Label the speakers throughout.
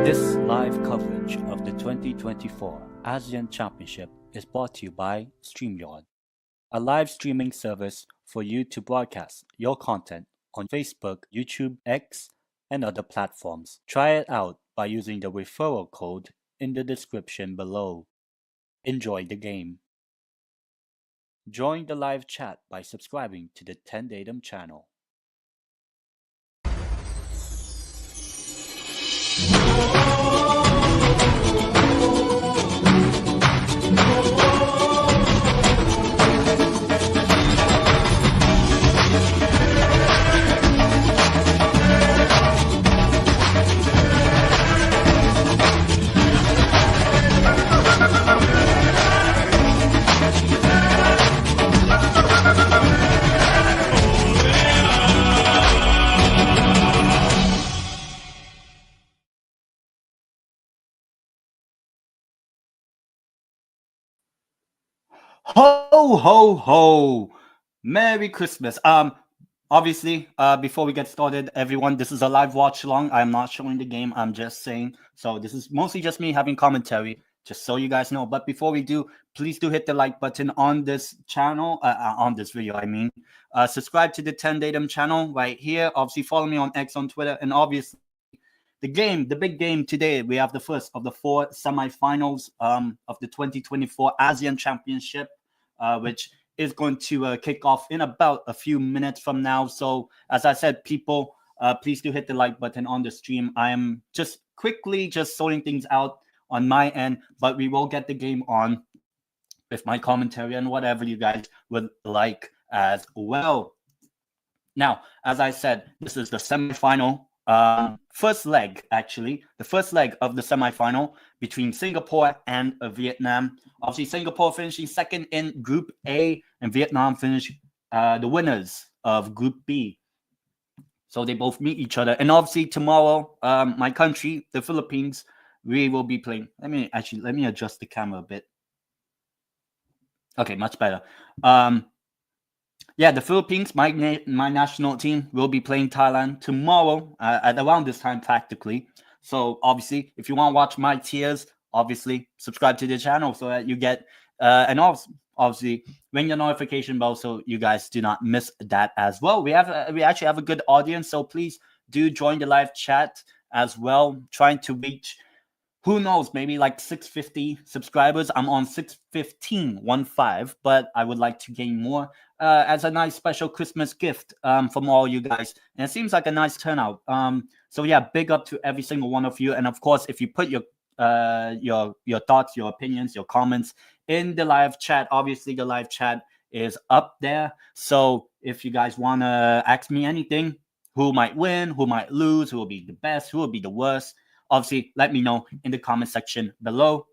Speaker 1: This live coverage of the 2024 ASEAN Championship is brought to you by StreamYard, a live streaming service for you to broadcast your content on Facebook, YouTube, X, and other platforms. Try it out by using the referral code in the description below. Enjoy the game. Join the live chat by subscribing to the tendeitem channel. Ho ho ho! Merry Christmas. Obviously, before we get started, everyone, this is a live watch along. I'm not showing the game. I'm just saying. So this is mostly just me having commentary, just so you guys know. But before we do, please do hit the like button on this channel, on this video. I mean, subscribe to the tendeitem channel right here. Obviously, follow me on X, on Twitter, and obviously the big game today. We have the first of the 4 semifinals of the 2024 ASEAN Championship, which is going to kick off in about a few minutes from now. So as I said, people, please do hit the like button on the stream. I am just quickly sorting things out on my end, but we will get the game on with my commentary and whatever you guys would like as well. Now, as I said, this is the semifinal, first leg, actually, the first leg of the semifinal between Singapore and Vietnam. Obviously, Singapore finishing second in Group A, and Vietnam finished the winners of Group B. So they both meet each other. And obviously, tomorrow, my country, the Philippines, we will be playing. Let me adjust the camera a bit. Okay, much better. Yeah, the Philippines, my national team, will be playing Thailand tomorrow at around this time, practically. So obviously, if you want to watch my tears, obviously subscribe to the channel so that you get and obviously ring your notification bell so you guys do not miss that as well. We actually have a good audience, so please do join the live chat as well. Trying to reach, who knows, maybe like 650 subscribers. I'm on 615, but I would like to gain more as a nice special Christmas gift from all you guys. And it seems like a nice turnout. So yeah, big up to every single one of you. And of course, if you put your thoughts, your opinions, your comments in the live chat, obviously the live chat is up there. So if you guys want to ask me anything, who might win, who might lose, who will be the best, who will be the worst, obviously let me know in the comment section below,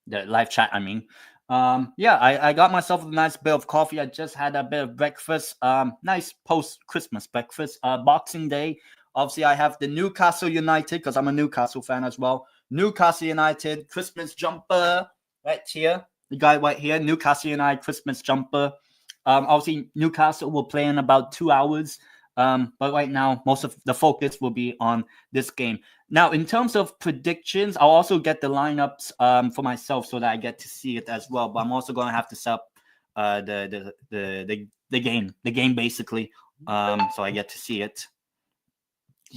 Speaker 1: the live chat, I mean. Yeah, I got myself a nice bit of coffee. I just had a bit of breakfast, nice post-Christmas breakfast. Boxing Day, obviously I have the Newcastle United, because I'm a Newcastle fan as well. Newcastle United Christmas jumper right here. The guy right here, Newcastle United Christmas jumper. Obviously Newcastle will play in about 2 hours. But right now, most of the focus will be on this game. Now, in terms of predictions, I'll also get the lineups for myself so that I get to see it as well. But I'm also going to have to set up the game basically, so I get to see it.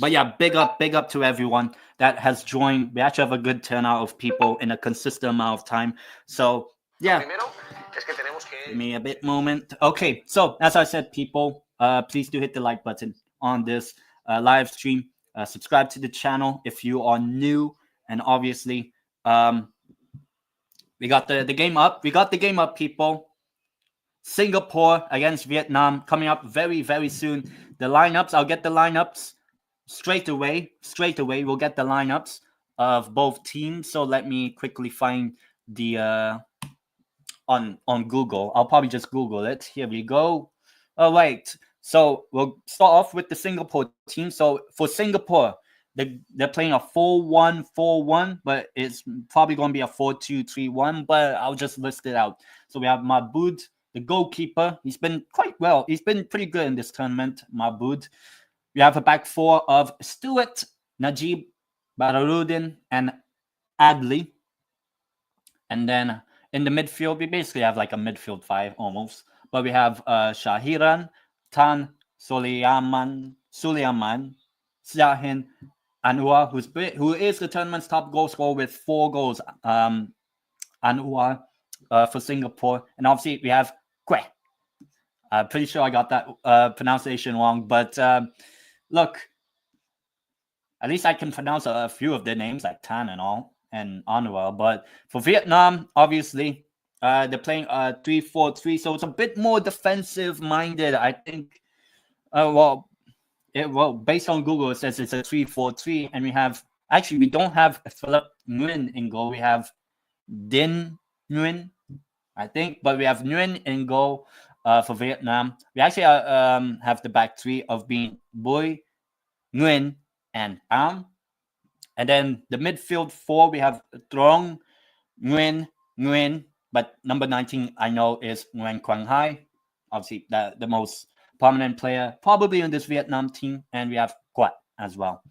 Speaker 1: But yeah, big up to everyone that has joined. We actually have a good turnout of people in a consistent amount of time. So yeah, give me a bit moment. Okay, so as I said, people, please do hit the like button on this live stream. Subscribe to the channel if you are new, and obviously, we got the game up. We got the game up, people. Singapore against Vietnam coming up very, very soon. The lineups, I'll get the lineups straight away. We'll get the lineups of both teams. So let me quickly find the on Google. I'll probably just Google it. Here we go. Oh wait. So we'll start off with the Singapore team. So for Singapore, they're playing a 4-1-4-1, but it's probably going to be a 4-2-3-1. But I'll just list it out. So we have Mahmoud, the goalkeeper. He's been quite well. He's been pretty good in this tournament, Mahmoud. We have a back four of Stewart, Najib, Badarudin, and Adli. And then in the midfield, we basically have like a midfield five almost. But we have Shahiran, Tan, Suliaman, Siahin, Anwar, who is the tournament's top goal scorer with 4 goals. Anwar for Singapore. And obviously we have Kwe. I'm pretty sure I got that pronunciation wrong. But look, at least I can pronounce a few of their names, like Tan and all, and Anwar. But for Vietnam, obviously, they're playing 3-4-3, so it's a bit more defensive-minded, I think. Well, based on Google, it says it's a 3-4-3, and we don't have Philip Nguyen in goal. We have Din Nguyen, I think, but we have Nguyen in goal for Vietnam. We actually have the back three of being Bui, Nguyen, and Am. And then the midfield 4, we have Trong, Nguyen, but number 19 I know is Nguyen Quang Hai, obviously the most prominent player probably in this Vietnam team, and we have Quat as well.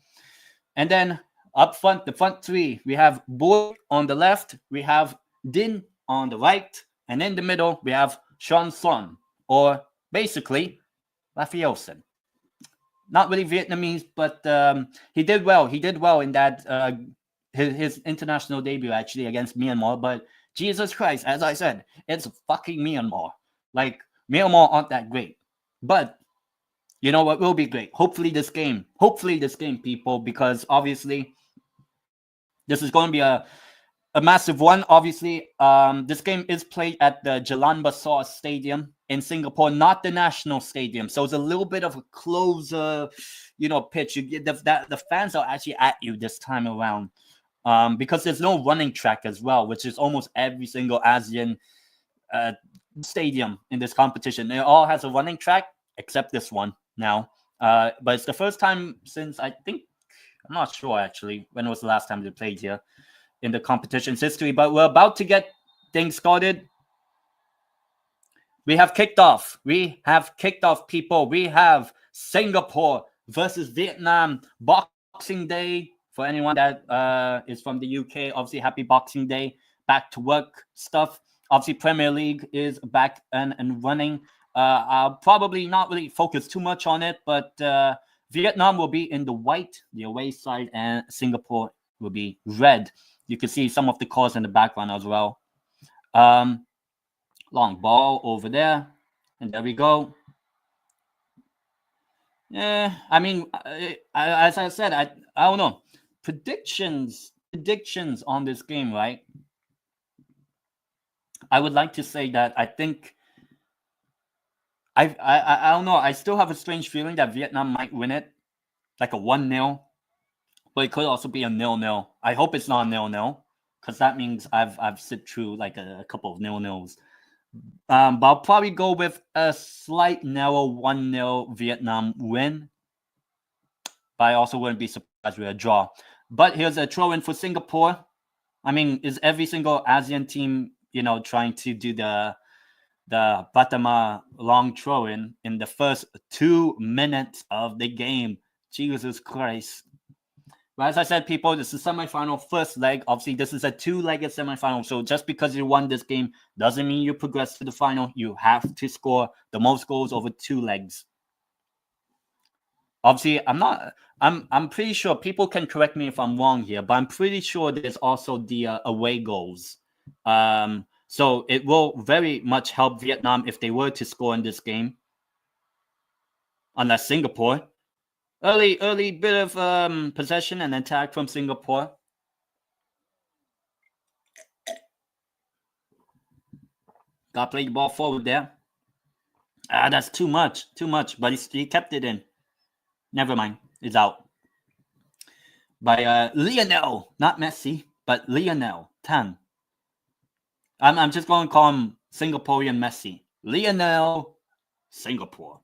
Speaker 1: And then up front, the front 3, we have Boy on the left, we have Din on the right, and in the middle we have Sean Son, or basically Rafaelson. Not really Vietnamese, but he did well. He did well in that his international debut actually against Myanmar. But Jesus Christ, as I said, it's fucking Myanmar. Like Myanmar aren't that great, but you know what will be great? Hopefully this game, people, because obviously this is going to be a massive one. Obviously, this game is played at the Jalan Besar Stadium in Singapore, not the National Stadium. So it's a little bit of a closer, pitch. You get the fans are actually at you this time around, because there's no running track as well, which is almost every single ASEAN stadium in this competition. It all has a running track except this one now. But it's the first time since I'm not sure actually when was the last time they played here in the competition's history. But we're about to get things started. We have kicked off. People. We have Singapore versus Vietnam. Boxing Day for anyone that is from the UK. Obviously, happy Boxing Day. Back to work stuff. Obviously, Premier League is back and running. I'll probably not really focus too much on it, but Vietnam will be in the white, the away side, and Singapore will be red. You can see some of the cars in the background as well. Long ball over there, and there we go. Yeah, I mean, as I said, I don't know. Predictions on this game, right? I would like to say that I think I don't know. I still have a strange feeling that Vietnam might win it, like a 1-0, but it could also be a 0-0. I hope it's not a 0-0, because that means I've sit through like a couple of 0-0s. But I'll probably go with a slight narrow 1-0 Vietnam win. But I also wouldn't be surprised with a draw. But here's a throw in for Singapore. I mean, is every single ASEAN team, trying to do the Batama long throw in the first 2 minutes of the game? Jesus Christ. But as I said, people, this is semifinal first leg. Obviously, this is a 2-legged semifinal. So just because you won this game doesn't mean you progress to the final. You have to score the most goals over 2 legs. Obviously, I'm pretty sure people can correct me if I'm wrong here, but I'm pretty sure there's also the away goals. So it will very much help Vietnam if they were to score in this game. Unless Singapore. Early bit of possession and attack from Singapore. Got to play the ball forward there. That's too much. But he kept it in. Never mind. It's out. By Lionel, not Messi, but Lionel Tan. I'm just going to call him Singaporean Messi. Lionel Singapore.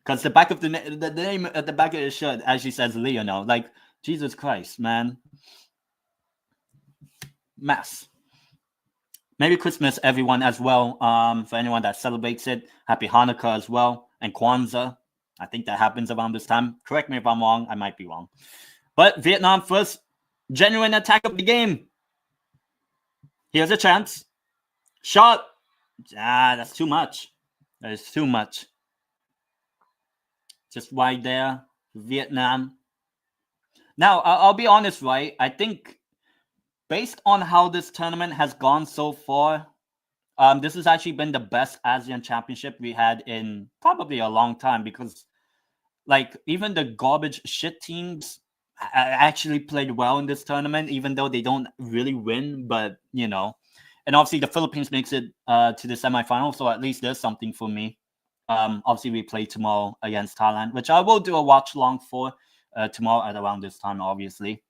Speaker 1: Because the back of the name at the back of his shirt actually says Lionel. Like, Jesus Christ, man. Mess. Merry Christmas, everyone, as well. For anyone that celebrates it, Happy Hanukkah as well. And Kwanzaa. I think that happens around this time. Correct me if I'm wrong. I might be wrong. But Vietnam first genuine attack of the game. Here's a chance. Shot. That's too much. That is too much. Just right there. Vietnam. Now, I'll be honest, right? I think based on how this tournament has gone so far, this has actually been the best ASEAN Championship we had in probably a long time, because like even the garbage shit teams actually played well in this tournament, even though they don't really win, but and obviously the Philippines makes it to the semifinal, so at least there's something for me. Obviously we play tomorrow against Thailand, which I will do a watch along for tomorrow at around this time, obviously.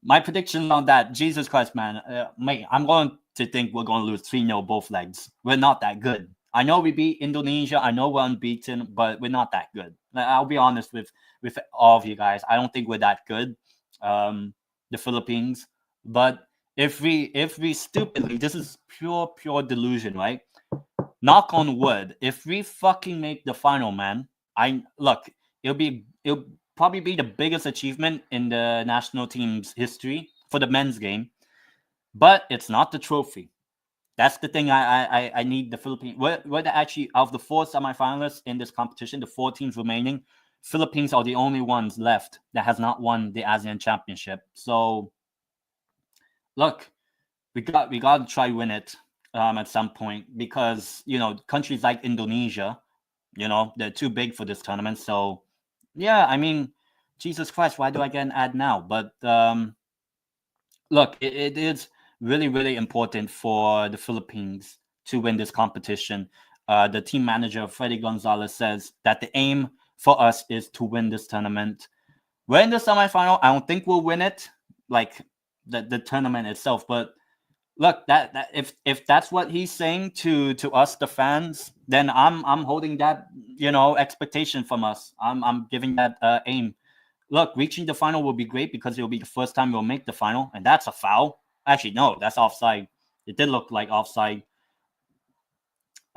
Speaker 1: My prediction on that, Jesus Christ, man, mate, I'm going to think we're going to lose 3-0 both legs. We're not that good. I know we beat Indonesia. I know we're unbeaten, but we're not that good. I'll be honest with all of you guys. I don't think we're that good, the Philippines. But if we stupidly, this is pure delusion, right? Knock on wood. If we fucking make the final, man, it'll probably be the biggest achievement in the national team's history for the men's game. But it's not the trophy. That's the thing I need the Philippines. We're actually, of the 4 semifinalists in this competition, the 4 teams remaining, Philippines are the only ones left that has not won the ASEAN Championship. So, look, we got to try win it at some point, because countries like Indonesia, they're too big for this tournament. So, yeah, I mean, Jesus Christ, why do I get an ad now? But look, it is really, really important for the Philippines to win this competition. The team manager, Freddy Gonzalez, says that the aim for us is to win this tournament. We're in the semifinal. I don't think we'll win it, like the tournament itself. But look, that if that's what he's saying to us, the fans, then I'm holding that expectation from us. I'm giving that aim. Look, reaching the final will be great because it will be the first time we'll make the final, and that's a foul. Actually, no, that's offside. It did look like offside.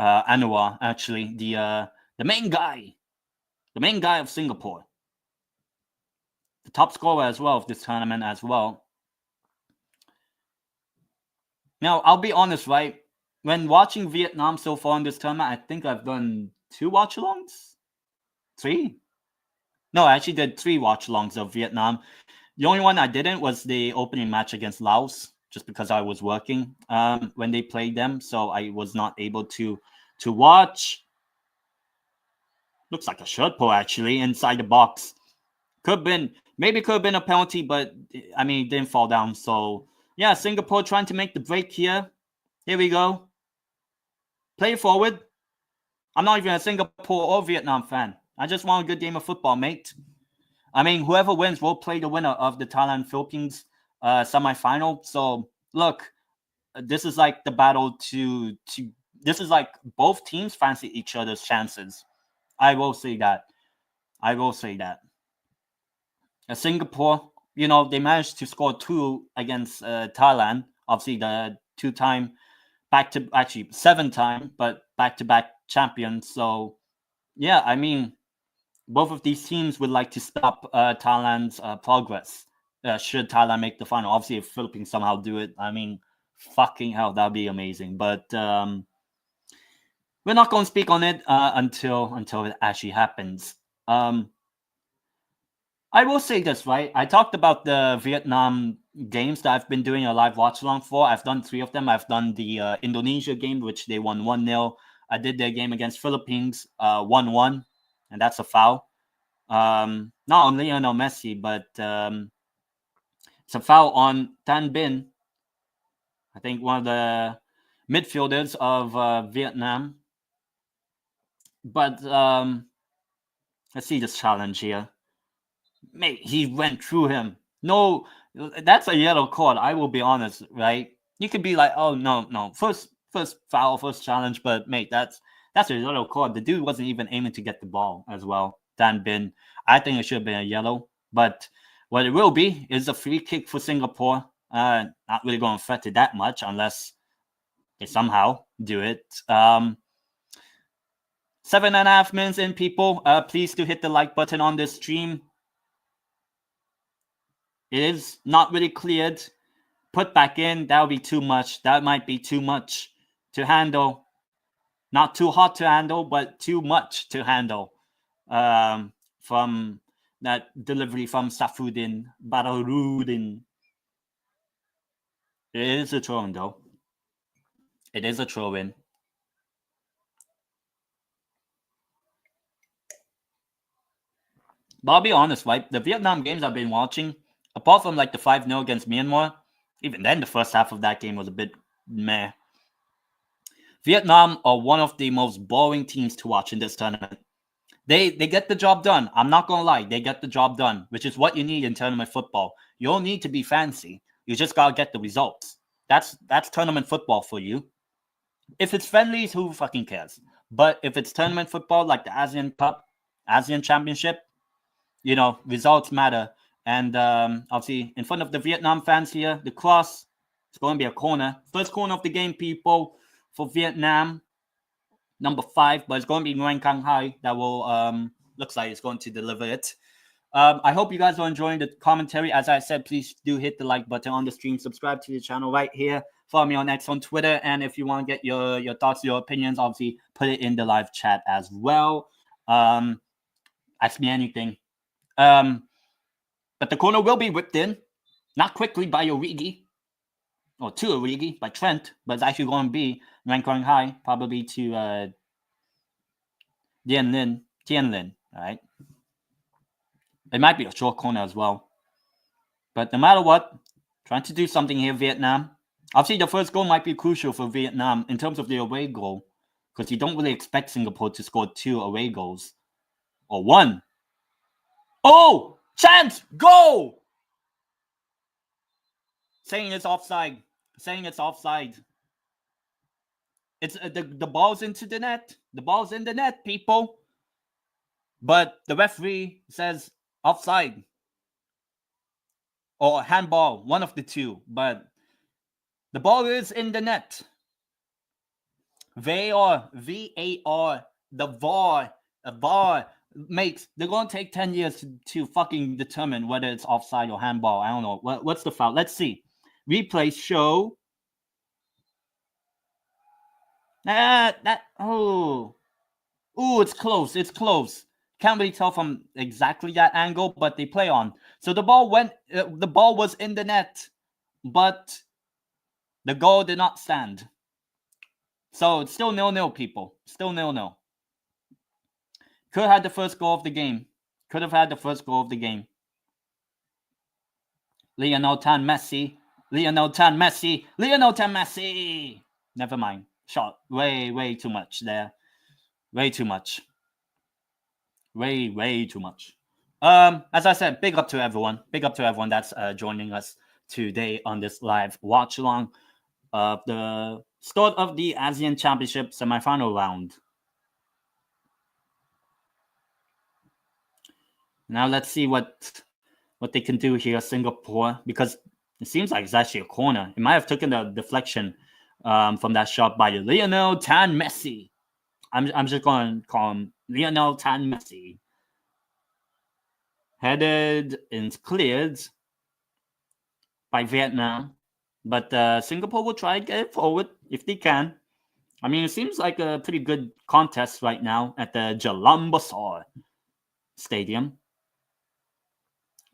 Speaker 1: Anwar, actually, the main guy of Singapore, the top scorer as well of this tournament as well. Now, I'll be honest, right? When watching Vietnam so far in this tournament, I think I've done 2 watch-alongs? 3? No, I actually did 3 watch-alongs of Vietnam. The only one I didn't was the opening match against Laos, just because I was working when they played them, so I was not able to watch. Looks like a shirt pull, actually, inside the box. Could have been a penalty, but I mean, it didn't fall down. So yeah, Singapore trying to make the break here. Here we go. Play it forward. I'm not even a Singapore or Vietnam fan. I just want a good game of football, mate. I mean, whoever wins will play the winner of the Thailand-Philippines semifinal. So look, this is like the battle to this is like both teams fancy each other's chances. I will say that. Singapore, they managed to score 2 against Thailand. Obviously, the 2-time actually 7-time, but back-to-back champions. So, yeah, I mean, both of these teams would like to stop Thailand's progress. Should Thailand make the final? Obviously, if Philippines somehow do it, I mean, fucking hell, that'd be amazing. But we're not going to speak on it until it actually happens. I will say this, right? I talked about the Vietnam games that I've been doing a live watch along for. I've done 3 of them. I've done the Indonesia game, which they won 1-0. I did their game against Philippines, 1-1, and that's a foul. Not on Lionel Messi, but it's a foul on Tan Bin, I think one of the midfielders of Vietnam. But let's see this challenge here. Mate, he went through him. No, that's a yellow card. I will be honest, right? You could be like, oh no, first foul, first challenge, but mate, that's a yellow card. The dude wasn't even aiming to get the ball as well. Dan Bin, I think it should have been a yellow, but what it will be is a free kick for Singapore. Not really going to affect it that much unless they somehow do it. 7.5 minutes in, people. Please do hit the like button on this stream. It is not really cleared. Put back in. That would be too much. That might be too much to handle. Not too hot to handle, but too much to handle. From that delivery from Safudin Bararudin. It is a throw-in, though. It is a throw-in. But I'll be honest, right? The Vietnam games I've been watching, apart from like the 5-0 against Myanmar, even then the first half of that game was a bit meh. Vietnam are one of the most boring teams to watch in this tournament. They get the job done. I'm not going to lie. They get the job done, which is what you need in tournament football. You don't need to be fancy. You just got to get the results. That's tournament football for you. If it's friendlies, who fucking cares? But if it's tournament football like the ASEAN Cup, ASEAN Championship, results matter. And obviously, in front of the Vietnam fans here, the cross, it's going to be a corner. First corner of the game, people, for Vietnam. Number 5, but it's going to be Nguyen Cang Hai that will, looks like it's going to deliver it. I hope you guys are enjoying the commentary. As I said, please do hit the like button on the stream. Subscribe to the channel right here. Follow me on X, on Twitter. And if you want to get your thoughts, your opinions, obviously, put it in the live chat as well. Ask me anything. But the corner will be whipped in. Not quickly by Origi. Or to Origi, by Trent. But it's actually going to be Nguyen Cang Hai, probably to Tian Lin, all right? It might be a short corner as well. But no matter what, Trying to do something here, Vietnam. Obviously, the first goal might be crucial for Vietnam in terms of the away goal, because you don't really expect Singapore to score 2 away goals. Or 1. Oh! Chance! Goal! Saying it's offside. Saying it's offside. It's the ball's into the net. The ball's in the net, people. But the referee says offside. Or handball, one of the two. But the ball is in the net. VAR, VAR, the VAR makes. They're going to take 10 years to fucking determine whether it's offside or handball. I don't know. What's the foul? Let's see. Replays show. Oh, it's close. It's close. Can't really tell from exactly that angle, but they play on. So the ball the ball was in the net, but the goal did not stand. So it's still 0-0, people. Still 0-0. Could have had the first goal of the game. Could have had the first goal of the game. Lionel Tan Messi. Lionel Tan Messi. Lionel Tan Messi. Never mind. Shot. Way too much there. Way too much. Way too much. As I said, big up to everyone. Big up to everyone that's joining us today on this live watch along of the start of the ASEAN Championship semi-final round. Now let's see what they can do here, Singapore, because it seems like it's actually a corner. It might have taken the deflection from that shot by Lionel Tan Messi. I'm just going to call him Lionel Tan Messi. Headed and cleared by Vietnam. But Singapore will try to get it forward if they can. I mean, it seems like a pretty good contest right now at the Jalan Besar Stadium.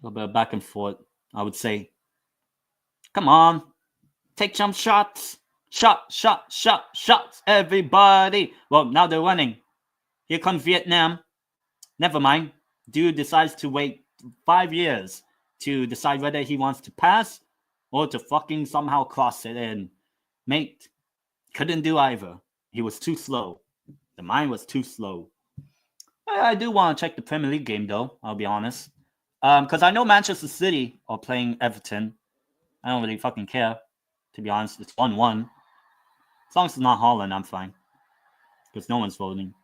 Speaker 1: A little bit of back and forth, I would say. Come on. Take some shots. Shots, everybody. Well, now they're running. Here comes Vietnam. Never mind. Dude decides to wait 5 years to decide whether he wants to pass or to fucking somehow cross it in. Mate, couldn't do either. He was too slow. The mind was too slow. I do want to check the Premier League game, though, I'll be honest. Because I know Manchester City are playing Everton. I don't really fucking care, to be honest. It's 1-1. As long as it's not Haaland, I'm fine. Because no one's voting.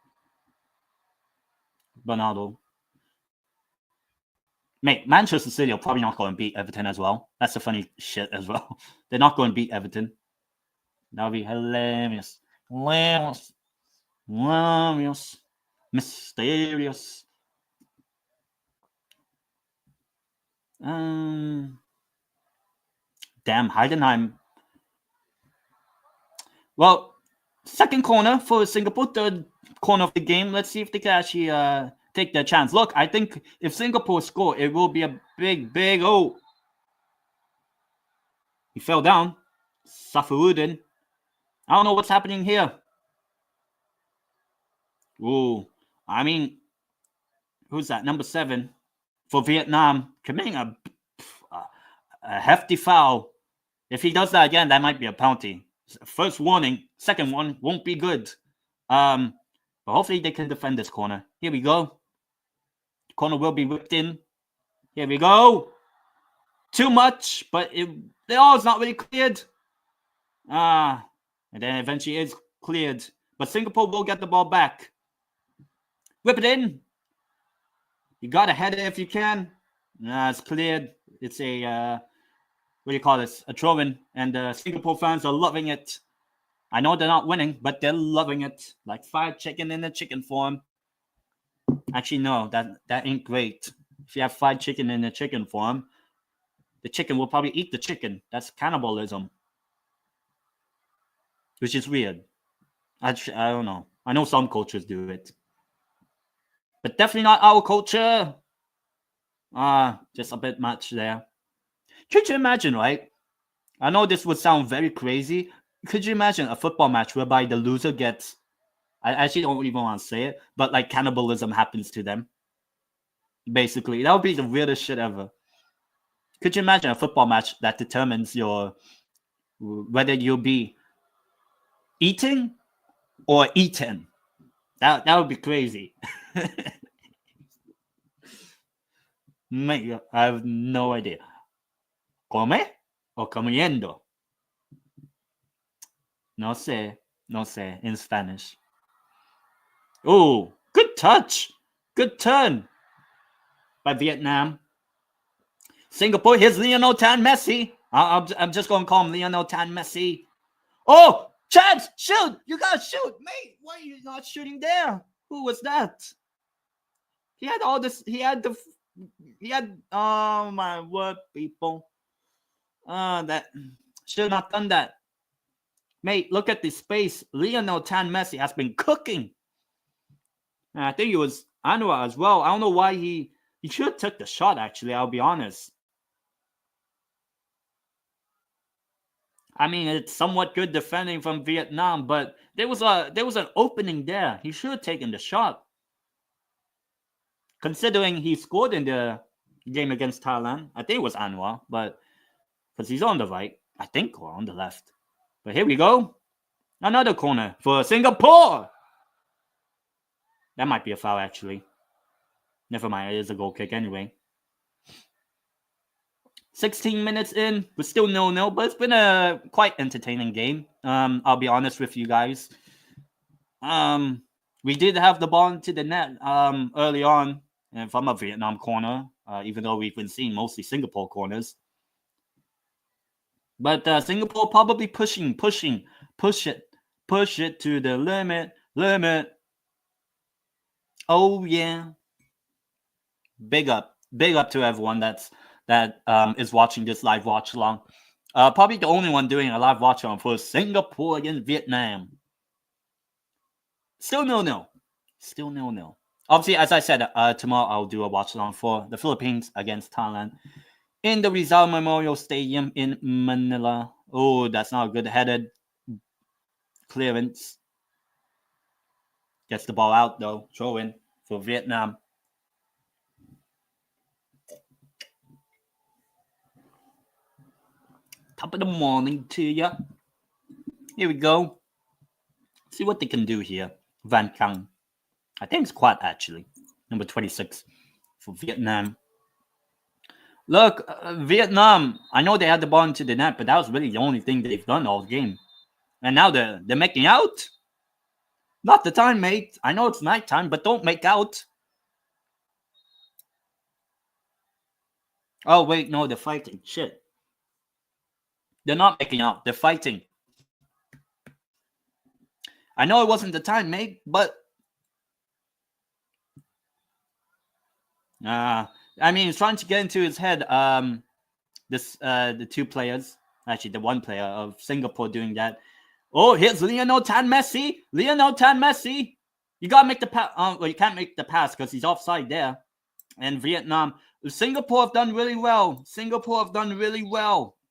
Speaker 1: Bernardo. Mate, Manchester City are probably not going to beat Everton as well. That's the funny shit as well. They're not going to beat Everton. That would be hilarious. Hilarious. Mysterious. Damn, Heidenheim. Well, second corner for Singapore, third corner of the game. Let's see if they can actually take their chance. Look, I think if Singapore score, it will be a big. Oh, he fell down. Safarudin. I don't know what's happening here. Oh, I mean, who's that? Number 7 for Vietnam, committing a hefty foul. If he does that again, that might be a penalty. First warning, second one won't be good. But hopefully they can defend this corner. Here we go. The corner will be whipped in. Here we go. Too much, but it's not really cleared. And then eventually it's cleared. But Singapore will get the ball back. Whip it in. You got to head it if you can. It's cleared. It's a, what do you call this? A throw-in. And the Singapore fans are loving it. I know they're not winning, but they're loving it. Like fried chicken in a chicken form. Actually, no, that ain't great. If you have fried chicken in a chicken form, the chicken will probably eat the chicken. That's cannibalism. Which is weird. I don't know. I know some cultures do it. But definitely not our culture. Just a bit much there. Could you imagine, right? I know this would sound very crazy. Could you imagine a football match whereby the loser gets... I actually don't even want to say it, but like cannibalism happens to them. Basically, that would be the weirdest shit ever. Could you imagine a football match that determines whether you'll be eating or eaten? That would be crazy. Mate, I have no idea. Come o comiendo? No sé in Spanish. Oh, good touch. Good turn by Vietnam. Singapore, here's Lionel Tan Messi. I'm just going to call him Lionel Tan Messi. Oh, chance, shoot. You got to shoot. Mate, why are you not shooting there? Who was that? He had all this. He had, oh my word, people. That should have not done that. Mate, look at the space. Lionel Tan Messi has been cooking. And I think it was Anwar as well. I don't know why he should have took the shot, actually. I'll be honest. I mean, it's somewhat good defending from Vietnam, but there was an opening there. He should have taken the shot. Considering he scored in the game against Thailand. I think it was Anwar, but because he's on the right, I think, or on the left. But here we go. Another corner for Singapore. That might be a foul, actually. Never mind, it is a goal kick anyway. 16 minutes in, we're still 0-0, but it's been a quite entertaining game. I'll be honest with you guys. We did have the ball into the net early on, and from a Vietnam corner, even though we've been seeing mostly Singapore corners. But Singapore probably push it to the limit. Oh yeah. Big up to everyone that is watching this live watch along. Probably the only one doing a live watch along for Singapore against Vietnam. Still 0-0. Still 0-0. Obviously, as I said, tomorrow I'll do a watch along for the Philippines against Thailand in the Rizal Memorial Stadium in Manila. Oh, that's not a good headed clearance. Gets the ball out though. Throw in for Vietnam. Top of the morning to you. Here we go. See what they can do here. Van Kang. I think it's Quad, actually. Number 26 for Vietnam. Look, Vietnam, I know they had the ball into the net, but that was really the only thing they've done all game. And now they're making out. Not the time, mate. I know it's nighttime, but don't make out. Oh, wait, no, they're fighting. Shit. They're not making out. They're fighting. I know it wasn't the time, mate, but I mean, it's trying to get into his head. The two players, actually the one player of Singapore doing that. Oh, here's Lionel Tan Messi. Lionel Tan Messi. You gotta make the pass. Well, you can't make the pass because he's offside there. And Vietnam, Singapore have done really well.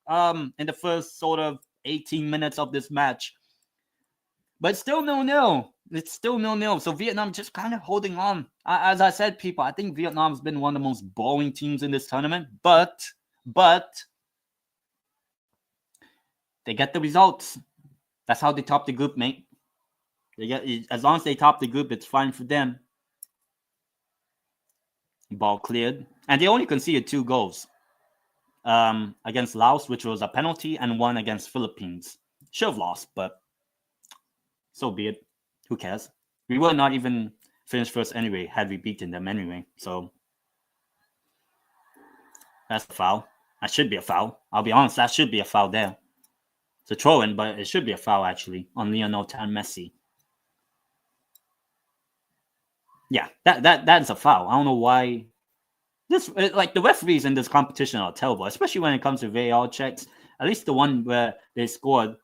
Speaker 1: In the first sort of 18 minutes of this match. But it's still 0-0. It's still 0-0. So Vietnam just kind of holding on. As I said, people, I think Vietnam's been one of the most boring teams in this tournament. But they get the results. That's how they top the group, mate. As long as they top the group, it's fine for them. Ball cleared. And they only conceded 2 goals. Against Laos, which was a penalty, and 1 against Philippines. Should have lost, but so be it. Who cares? We would not even finish first anyway, had we beaten them anyway. So that's a foul. That should be a foul. I'll be honest, that should be a foul there. It's a throw-in, but it should be a foul, actually, on Lionel Tan Messi. Yeah, that is a foul. I don't know why. The referees in this competition are terrible, especially when it comes to VAR checks. At least the one where they scored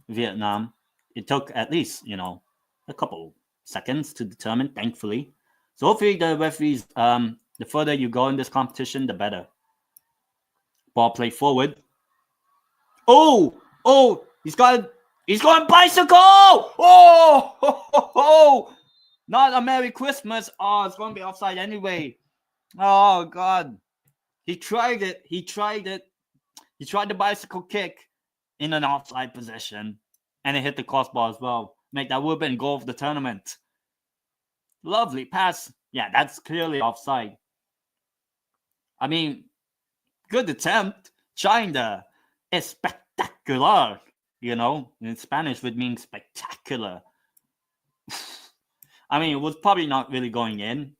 Speaker 1: Vietnam. It took at least, a couple seconds to determine, thankfully. So hopefully the referees, the further you go in this competition, the better. Ball play forward. Oh, he's going bicycle. Oh, not a Merry Christmas. Oh, it's going to be offside anyway. Oh God. He tried it. He tried the bicycle kick in an offside position. And it hit the crossbar as well. Mate, that would have been goal of the tournament. Lovely pass. Yeah, that's clearly offside. I mean, good attempt. China is spectacular. You know, in Spanish would mean spectacular. I mean, it was probably not really going in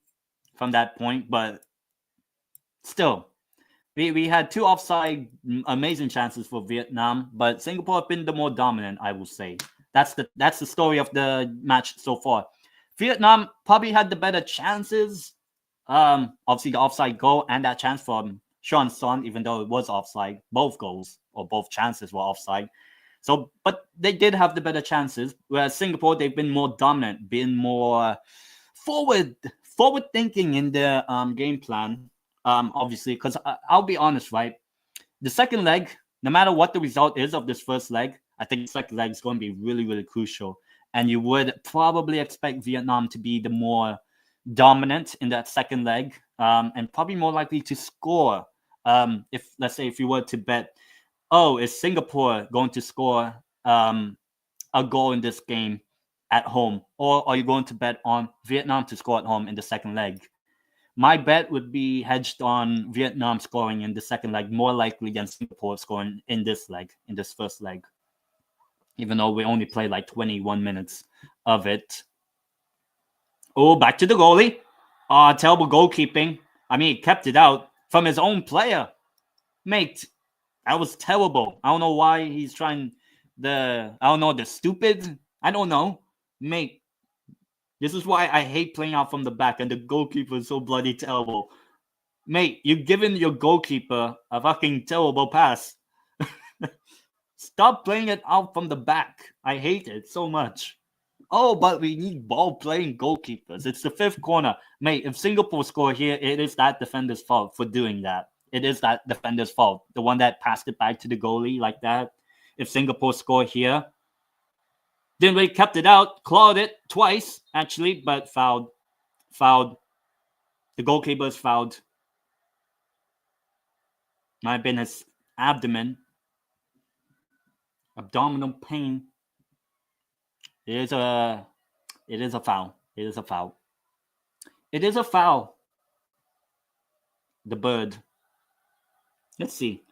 Speaker 1: from that point, but still, we had two offside amazing chances for Vietnam, but Singapore have been the more dominant, I will say. That's the story of the match so far. Vietnam probably had the better chances. Obviously the offside goal and that chance from Sean Son, even though it was offside, both goals or both chances were offside. So, but they did have the better chances. Whereas Singapore, they've been more dominant, been more forward thinking in their game plan. Obviously, because I'll be honest, right? The second leg, no matter what the result is of this first leg, I think the second leg is going to be really, really crucial. And you would probably expect Vietnam to be the more dominant in that second leg, and probably more likely to score. If let's say if you were to bet, oh, is Singapore going to score a goal in this game at home, or are you going to bet on Vietnam to score at home in the second leg? My bet would be hedged on Vietnam scoring in the second leg, more likely than Singapore scoring in this leg, in this first leg. Even though we only played like 21 minutes of it. Oh, back to the goalie. Terrible goalkeeping. I mean, he kept it out from his own player. Mate, that was terrible. I don't know why he's trying the stupid. I don't know. Mate, this is why I hate playing out from the back, and the goalkeeper is so bloody terrible. Mate, you've given your goalkeeper a fucking terrible pass. Stop playing it out from the back. I hate it so much. Oh, but we need ball-playing goalkeepers. It's the fifth corner. Mate, if Singapore score here, it is that defender's fault for doing that. It is that defender's fault. The one that passed it back to the goalie like that. If Singapore score here, then we kept it out, clawed it twice, actually, but fouled. The goalkeeper's fouled. Might have been his abdominal pain. It is a foul. It is a foul. It is a foul. The bird. Let's see.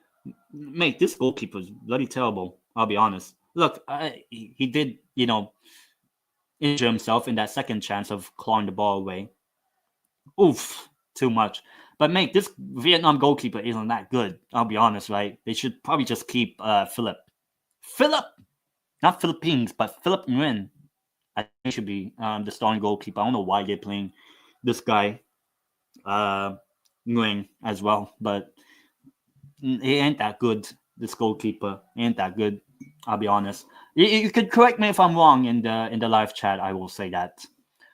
Speaker 1: Mate, this goalkeeper is bloody terrible. I'll be honest. Look, he did, injure himself in that second chance of clawing the ball away. Oof, too much. But mate, this Vietnam goalkeeper isn't that good. I'll be honest, right? They should probably just keep Philip, not Philippines, but Philip Nguyen. I think he should be the starting goalkeeper. I don't know why they're playing this guy, Nguyen, as well, but he ain't that good. This goalkeeper he ain't that good. I'll be honest. You could correct me if I'm wrong in the live chat. I will say that.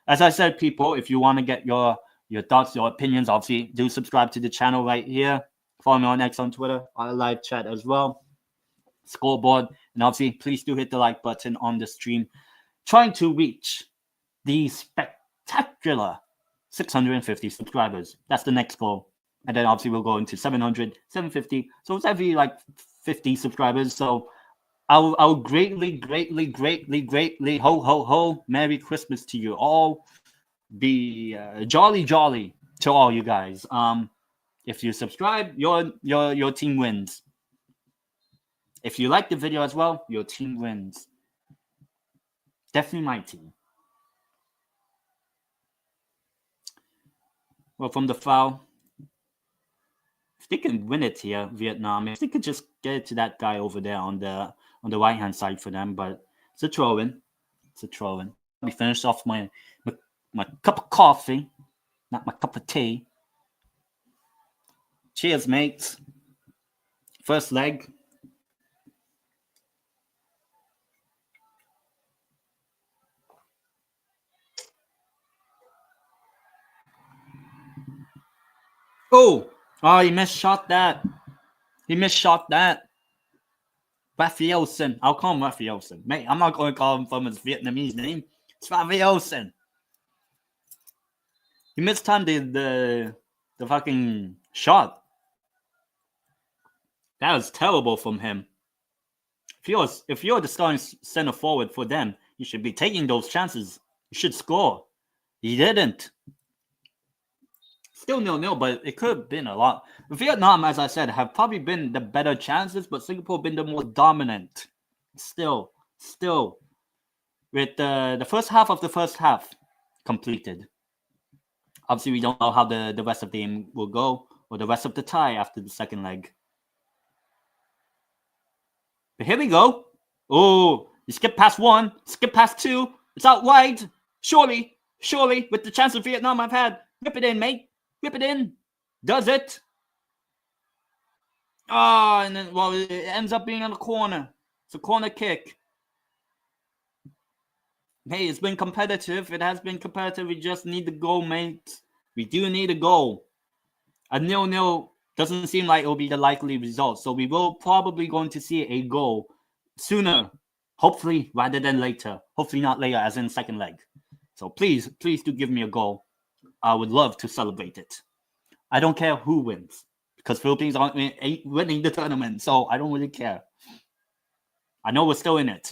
Speaker 1: As I said, people, if you want to get your thoughts, your opinions, obviously do subscribe to the channel right here. Follow me on X on Twitter, on live chat as well. Scoreboard, and obviously please do hit the like button on the stream. Trying to reach the spectacular 650 subscribers. That's the next goal. And then obviously we'll go into 700, 750. So it's every like 50 subscribers. So I'll greatly, ho, Merry Christmas to you all. Be jolly to all you guys. If you subscribe, your team wins. If you like the video as well, your team wins. Definitely my team. Well, from the foul, if they can win it here, Vietnam, if they could just get it to that guy over there on the right hand side for them, but it's a throw-in. We finished off my cup of coffee, not my cup of tea. Cheers, mates. First leg. Oh, he misshot that. Rafielson. I'll call him Rafielson. Mate, I'm not going to call him from his Vietnamese name. It's Rafielson. He mistimed the the fucking shot. That was terrible from him. If you're the starting center forward for them, you should be taking those chances. You should score. He didn't. Still 0-0, but it could have been a lot. Vietnam, as I said, have probably been the better chances, but Singapore been the more dominant. Still, with the first half of the first half completed. Obviously, we don't know how the rest of the game will go, or the rest of the tie after the second leg. But here we go. Oh, you skip past one, skip past two. It's out wide. Surely, with the chance of Vietnam I've had. Whip it in, mate. Whip it in. Does it? Oh, and then, well, it ends up being on the corner. It's a corner kick. Hey, it's been competitive. It has been competitive. We just need the goal, mate. We do need a goal. A 0-0 doesn't seem like it will be the likely result. So we will probably going to see a goal sooner, hopefully, rather than later. Hopefully not later, as in second leg. So please do give me a goal. I would love to celebrate it. I don't care who wins, because Philippines aren't winning the tournament, so I don't really care. I know we're still in it.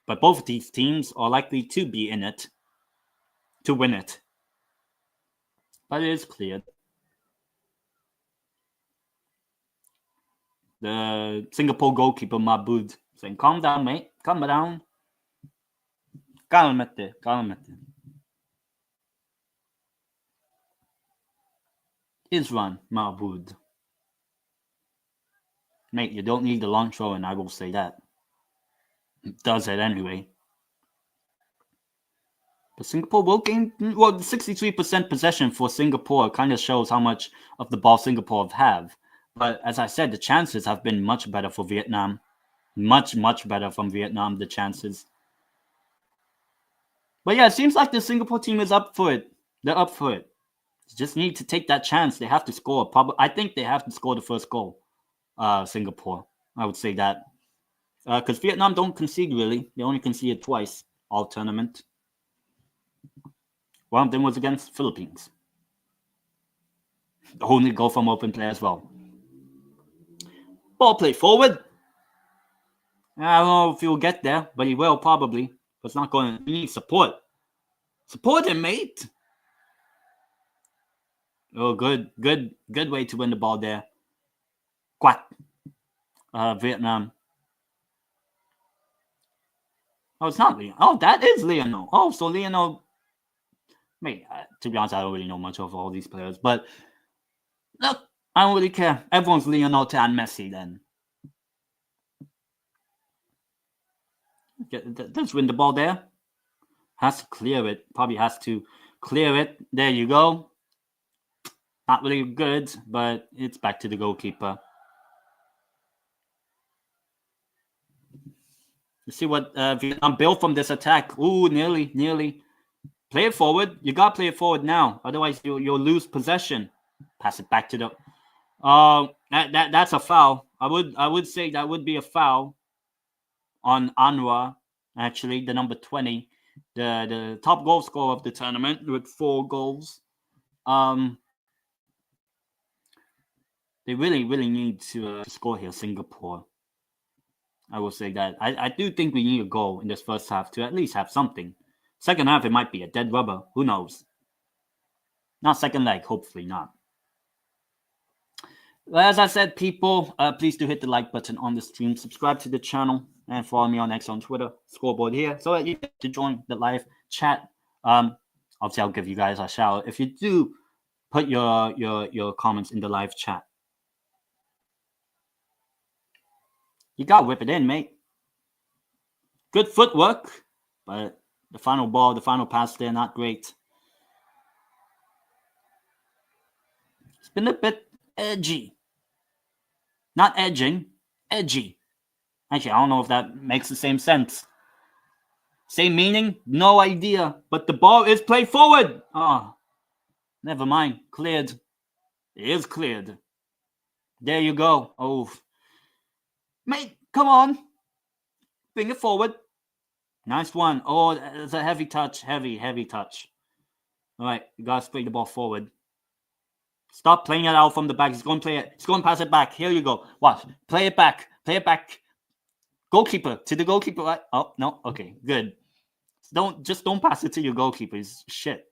Speaker 1: But both of these teams are likely to be in it to win it. But it is cleared. The Singapore goalkeeper, Mabud, saying, calm down, mate. Calm down. Calmate. Isran Mabud. Mate, you don't need the long throw, and I will say that. It does it anyway. But Singapore will gain, well, 63% possession for Singapore kind of shows how much of the ball Singapore have. But as I said, the chances have been much better for Vietnam. Much better from Vietnam, the chances. But yeah, it seems like the Singapore team is up for it. They're up for it. They just need to take that chance. They have to score. I think they have to score the first goal. Singapore, I would say that. Because Vietnam don't concede, really. They only conceded twice all tournament. One of them was against Philippines. The only goal from open play as well. Ball play forward. I don't know if he'll get there, but he will probably. But it's not going to need support. Support him, mate. Oh, good way to win the ball there. Quack. Vietnam. Oh, it's not Leon. Oh, that is Leonel. Oh, so Leonel. Mate, to be honest, I don't really know much of all these players. But look, I don't really care. Everyone's Leonel and Messi then. Let's win the ball there. Has to clear it. Probably has to clear it. There you go. Not really good, but it's back to the goalkeeper. You see what Vietnam built from this attack. Ooh, nearly. Play it forward. You got to play it forward now. Otherwise, you'll lose possession. Pass it back to the... that's a foul. I would say that would be a foul on Anwar, actually, the number 20. The top goal scorer of the tournament with 4 goals. They really need to score here, Singapore. I will say that. I do think we need a goal in this first half to at least have something. Second half, it might be a dead rubber. Who knows? Not second leg. Hopefully not. Well, as I said, people, please do hit the like button on the stream. Subscribe to the channel and follow me on X on Twitter. Scoreboard here. So that you get to join the live chat. Obviously, I'll give you guys a shout if you do put your comments in the live chat. You got to whip it in, mate. Good footwork, but the final ball, the final pass there, not great. It's been a bit edgy. Not edging, edgy. Actually, I don't know if that makes the same sense. Same meaning? No idea. But the ball is played forward. Oh, never mind. Cleared. It is cleared. There you go. Oh, mate, come on. Bring it forward. Nice one. Oh, it's a heavy touch. Heavy touch. All right, you gotta spray the ball forward. Stop playing it out from the back. He's going to play it. He's going to pass it back. Here you go. Watch. Play it back. Play it back. Goalkeeper. To the goalkeeper. Right? Oh, no. Okay, good. Don't pass it to your goalkeeper. It's shit.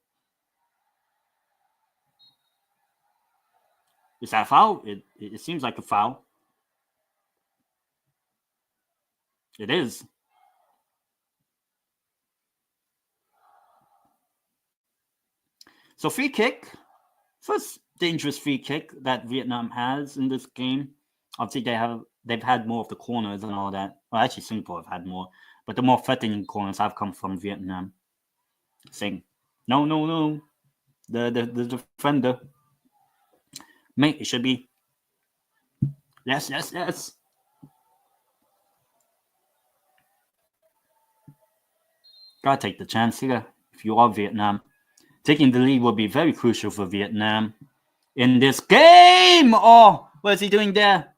Speaker 1: Is that a foul? It seems like a foul. It is. So free kick. First dangerous free kick that Vietnam has in this game. Obviously, they've had more of the corners and all that. Well, actually, Singapore have had more, but the more threatening corners have come from Vietnam. Saying, no, the defender, mate, it should be. Yes. Gotta take the chance here if you are Vietnam. Taking the lead will be very crucial for Vietnam in this game. Oh, what is he doing there?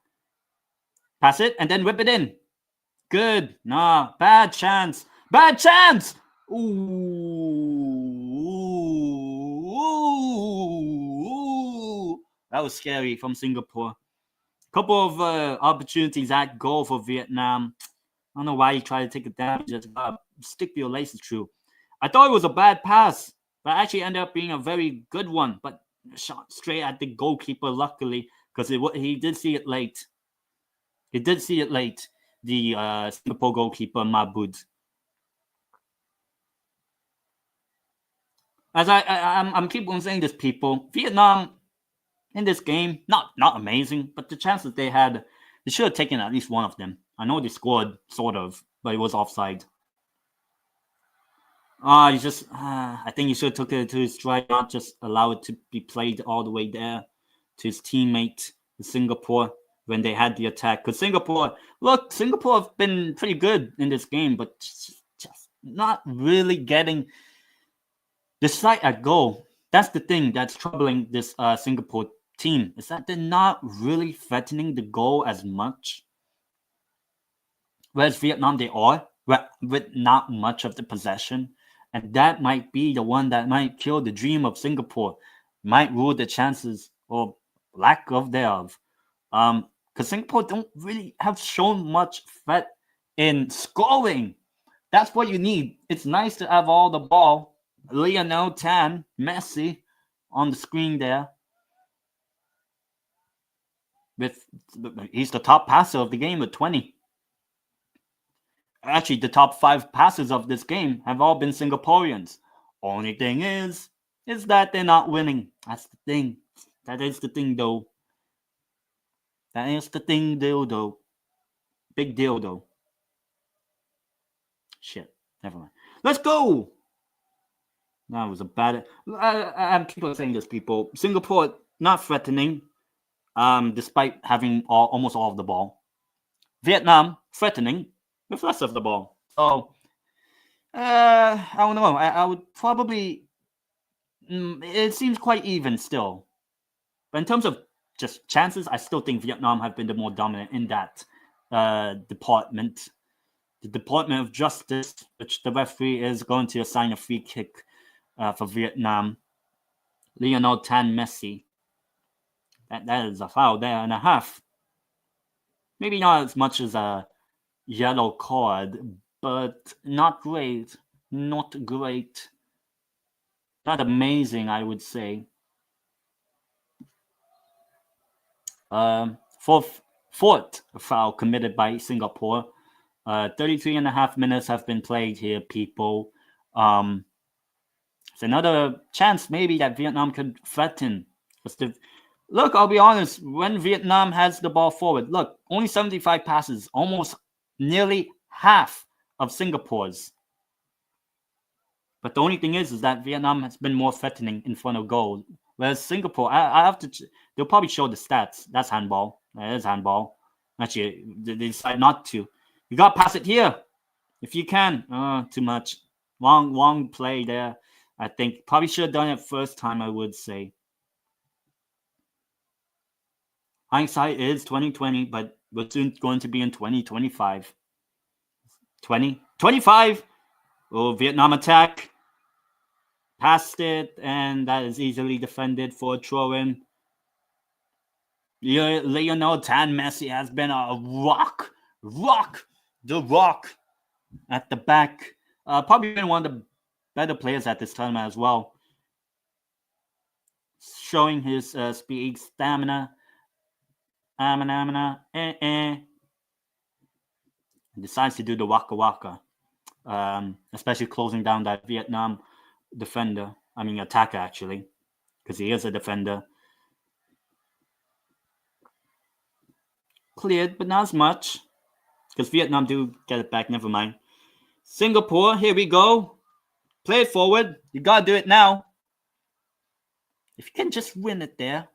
Speaker 1: Pass it and then whip it in. Good. Nah, bad chance. Bad chance. Ooh. That was scary from Singapore. Couple of opportunities at goal for Vietnam. I don't know why he tried to take it down. Just stick to your laces through. I thought it was a bad pass, but actually ended up being a very good one. But shot straight at the goalkeeper, luckily, because he did see it late. The Singapore goalkeeper, Mabud. As I'm keep on saying this, people, Vietnam in this game, not amazing, but the chances they had, they should have taken at least one of them. I know they scored, sort of, but it was offside. I think he should have took it to his stride, not just allow it to be played all the way there to his teammate in Singapore when they had the attack. Because Singapore have been pretty good in this game, but just not really getting the sight at goal. That's the thing that's troubling this Singapore team, is that they're not really threatening the goal as much. Whereas Vietnam, they are, with not much of the possession. And that might be the one that might kill the dream of Singapore, might rule the chances or lack of thereof. Because Singapore don't really have shown much threat in scoring. That's what you need. It's nice to have all the ball. Lionel Tan, Messi on the screen there. He's the top passer of the game with 20. Actually, the top 5 passes of this game have all been Singaporeans. Only thing is that they're not winning. That's the thing. That is the thing, though. Big deal, though. Shit. Never mind. Let's go! That was a bad... I'm keep on saying this, people. Singapore, not threatening, despite having almost all of the ball. Vietnam, threatening, with less of the ball. So, I don't know. I would probably... it seems quite even still. But in terms of just chances, I still think Vietnam have been the more dominant in that department. The Department of Justice, which the referee is going to assign a free kick for Vietnam. Lionel Tan Messi. That is a foul there and a half. Maybe not as much as a yellow card, but not great. Not great. Not amazing, I would say. Fourth foul committed by Singapore. 33 and a half minutes have been played here, people. It's another chance maybe that Vietnam could threaten. Look, I'll be honest, when Vietnam has the ball forward, look, only 75 passes, almost nearly half of Singapore's. But the only thing is that Vietnam has been more threatening in front of goal. Whereas Singapore, I have to, they'll probably show the stats. That's handball. That is handball. Actually, they decide not to. You got to pass it here if you can. Too much. Long play there. I think probably should have done it first time, I would say. Hindsight is 2020, but we're soon going to be in 2025. 2025. Oh, Vietnam attack. Passed it, and that is easily defended for a throw-in. Lionel Tan Messi has been a rock at the back. Probably been one of the better players at this tournament as well. Showing his speed, stamina. Decides to do the waka waka. Especially closing down that Vietnam defender. I mean, attacker, actually. Because he is a defender. Cleared, but not as much. Because Vietnam do get it back. Never mind. Singapore, here we go. Play it forward. You gotta do it now. If you can just win it there.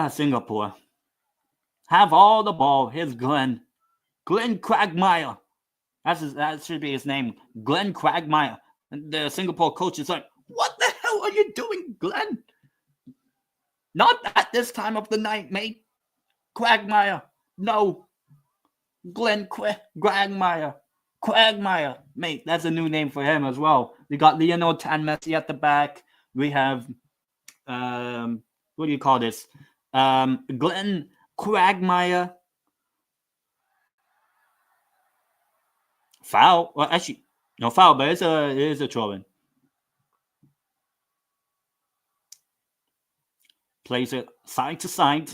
Speaker 1: Singapore. Have all the ball. Here's Glenn. Glenn Quagmire. That should be his name. Glenn Quagmire. And the Singapore coach is like, what the hell are you doing, Glenn? Not at this time of the night, mate. Quagmire. No. Glenn Quagmire. Quagmire. Mate, that's a new name for him as well. We got Lionel Tan Messi at the back. We have, what do you call this? Glenn Quagmire. Foul. Well, actually, no foul, but it is a throw-in. Plays it side to side.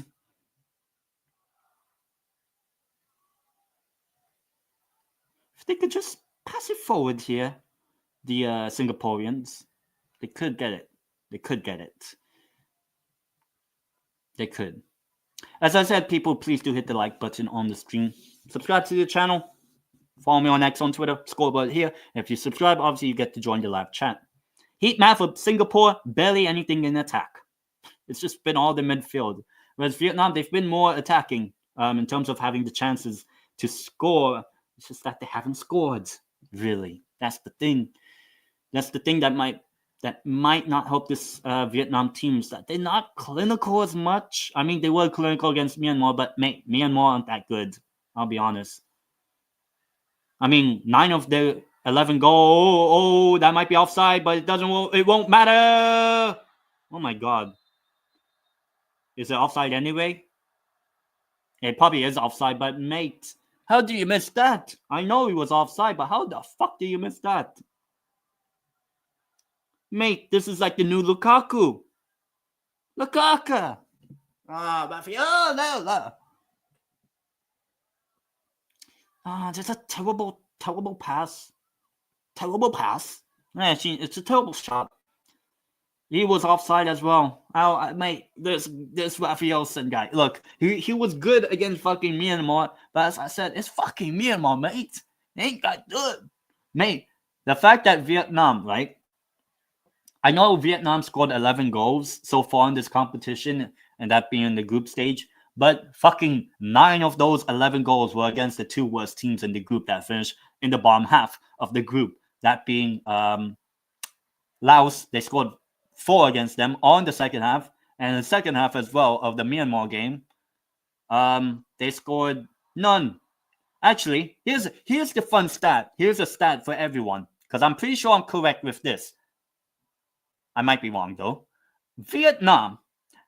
Speaker 1: If they could just pass it forward here, the Singaporeans, they could get it. They could. As I said, people, please do hit the like button on the stream. Subscribe to the channel. Follow me on X, on Twitter, scoreboard here. If you subscribe, obviously you get to join the live chat. Heat map of Singapore, barely anything in attack. It's just been all the midfield. Whereas Vietnam, they've been more attacking in terms of having the chances to score. It's just that they haven't scored, really. That's the thing. That's the thing that might not help this Vietnam teams, that they're not clinical as much. I mean, they were clinical against Myanmar, but Myanmar aren't that good. I'll be honest. I mean, 9 of the 11 goals. Oh, that might be offside, but it won't matter. Oh my God. Is it offside anyway? It probably is offside, but mate, how do you miss that? I know he was offside, but how the fuck do you miss that? Mate, this is like the new Lukaku. Lukaku. No. Just a terrible pass. Actually, it's a terrible shot. He was offside as well. Mate, this Rafaelson guy. Look, he was good against fucking Myanmar, but as I said, it's fucking Myanmar, mate. They ain't that good. Mate, the fact that Vietnam, right? I know Vietnam scored 11 goals so far in this competition, and that being in the group stage, but fucking 9 of those 11 goals were against the 2 worst teams in the group that finished in the bottom half of the group. That being Laos, they scored 4 against them on the second half, and the second half as well of the Myanmar game, they scored none. Actually, here's the fun stat. Here's a stat for everyone, because I'm pretty sure I'm correct with this. I might be wrong though. Vietnam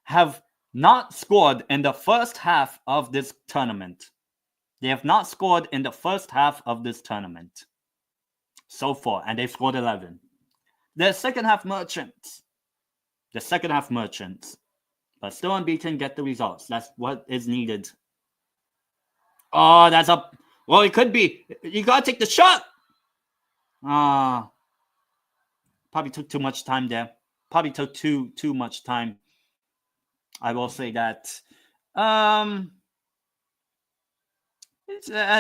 Speaker 1: have not scored in the first half of this tournament. They have not scored in the first half of this tournament so far, and they've scored 11. They're second half merchants. But still unbeaten, get the results. That's what is needed. Oh, that's up. Well, it could be. You gotta take the shot. Probably took too much time there. Probably took too much time. I will say that. As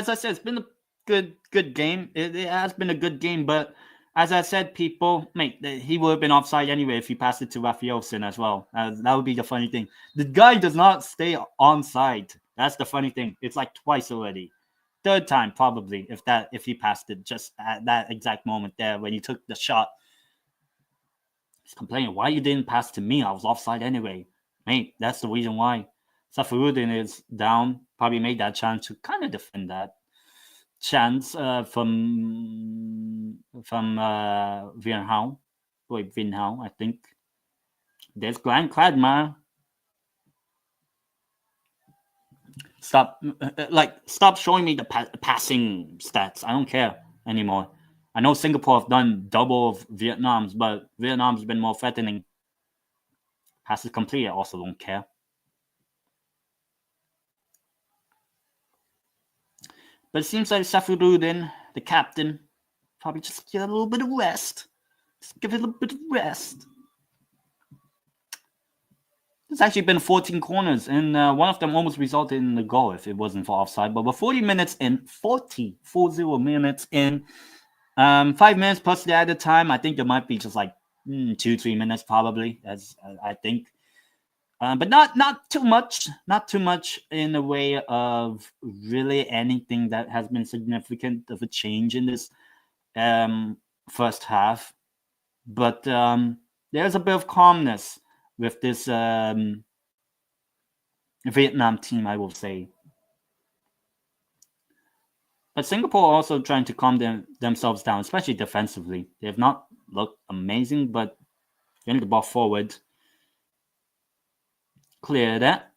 Speaker 1: I said, it's been a good game. It has been a good game, but as I said, people, mate, he would have been offside anyway if he passed it to Rafaelson as well. That would be the funny thing. The guy does not stay onside. That's the funny thing. It's like twice already. Third time probably if he passed it just at that exact moment there when he took the shot. He's complaining, why you didn't pass to me? I was offside anyway. Mate, that's the reason why. Safarudin is down. Probably made that chance to kind of defend that. chance from Vin Hao. Wait, Vin Hao, I think. There's Grand Cladma. Stop showing me the passing stats. I don't care anymore. I know Singapore have done double of Vietnam's, but Vietnam's been more threatening. Passes complete, I also don't care. But it seems like Safirudin, the captain, probably just get a little bit of rest. Just give it a little bit of rest. There's actually been 14 corners, and one of them almost resulted in a goal if it wasn't for offside. But we're 40 minutes in, 40 minutes in, 5 minutes plus the added time. I think there might be just like 2-3 minutes probably, as I think. But not too much. Not too much in the way of really anything that has been significant of a change in this first half. But there's a bit of calmness with this Vietnam team, I will say. But Singapore also trying to calm themselves down, especially defensively. They have not looked amazing, but getting the ball forward. Clear that.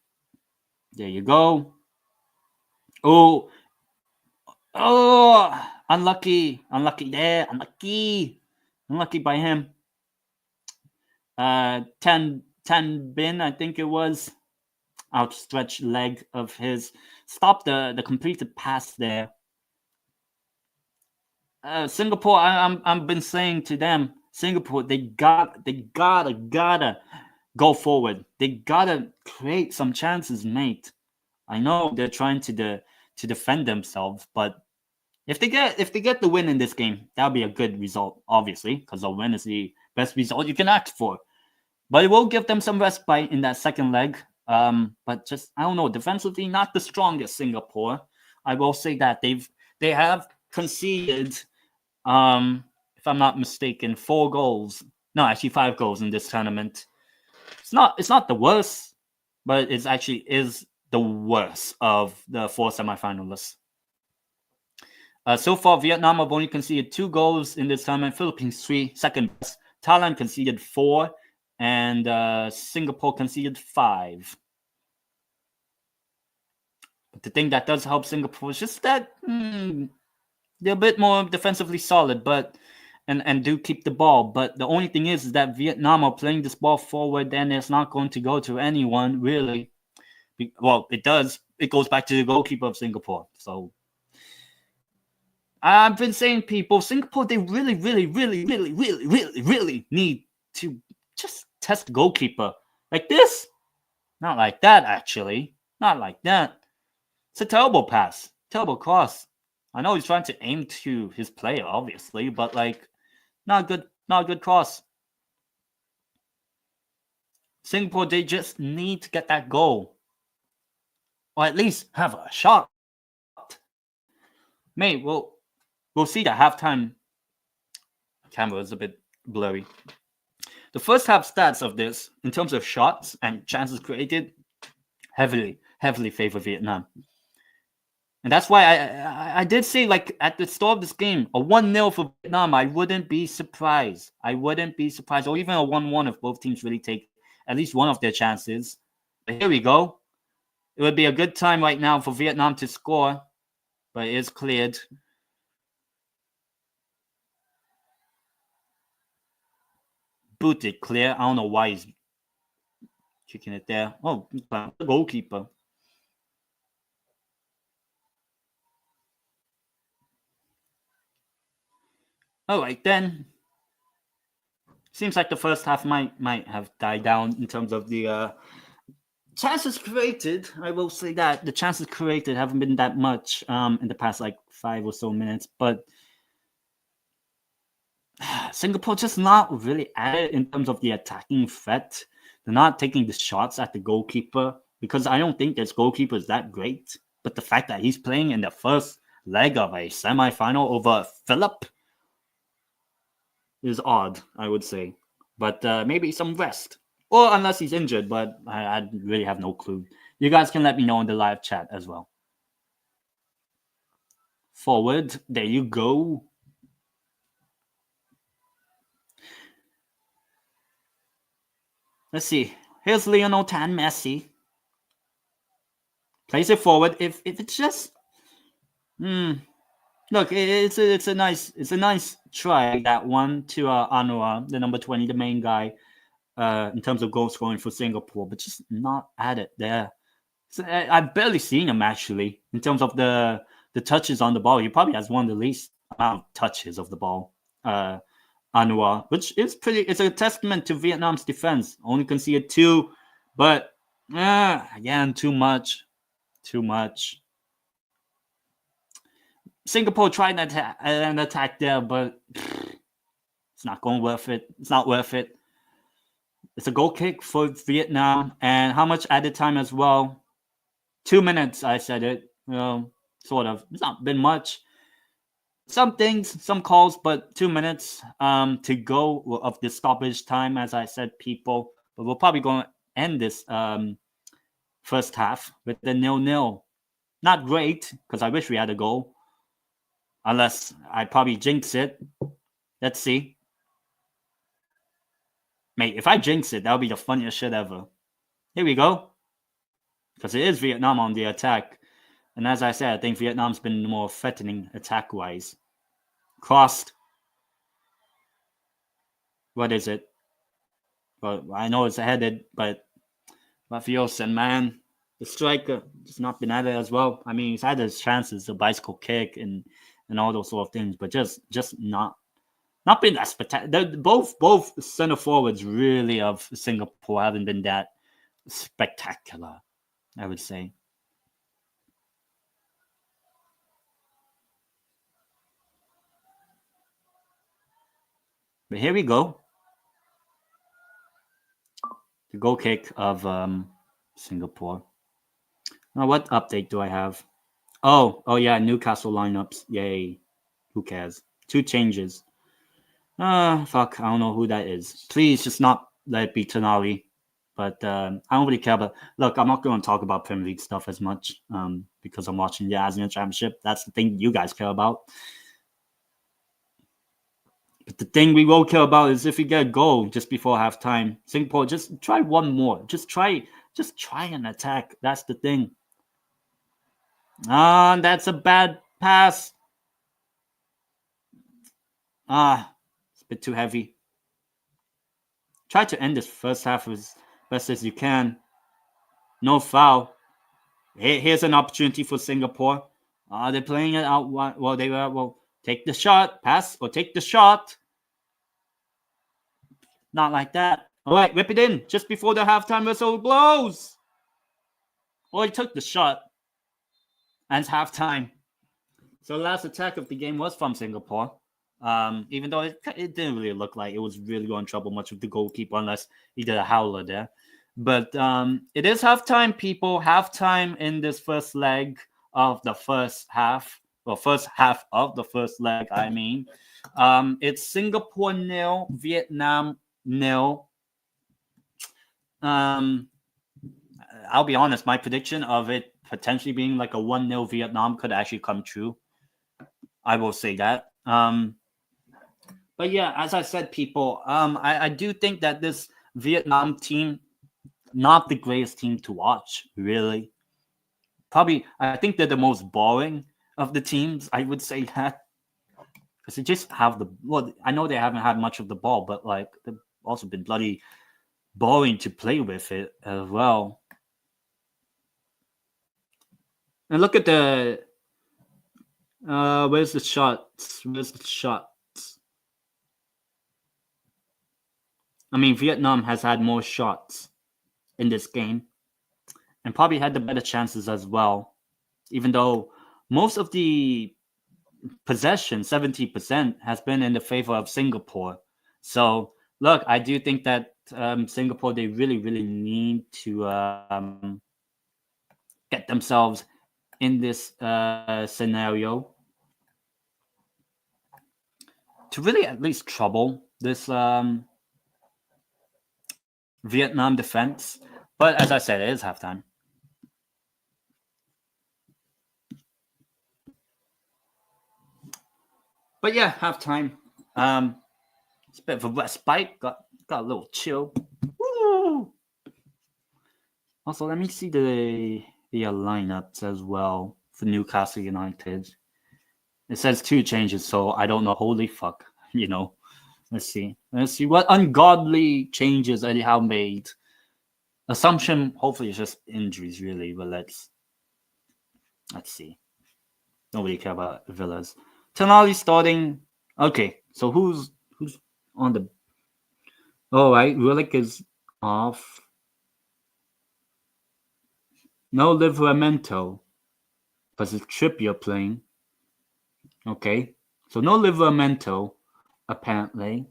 Speaker 1: There you go. Oh, unlucky there. Unlucky by him. 10 bin, I think it was. Outstretched leg of his. Stop the completed pass there. Singapore, I've been saying to them, Singapore, they gotta go forward. They gotta create some chances, mate. I know they're trying to defend themselves, but if they get the win in this game, that'll be a good result, obviously, because the win is the best result you can ask for. But it will give them some respite in that second leg. But just I don't know, defensively not the strongest Singapore. I will say that they have conceded, if I'm not mistaken, 4 goals. No, actually 5 goals in this tournament. It's not the worst, but it actually is the worst of the 4 semifinalists. So far, Vietnam have only conceded 2 goals in this tournament. Philippines 3, second best. Thailand conceded 4, and Singapore conceded 5. But the thing that does help Singapore is just that they're a bit more defensively solid, but and do keep the ball. But the only thing is that Vietnam are playing this ball forward, and it's not going to go to anyone really. Well, it does. It goes back to the goalkeeper of Singapore. So I've been saying, people, Singapore, they really need to just test the goalkeeper like this. Not like that, actually. Not like that. It's a terrible pass, terrible cross. I know he's trying to aim to his player, obviously, but like, not a good cross. Singapore, they just need to get that goal, or at least have a shot. Mate, we'll see the halftime. Camera is a bit blurry. The first half stats of this, in terms of shots and chances created, heavily favor Vietnam. And that's why I did say, like, at the start of this game, a 1-0 for Vietnam, I wouldn't be surprised. Or even a 1-1 if both teams really take at least one of their chances. But here we go. It would be a good time right now for Vietnam to score, but it is cleared. Booted clear. I don't know why he's kicking it there. Oh, the goalkeeper. All right, then. Seems like the first half might have died down in terms of the chances created. I will say that the chances created haven't been that much in the past like 5 or so minutes, but Singapore just not really at it in terms of the attacking threat. They're not taking the shots at the goalkeeper because I don't think this goalkeeper is that great. But the fact that he's playing in the first leg of a semifinal over Philip is odd, I would say. But maybe some rest. Or unless he's injured, but I really have no clue. You guys can let me know in the live chat as well. forward. There you go. Let's see. Here's Lionel Tan Messi. Plays it forward. If it's just look, it's a nice try, that one, to Anwar, the number 20, the main guy, in terms of goal scoring for Singapore, but just not at it there. So I've barely seen him actually in terms of the touches on the ball. He probably has one of the least amount of touches of the ball, Anwar, which is pretty. It's a testament to Vietnam's defense. Only conceded 2, but again, too much. Singapore tried an attack there, but it's not worth it. It's not worth it. It's a goal kick for Vietnam, and how much added time as well? 2 minutes. I said it. Sort of. It's not been much. Some things, some calls, but 2 minutes to go of the stoppage time, as I said, people. But we're probably going to end this first half with the 0-0. Not great, because I wish we had a goal. Unless I probably jinx it. Let's see. Mate, if I jinx it, that would be the funniest shit ever. Here we go. Because it is Vietnam on the attack. And as I said, I think Vietnam's been more threatening attack-wise. Crossed. What is it? Well, I know it's headed, but Mafiosin, man, the striker has not been at it as well. I mean, he's had his chances, the bicycle kick and all those sort of things, but just not been that spectacular. Both center forwards really of Singapore haven't been that spectacular, I would say. But here we go. The goal kick of Singapore. Now, what update do I have? Oh yeah, Newcastle lineups. Yay. Who cares? 2 changes. Fuck, I don't know who that is. Please just not let it be Tonali. But I don't really care about. Look, I'm not going to talk about Premier League stuff as much because I'm watching the ASEAN Championship. That's the thing you guys care about. But the thing we will care about is if we get a goal just before halftime. Singapore, just try one more. Just try an attack. That's the thing. That's a bad pass. It's a bit too heavy. Try to end this first half as best as you can. No foul. Here's an opportunity for Singapore. They're playing it out. Well, take the shot, pass, or take the shot. Not like that. All right, whip it in just before the halftime whistle blows. Well, he took the shot. And it's halftime. So the last attack of the game was from Singapore. Even though it didn't really look like it was really going trouble much with the goalkeeper unless he did a howler there. But it is halftime, people. Halftime in this first leg of the first half. Well, first half of the first leg, I mean. It's Singapore 0, Vietnam 0. I'll be honest, my prediction of it potentially being like a 1-0 Vietnam could actually come true. I will say that. But yeah, as I said, people, I do think that this Vietnam team, not the greatest team to watch, really. Probably, I think they're the most boring of the teams, I would say that. Because they just have I know they haven't had much of the ball, but like they've also been bloody boring to play with it as well. And look at the where's the shots? I mean, Vietnam has had more shots in this game and probably had the better chances as well, even though most of the possession, 70%, has been in the favor of Singapore. So, look, I do think that Singapore, they really, really need to get themselves in this scenario to really at least trouble this Vietnam defense. But as I said, it is halftime. But yeah, halftime. It's a bit of a respite. Got a little chill. Woo! Also, let me see the lineups as well for Newcastle United. It says 2 changes, so I don't know. Holy fuck, you know. Let's see what ungodly changes Eddie Howe made. Assumption, hopefully, it's just injuries, really. But let's see. Nobody care about Villas. Tonali starting. Okay, so who's on the? Oh, right, Willick is off. No Livramento, because it's Trippier playing. Okay, so no Livramento, apparently.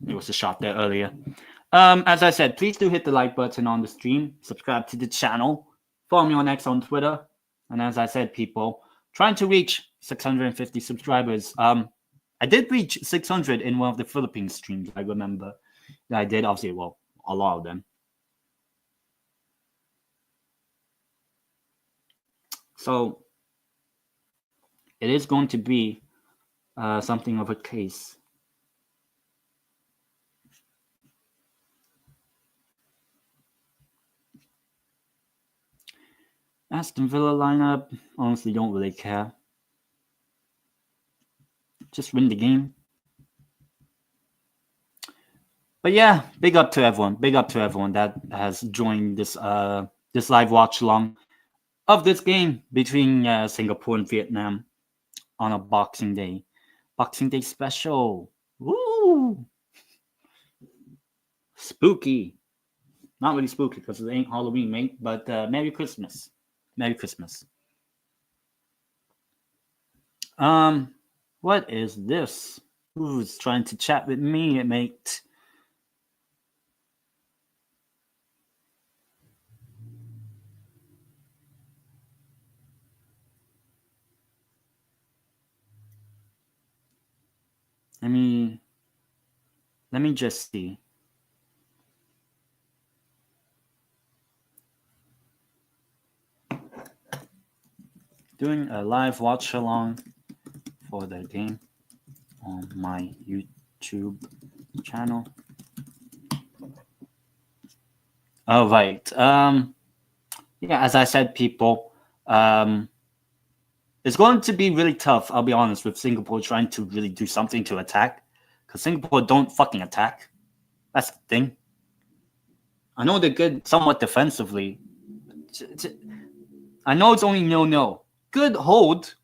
Speaker 1: It was a shot there earlier. As I said, please do hit the like button on the stream, subscribe to the channel, follow me on X on Twitter, and as I said, people, trying to reach 650 subscribers. I did reach 600 in one of the Philippines streams. I remember that I did. Obviously, well, a lot of them. So it is going to be something of a case. Aston Villa lineup, honestly, don't really care. Just win the game. But yeah, big up to everyone. Big up to everyone that has joined this this live watch along of this game between Singapore and Vietnam on a Boxing Day. Boxing Day special. Woo! Spooky. Not really spooky because it ain't Halloween, mate, but Merry Christmas. Merry Christmas. What is this? Who's trying to chat with me, mate? Let me just see. Doing a live watch along for the game on my YouTube channel. Oh, right. Yeah, as I said, people, it's going to be really tough, I'll be honest, with Singapore trying to really do something to attack. Because Singapore don't fucking attack. That's the thing. I know they're good somewhat defensively. I know it's only 0-0. Good hold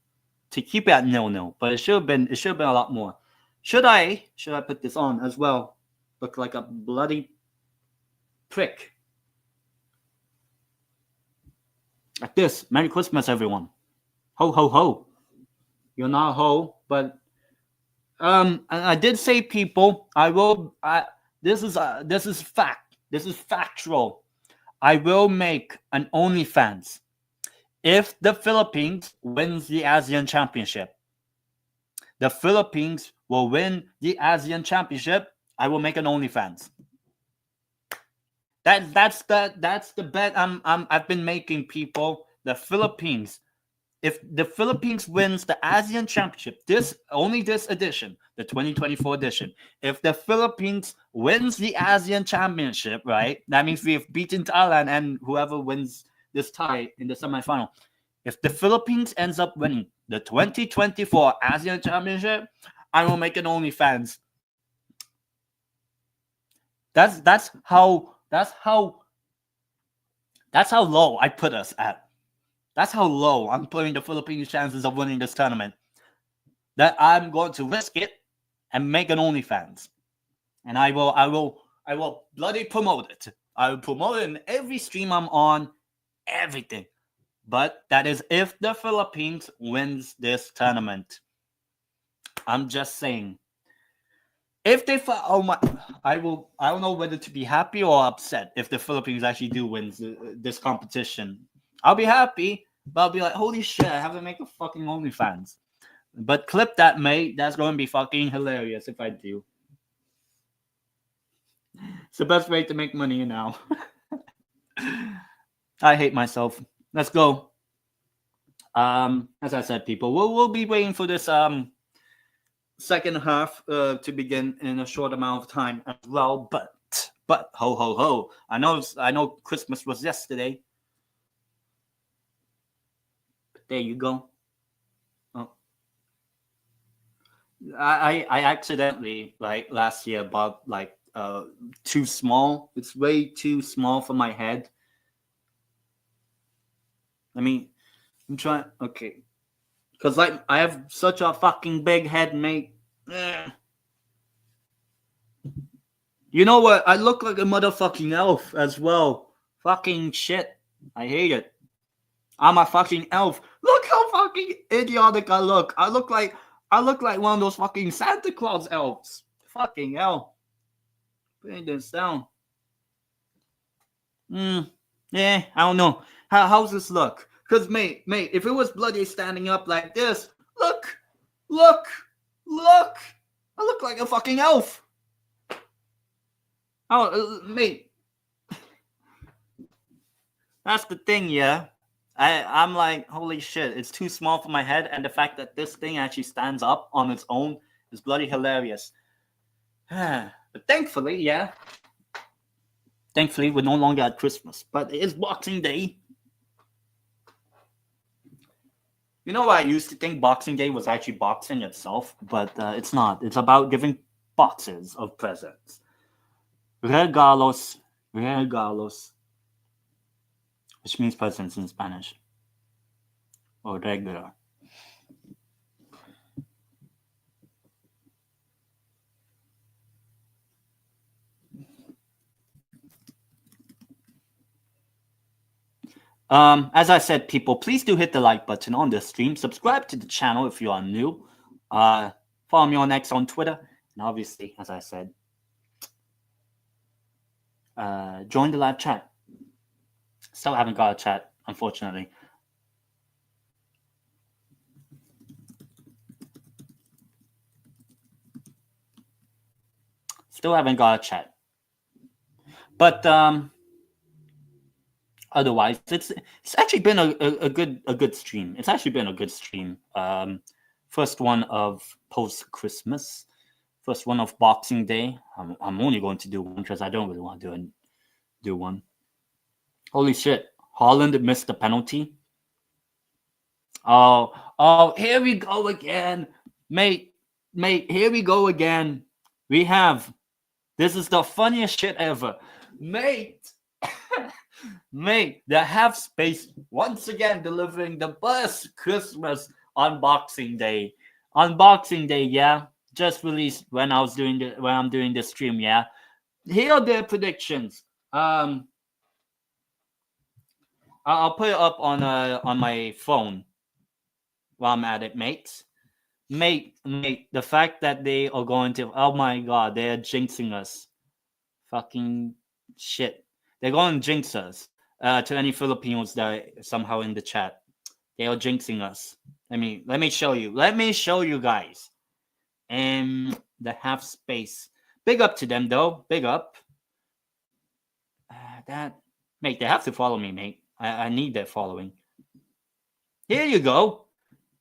Speaker 1: to keep it at 0-0, but it should have been a lot more. Should I put this on as well? Look like a bloody prick. Like this. Merry Christmas, everyone. Ho ho ho. You're not a ho, but I did say, people, this is fact. This is factual. I will make an OnlyFans if the Philippines wins the ASEAN Championship. The Philippines will win the ASEAN Championship. I will make an OnlyFans. That's the bet I've been making, people. The Philippines. If the Philippines wins the ASEAN Championship, this edition, the 2024 edition, if the Philippines wins the ASEAN Championship, right, that means we have beaten Thailand and whoever wins this tie in the semifinal. If the Philippines ends up winning the 2024 ASEAN Championship, I will make an OnlyFans. That's how low I put us at. That's how low I'm putting the Philippines' chances of winning this tournament. That I'm going to risk it and make an OnlyFans, and I will bloody promote it. I will promote it in every stream I'm on, everything. But that is if the Philippines wins this tournament. I'm just saying. If they, I don't know whether to be happy or upset if the Philippines actually do win this competition. I'll be happy, but I'll be like, holy shit, I have to make a fucking OnlyFans. But clip that, mate. That's going to be fucking hilarious if I do. It's the best way to make money now. I hate myself. Let's go. As I said, people, we'll be waiting for this second half to begin in a short amount of time as well. But ho ho ho! I know Christmas was yesterday. But there you go. Oh. I accidentally last year bought too small. It's way too small for my head. I'm trying. Okay, because I have such a fucking big head, mate. You know what? I look like a motherfucking elf as well. Fucking shit. I hate it. I'm a fucking elf. Look how fucking idiotic I look. I look like one of those fucking Santa Claus elves. Fucking hell. Putting this down. Yeah, I don't know. How's this look? Because, mate, if it was bloody standing up like this, look. I look like a fucking elf. Oh, mate. That's the thing, yeah. I'm like, holy shit, it's too small for my head, and the fact that this thing actually stands up on its own is bloody hilarious. But thankfully, yeah. Thankfully, we're no longer at Christmas, but it is Boxing Day. You know what? I used to think Boxing Day was actually boxing itself, but it's not. It's about giving boxes of presents. Regalos, which means presents in Spanish. Or regular. As I said, people, please do hit the like button on this stream. Subscribe to the channel if you are new. Follow me on X on Twitter. And obviously, as I said, join the live chat. Still haven't got a chat, unfortunately. Still haven't got a chat. But otherwise, it's actually been a good stream. It's actually been a good stream. First one of post Christmas. First one of Boxing Day. I'm only going to do one because I don't really want to do one. Holy shit! Holland missed the penalty. Oh! Here we go again, mate. Here we go again. This is the funniest shit ever, mate. Mate, the half space once again delivering the best Christmas on Boxing Day. On Boxing Day, yeah, just released when I'm doing the stream, yeah. Here are their predictions. I'll put it up on my phone while I'm at it, mates. Mate, the fact that they are going to, oh my god, they're jinxing us. Fucking shit. They're going to jinx us. To any Filipinos that are somehow in the chat, they are jinxing us. Let me show you. Let me show you guys. And the half space. Big up to them though. Big up. Mate, they have to follow me, mate. I need their following. Here you go.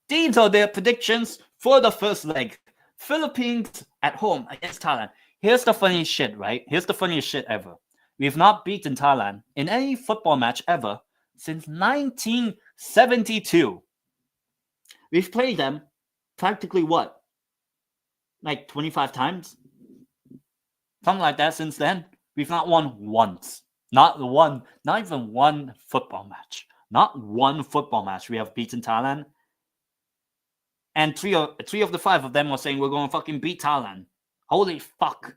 Speaker 1: These are their predictions for the first leg. Philippines at home against Thailand. Here's the funniest shit, right? Here's the funniest shit ever. We've not beaten Thailand in any football match ever since 1972. We've played them practically what? Like 25 times? Something like that since then. We've not won once. Not even one football match. Not one football match we have beaten Thailand. And three of the five of them were saying we're going to fucking beat Thailand. Holy fuck.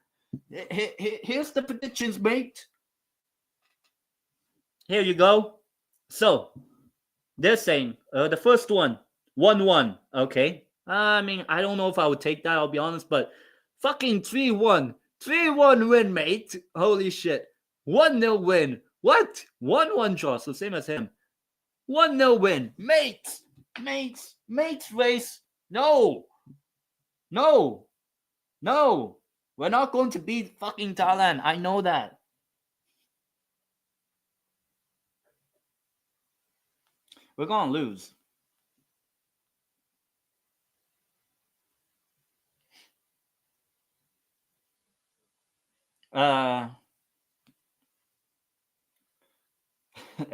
Speaker 1: Here's the predictions, mate. Here you go. So, they're saying the first one, 1-1. Okay. I don't know if I would take that, I'll be honest, but fucking 3-1. 3-1 win, mate. Holy shit. 1-0 win. What? 1-1 draw, so same as him. 1-0 win. Mates race. No. We're not going to beat fucking Thailand. I know that. We're going to lose.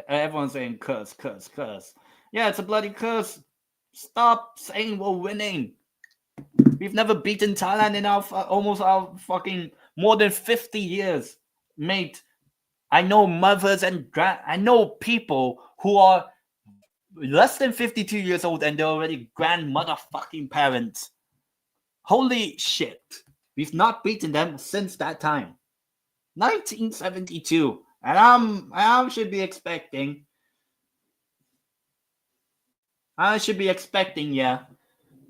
Speaker 1: Everyone's saying curse. Yeah, it's a bloody curse. Stop saying we're winning. We've never beaten Thailand in our almost our fucking more than 50 years, mate. I know mothers and I know people who are less than 52 years old and they're already grandmotherfucking parents. Holy shit. We've not beaten them since that time. 1972. And I should be expecting, yeah,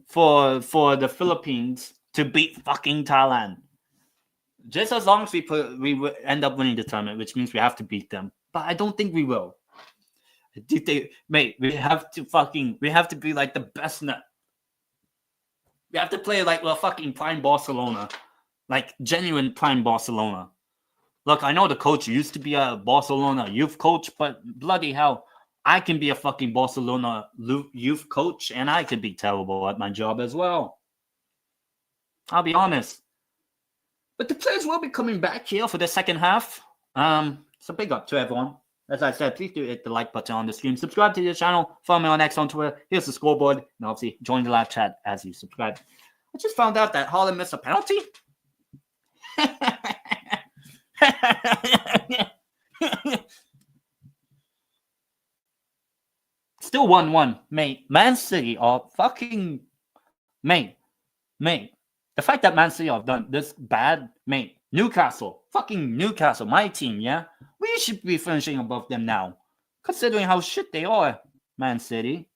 Speaker 1: for the Philippines to beat fucking Thailand. Just as long as we end up winning the tournament, which means we have to beat them. But I don't think we will. Mate, we have to be like the best net. We have to play like we're fucking prime Barcelona. Like genuine prime Barcelona. Look, I know the coach used to be a Barcelona youth coach, but bloody hell, I can be a fucking Barcelona youth coach and I could be terrible at my job as well. I'll be honest. But the players will be coming back here for the second half. So big up to everyone. As I said, please do hit the like button on the stream. Subscribe to the channel. Follow me on X on Twitter. Here's the scoreboard. And obviously, join the live chat as you subscribe. I just found out that Haaland missed a penalty. Still 1-1, mate. Man City are fucking... Mate. The fact that Man City have done this bad, mate. Fucking Newcastle, my team, yeah? We should be finishing above them now. Considering how shit they are, Man City.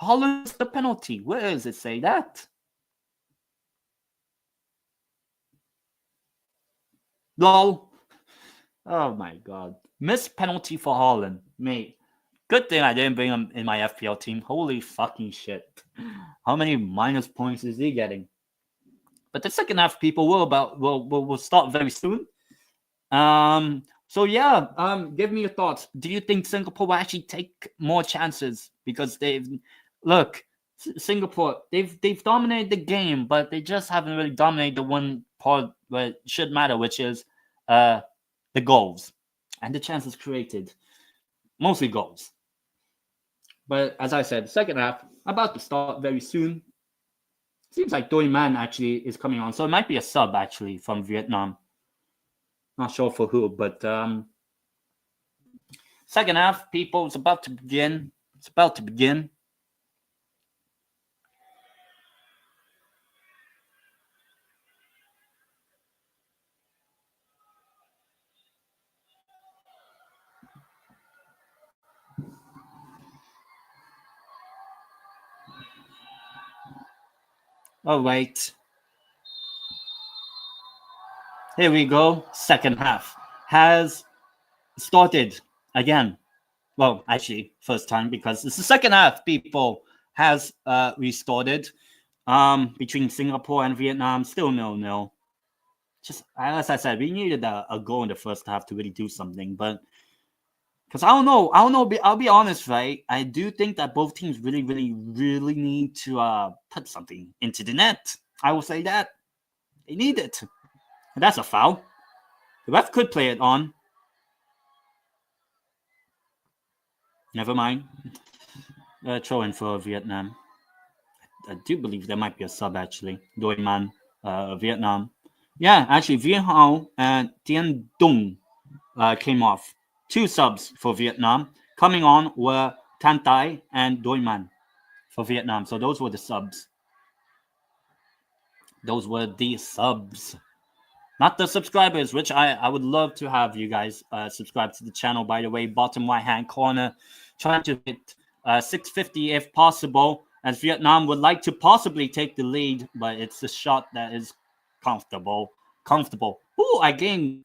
Speaker 1: Haaland's the penalty. Where does it say that? Lol. Oh my god. Missed penalty for Haaland, mate. Good thing I didn't bring him in my FPL team. Holy fucking shit. How many minus points is he getting? But the second half, people will start very soon. So yeah, give me your thoughts. Do you think Singapore will actually take more chances? Because Singapore, they've dominated the game, but they just haven't really dominated the one part where it should matter, which is the goals and the chances created. Mostly goals. But as I said, second half about to start very soon. Seems like Doi Man actually is coming on. So it might be a sub actually from Vietnam. Not sure for who, but second half, people, it's about to begin. All right. Here we go. Second half has started again. Well, actually, first time because it's the second half, people, has restarted between Singapore and Vietnam. Still 0-0. Just as I said, we needed a goal in the first half to really do something. But because I don't know. I'll be honest, right? I do think that both teams really need to put something into the net. I will say that. They need it. And that's a foul. The ref could play it on. Never mind. Throw in for Vietnam. I do believe there might be a sub, actually. Doi Man, Vietnam. Yeah, actually, Vien Hao and Tien Dung came off. 2 subs for Vietnam. Coming on were Tan Thai and Doi Man for Vietnam. So those were the subs. Not the subscribers, which I would love to have you guys subscribe to the channel. By the way, bottom right-hand corner, trying to hit 650 if possible, as Vietnam would like to possibly take the lead, but it's a shot that is comfortable. Ooh, I gained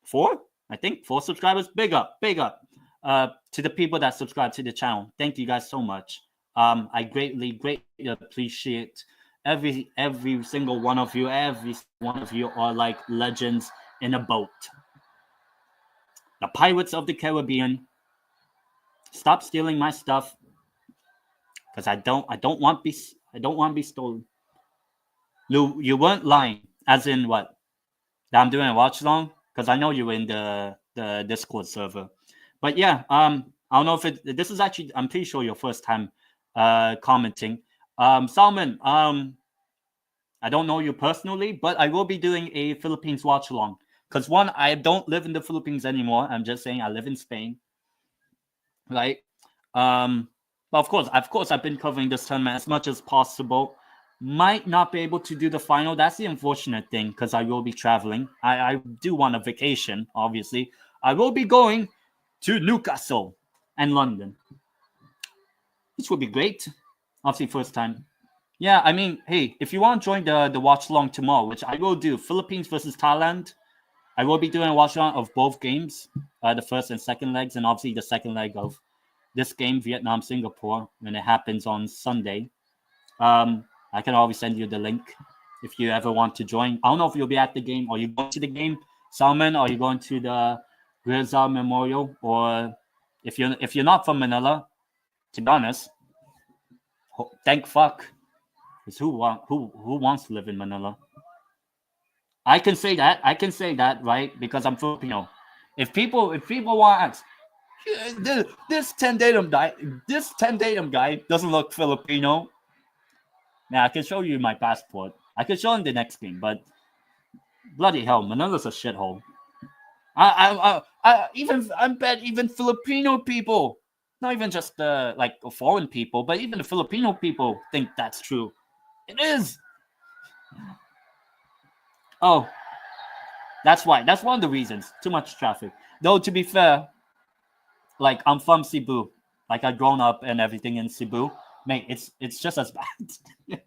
Speaker 1: 4? I think 4 subscribers. Big up to the people that subscribe to the channel. Thank you guys so much. I greatly appreciate every single one of you, are like legends in a boat. The Pirates of the Caribbean. Stop stealing my stuff, because I don't want to be stolen. You weren't lying, as in what? That I'm doing a watch along, because I know you're in the Discord server. But yeah, I don't know if this is actually, I'm pretty sure your first time commenting. Salman, I don't know you personally, but I will be doing a Philippines watch along. Because one, I don't live in the Philippines anymore. I'm just saying I live in Spain. Right? But of course, I've been covering this tournament as much as possible. Might not be able to do the final. That's the unfortunate thing, because I will be traveling. I do want a vacation, obviously. I will be going to Newcastle and London, which would be great. Obviously, first time. Yeah, I mean, hey, if you want to join the watch along tomorrow, which I will do, Philippines versus Thailand, I will be doing a watch along of both games, the first and second legs, and obviously the second leg of this game, Vietnam Singapore, when it happens on Sunday. I can always send you the link if you ever want to join. I don't know if you'll be at the game, or you going to the game, Salman, or you going to the Rizal Memorial, or if you're not from Manila, to be honest, thank fuck, because who wants to live in Manila? I can say that, right? Because I'm Filipino. If people want to ask, this tendeitem guy doesn't look Filipino. Now I can show you my passport. I can show him the next game, but bloody hell, Manila's a shithole. I bet even Filipino people, not even just like foreign people, but even the Filipino people think that's true. It is. Oh, that's why. That's one of the reasons. Too much traffic. Though to be fair, like I'm from Cebu, like I've grown up and everything in Cebu. Mate, it's just as bad.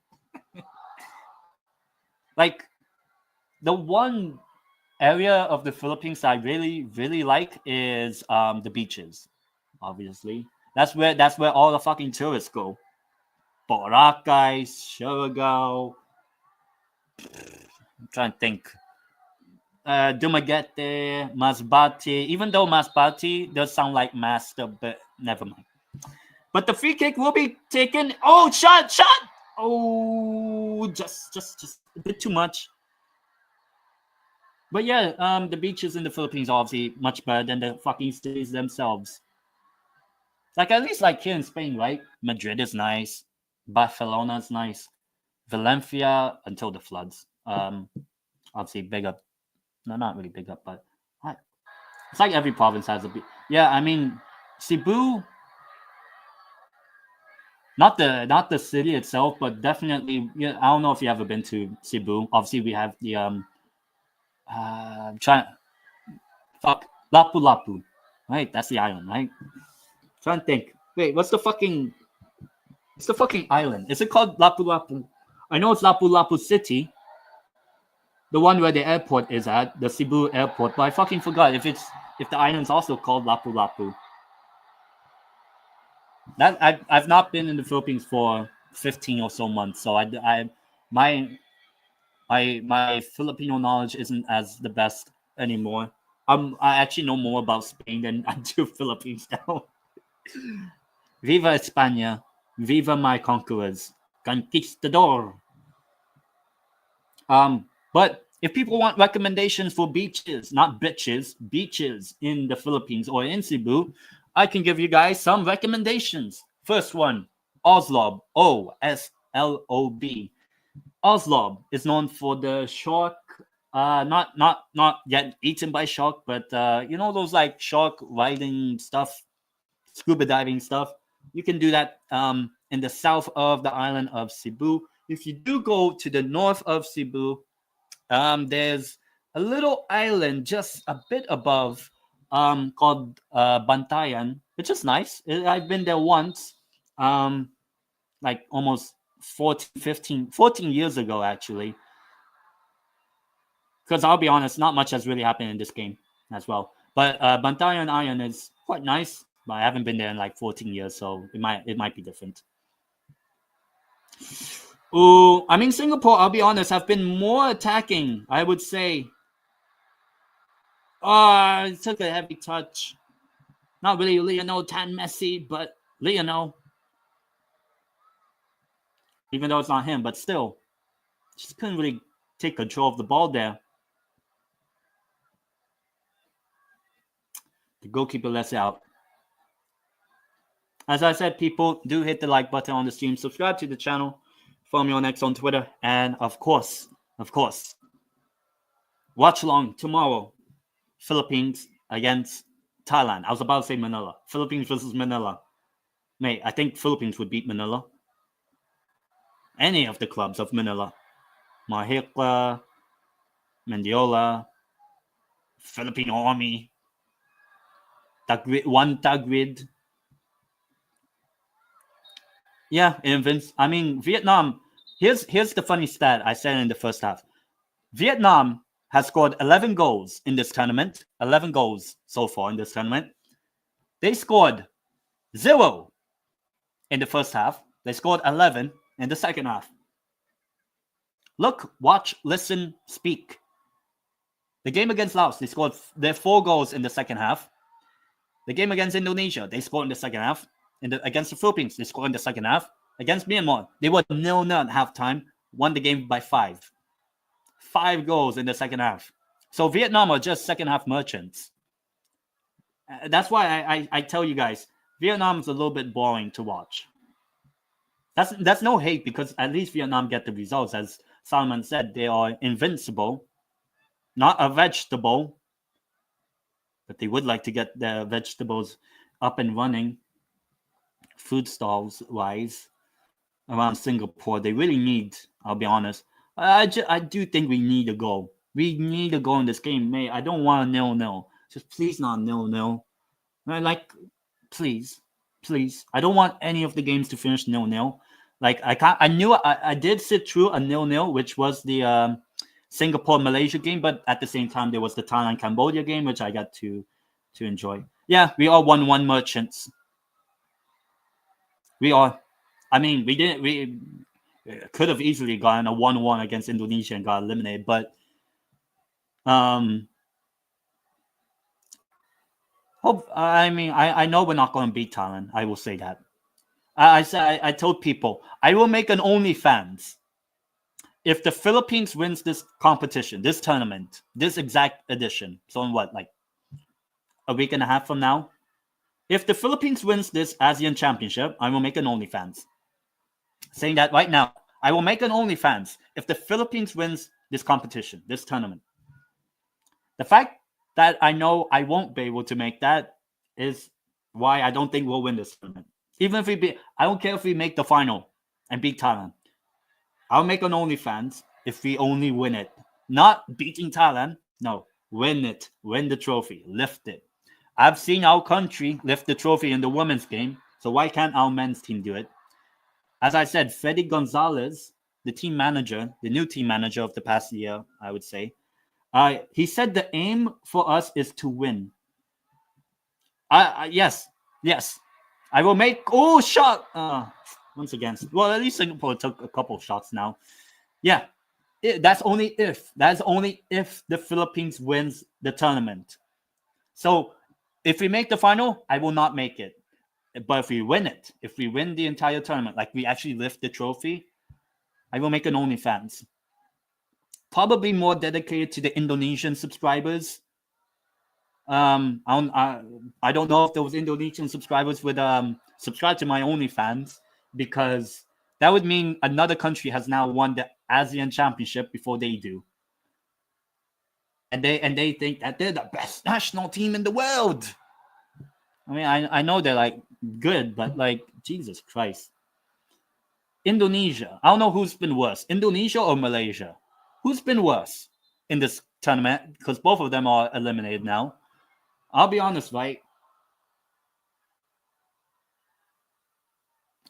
Speaker 1: Like the one area of the Philippines I really really like is the beaches. Obviously, that's where all the fucking tourists go. Boracay, Surigao. I'm trying to think. Dumaguete, Masbate. Even though Masbate does sound like master, but never mind. But the free kick will be taken. Oh, shot! Oh, just a bit too much. But yeah, the beaches in the Philippines are obviously much better than the fucking cities themselves. Like at least like here in Spain, right? Madrid is nice, Barcelona is nice, Valencia until the floods. Obviously big up. No, not really big up, but it's like every province has a beach. Yeah, I mean Cebu. Not the city itself, but definitely. Yeah, I don't know if you ever been to Cebu. Obviously, we have the Lapu Lapu, right? That's the island, right? Trying to think. Wait, what's the fucking island? Is it called Lapu Lapu? I know it's Lapu Lapu City, the one where the airport is at, the Cebu airport. But I fucking forgot if the island's also called Lapu Lapu. That I've not been in the Philippines for 15 or so months, so my Filipino knowledge isn't as the best anymore. I actually know more about Spain than I do Philippines now. Viva España, viva my conquerors, conquistador. But if people want recommendations for beaches, not bitches, beaches in the Philippines or in Cebu, I can give you guys some recommendations. First one, Oslob, OSLOB. Oslob is known for the shark, not yet eaten by shark, but you know those like shark riding stuff, scuba diving stuff. You can do that in the south of the island of Cebu. If you do go to the north of Cebu, there's a little island just a bit above called Bantayan, which is nice. I've been there once, like almost 14 years ago, actually. Because I'll be honest, not much has really happened in this game as well. But Bantayan Island is quite nice, but I haven't been there in like 14 years, so it might be different. Oh, I mean, Singapore, I'll be honest, have been more attacking, I would say. Oh, it took a heavy touch. Not really Lionel Tan Messi, but Lionel. Even though it's not him, but still. Just couldn't really take control of the ball there. The goalkeeper lets it out. As I said, people, do hit the like button on the stream. Subscribe to the channel. Follow me on X on Twitter. And of course, watch along tomorrow. Philippines against Thailand. I was about to say Manila. Philippines versus Manila. Mate, I think Philippines would beat Manila. Any of the clubs of Manila. Mahikla, Mendiola, Philippine Army, Tagrid. Yeah, I mean, Vietnam. Here's the funny stat I said in the first half. Vietnam has scored 11 goals in this tournament. 11 goals so far in this tournament. They scored 0 in the first half. They scored 11 in the second half. Look, watch, listen, speak. The game against Laos, they scored their 4 goals in the second half. The game against Indonesia, they scored in the second half. Against the Philippines, they scored in the second half. Against Myanmar, they were 0-0 at halftime, won the game by 5. 5 goals in the second half. So Vietnam are just second half merchants. That's why I tell you guys, Vietnam is a little bit boring to watch. That's no hate, because at least Vietnam get the results. As Solomon said, they are invincible, not a vegetable, but they would like to get their vegetables up and running, food stalls wise, around Singapore. They really need, I'll be honest, I do think we need a goal. We need a goal in this game, mate. I don't want a 0-0. Just please not 0-0. Like, please. I don't want any of the games to finish 0-0. Like, I did sit through a 0-0, which was the Singapore-Malaysia game, but at the same time, there was the Thailand-Cambodia game, which I got to enjoy. Yeah, we are 1-1 merchants. We are. I mean, we could have easily gotten a 1-1 against Indonesia and got eliminated, but I know we're not going to beat Thailand. I will say that. I told people I will make an OnlyFans if the Philippines wins this competition, this tournament, this exact edition. So in what, like a week and a half from now? If the Philippines wins this ASEAN Championship, I will make an OnlyFans. Saying that right now, I will make an OnlyFans if the Philippines wins this competition, this tournament. The fact that I know I won't be able to make that is why I don't think we'll win this tournament. Even if I don't care if we make the final and beat Thailand. I'll make an OnlyFans if we only win it. Not beating Thailand. No, win it. Win the trophy. Lift it. I've seen our country lift the trophy in the women's game, so why can't our men's team do it? As I said, Freddy Gonzalez, the team manager, the new team manager of the past year, I would say, he said the aim for us is to win. Yes. I will make shot. Once again, well, at least Singapore took a couple of shots now. Yeah, that's only if the Philippines wins the tournament. So if we make the final, I will not make it. But if we win it, if we win the entire tournament, like we actually lift the trophy, I will make an OnlyFans. Probably more dedicated to the Indonesian subscribers. I don't know if those Indonesian subscribers would subscribe to my OnlyFans, because that would mean another country has now won the ASEAN Championship before they do. And they think that they're the best national team in the world. I mean, I know they're like good, but like, Jesus Christ. Indonesia. I don't know who's been worse, Indonesia or Malaysia. Who's been worse in this tournament? Because both of them are eliminated now. I'll be honest, right?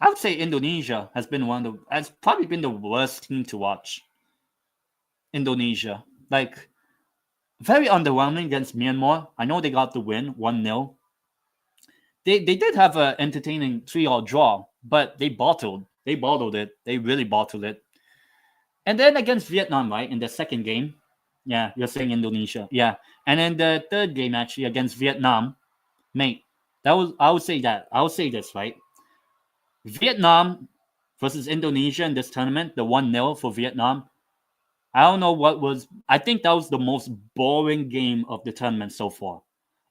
Speaker 1: I would say Indonesia has probably been the worst team to watch. Indonesia. Like, very underwhelming against Myanmar. I know they got the win, 1-0. They did have an entertaining 3-3 draw, but they bottled it. They really bottled it. And then against Vietnam, right, in the second game. Yeah, you're saying Indonesia. Yeah. And then the third game, actually, against Vietnam, mate, that was, I would say that. I would say this, right? Vietnam versus Indonesia in this tournament, the 1-0 for Vietnam. I don't know what was, I think that was the most boring game of the tournament so far.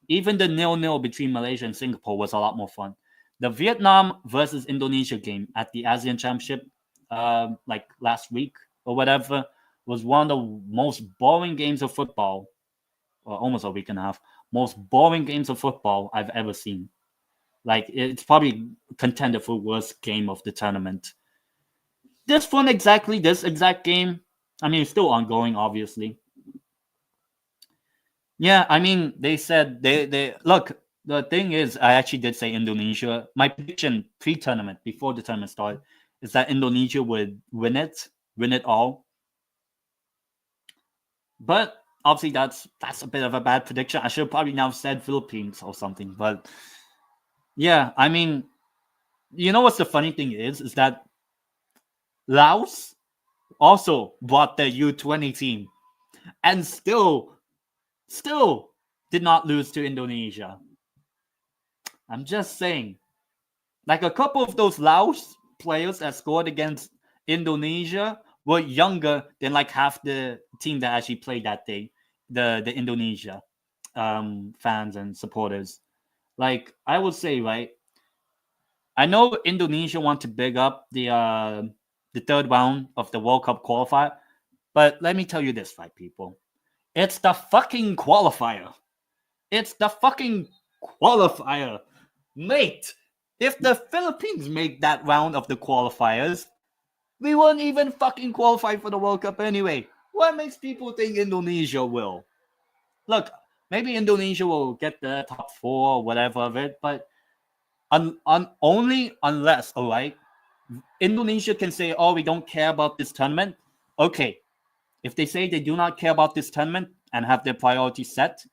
Speaker 1: Even the 0-0 between Malaysia and Singapore was a lot more fun. The Vietnam versus Indonesia game at the ASEAN Championship, like last week or whatever, was one of the most boring games of football, or almost a week and a half, most boring games of football I've ever seen. Like, it's probably contender for worst game of the tournament. This exact game, I mean, it's still ongoing, obviously. Yeah, I mean, they said they look. The thing is, I actually did say Indonesia. My prediction pre-tournament, before the tournament started, is that Indonesia would win it all. But obviously, that's a bit of a bad prediction. I should have probably now said Philippines or something. But yeah, I mean, you know what's the funny thing is that Laos also brought their U20 team and still did not lose to Indonesia. I'm just saying, like, a couple of those Laos players that scored against Indonesia were younger than like half the team that actually played that day, the Indonesia fans and supporters. Like, I would say, right, I know Indonesia want to big up the third round of the World Cup qualifier, but let me tell you this, right, people. It's the fucking qualifier. It's the fucking qualifier. Mate, if the Philippines make that round of the qualifiers, we won't even fucking qualify for the World Cup anyway. What makes people think Indonesia will? Look, maybe Indonesia will get the top 4 or whatever of it, but only unless, all right, Indonesia can say, oh, we don't care about this tournament. Okay, if they say they do not care about this tournament and have their priorities set,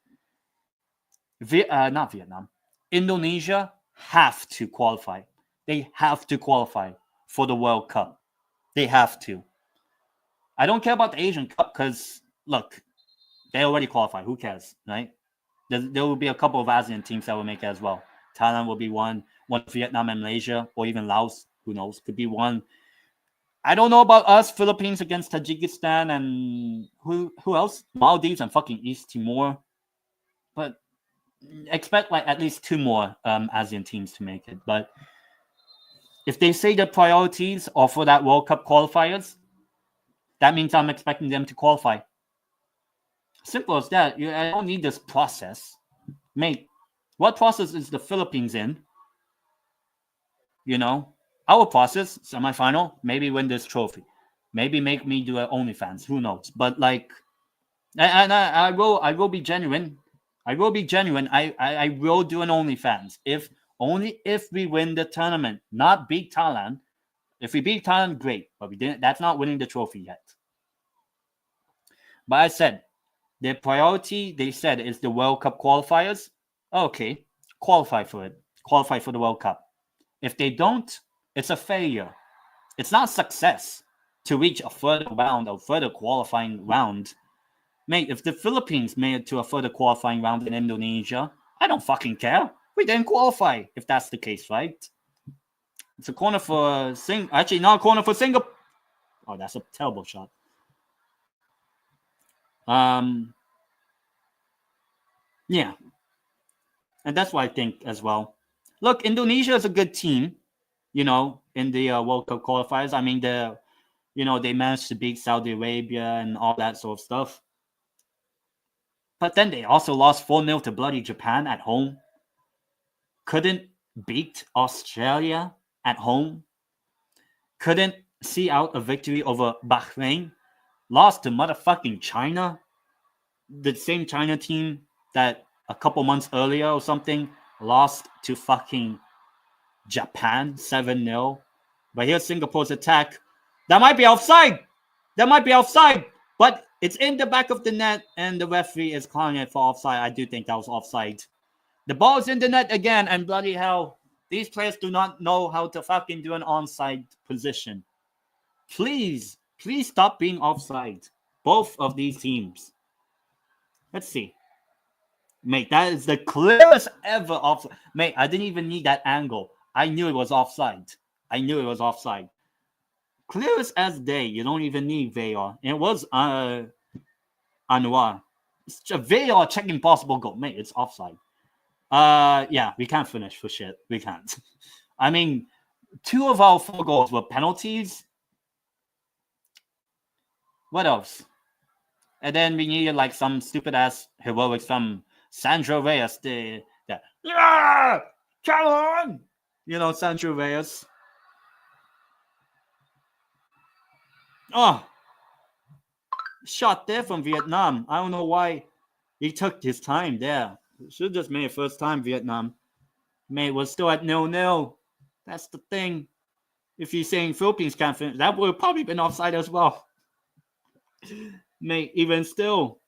Speaker 1: not Vietnam, Indonesia have to qualify. They have to qualify for the World Cup. They have to. I don't care about the Asian Cup because, look, they already qualify. Who cares, right? There will be a couple of ASEAN teams that will make it as well. Thailand will be one Vietnam and Malaysia, or even Laos. Who knows? Could be one. I don't know about us, Philippines against Tajikistan, and who else? Maldives and fucking East Timor. But expect like at least 2 more ASEAN teams to make it. But if they say the priorities are for that World Cup qualifiers, that means I'm expecting them to qualify. Simple as that. I don't need this process. Mate, what process is the Philippines in? You know, our process, semifinal, maybe win this trophy. Maybe make me do an OnlyFans. Who knows? But like, and I will be genuine. I will be genuine. I will do an OnlyFans only if we win the tournament, not beat Thailand. If we beat Thailand, great. But we didn't. That's not winning the trophy yet. But I said their priority, they said, is the World Cup qualifiers. Okay, qualify for it. Qualify for the World Cup. If they don't, it's a failure. It's not success to reach a further round or further qualifying round. Mate, if the Philippines made it to a further qualifying round in Indonesia, I don't fucking care. We didn't qualify, if that's the case, right? It's a corner for actually, not a corner for Singapore. Oh, that's a terrible shot. Yeah. And that's what I think as well. Look, Indonesia is a good team, in the World Cup qualifiers. I mean, they managed to beat Saudi Arabia and all that sort of stuff. But then they also lost 4-0 to bloody Japan at home. Couldn't beat Australia at home. Couldn't see out a victory over Bahrain. Lost to motherfucking China. The same China team that a couple months earlier or something lost to fucking Japan 7-0. But here's Singapore's attack. That might be offside. But it's in the back of the net, and the referee is calling it for offside. I do think that was offside. The ball's in the net again, and bloody hell, these players do not know how to fucking do an onside position. Please Please stop being offside. Both of these teams. Let's see. Mate, that is the clearest ever offside. Mate, I didn't even need that angle. I knew it was offside. Clearest as day. You don't even need VAR. It was Anwar. It's just VAR checking possible goal. Mate, it's offside. Yeah, we can't finish for shit. We can't. I mean, 2 of our 4 goals were penalties. What else? And then we needed like some stupid ass heroics from Sandro Reyes. Yeah, come on, Sandro Reyes. Oh, shot there from Vietnam. I don't know why he took his time there. Should have just made it first time Vietnam. Mate, we're still at 0-0. That's the thing. If you're saying Philippines can't finish, that would have probably been offside as well. Mate, even still,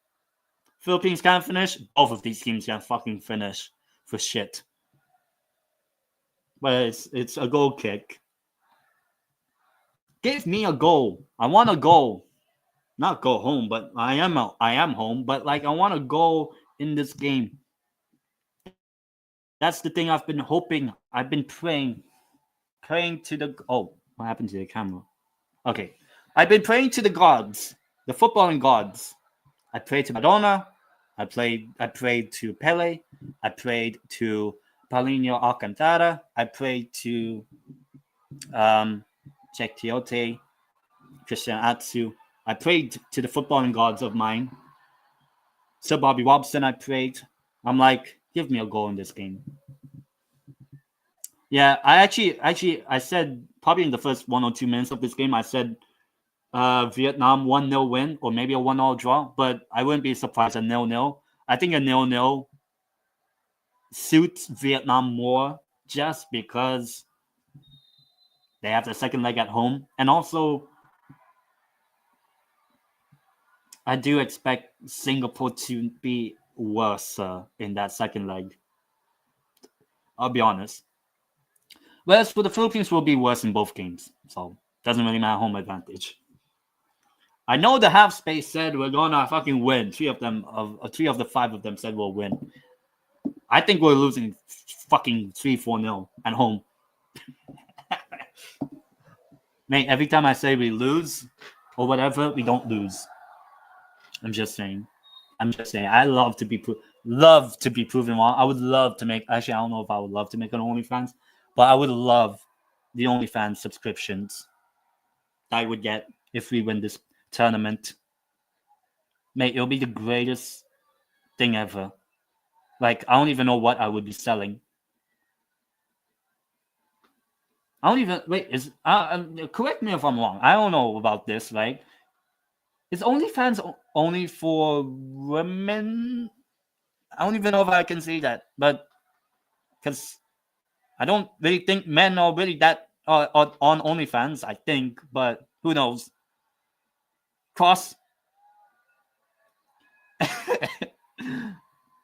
Speaker 1: Philippines can't finish. Both of these teams can fucking finish for shit. But it's a goal kick. Give me a goal. I want a goal. Not go home, but I am home. But like I want a goal in this game. That's the thing I've been hoping. I've been praying to the. Oh, what happened to the camera? Okay, I've been praying to the gods, the footballing gods. I prayed to Madonna. I prayed to Pele. I prayed to Paulinho Alcantara. I prayed to Jack Tiote, Christian Atsu. I prayed to the footballing gods of mine. Sir Bobby Robson, I prayed. I'm like, give me a goal in this game. Yeah, I said probably in the first 1 or 2 minutes of this game, I said Vietnam 1-0 win or maybe a 1-0 draw, but I wouldn't be surprised at 0-0. I think a 0-0 suits Vietnam more just because they have the second leg at home. And also, I do expect Singapore to be worse in that second leg. I'll be honest. Whereas for the Philippines, will be worse in both games. So, doesn't really matter home advantage. I know the half space said we're gonna fucking win. 3 of the 5 of them said we'll win. I think we're losing fucking 3-4-0 at home. Mate, every time I say we lose or whatever, we don't lose. I'm just saying. I love to be proven wrong. I would love to make. Actually, I don't know if I would love to make an OnlyFans, but I would love the OnlyFans subscriptions that I would get if we win this tournament. Mate, it'll be the greatest thing ever. Like, I don't even know what I would be selling. I don't even correct me if I'm wrong. I don't know about this. Like, is OnlyFans only for women? I don't even know if I can say that, but because I don't really think men are really that on OnlyFans. I think, but who knows? Cross.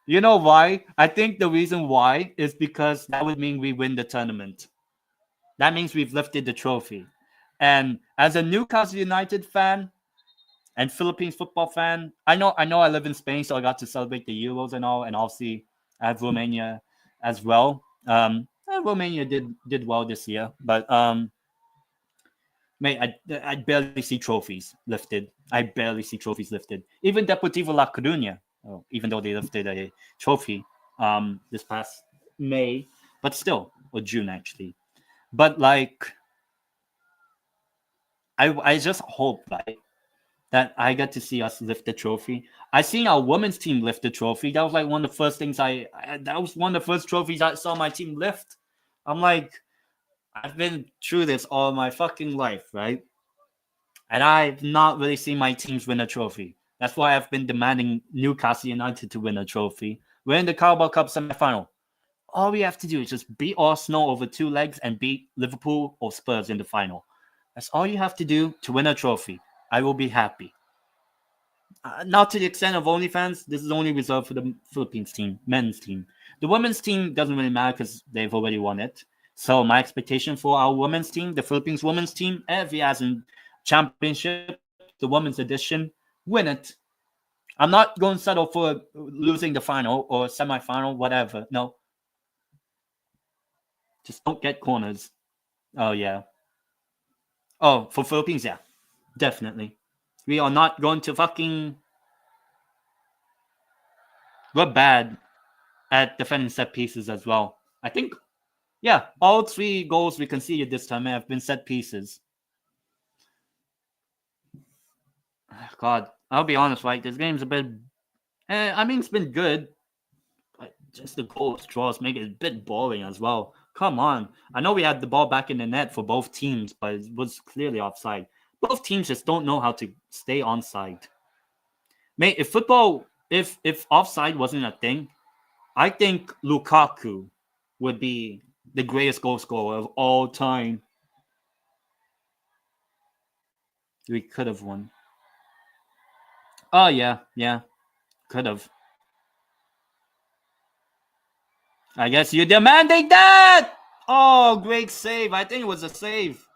Speaker 1: You know why? I think the reason why is because that would mean we win the tournament. That means we've lifted the trophy. And as a Newcastle United fan and Philippines football fan, I know I live in Spain, so I got to celebrate the Euros and all, and obviously I have Romania as well. Romania did well this year, but mate, I barely see trophies lifted. Even Deportivo La Coruña, even though they lifted a trophy this past May, but still, or June actually. But like, I just hope that I get to see us lift the trophy. I seen our women's team lift the trophy. That was like one of the first things that was one of the first trophies I saw my team lift. I'm like, I've been through this all my fucking life, right? And I've not really seen my teams win a trophy. That's why I've been demanding Newcastle United to win a trophy. We're in the Carabao Cup semi-final. All we have to do is just beat Arsenal over 2 legs and beat Liverpool or Spurs in the final. That's all you have to do to win a trophy. I will be happy. Not to the extent of OnlyFans. This is only reserved for the Philippines team, men's team. The women's team doesn't really matter because they've already won it. So my expectation for our women's team, the Philippines women's team, if he hasn't Championship, the women's edition, win it. I'm not going to settle for losing the final or semi-final, whatever. No. Just don't get corners. Oh, yeah. Oh, for Philippines, yeah. Definitely. We are not going to fucking... We're bad at defending set pieces as well. I think, yeah, all 3 goals we conceded this time have been set pieces. God, I'll be honest, right? This game's a bit... I mean, it's been good. But just the goals, draws make it a bit boring as well. Come on. I know we had the ball back in the net for both teams, but it was clearly offside. Both teams just don't know how to stay onside. Mate, if offside wasn't a thing, I think Lukaku would be the greatest goal scorer of all time. We could have won. Oh, yeah. Could have. I guess you're demanding that! Oh, great save. I think it was a save.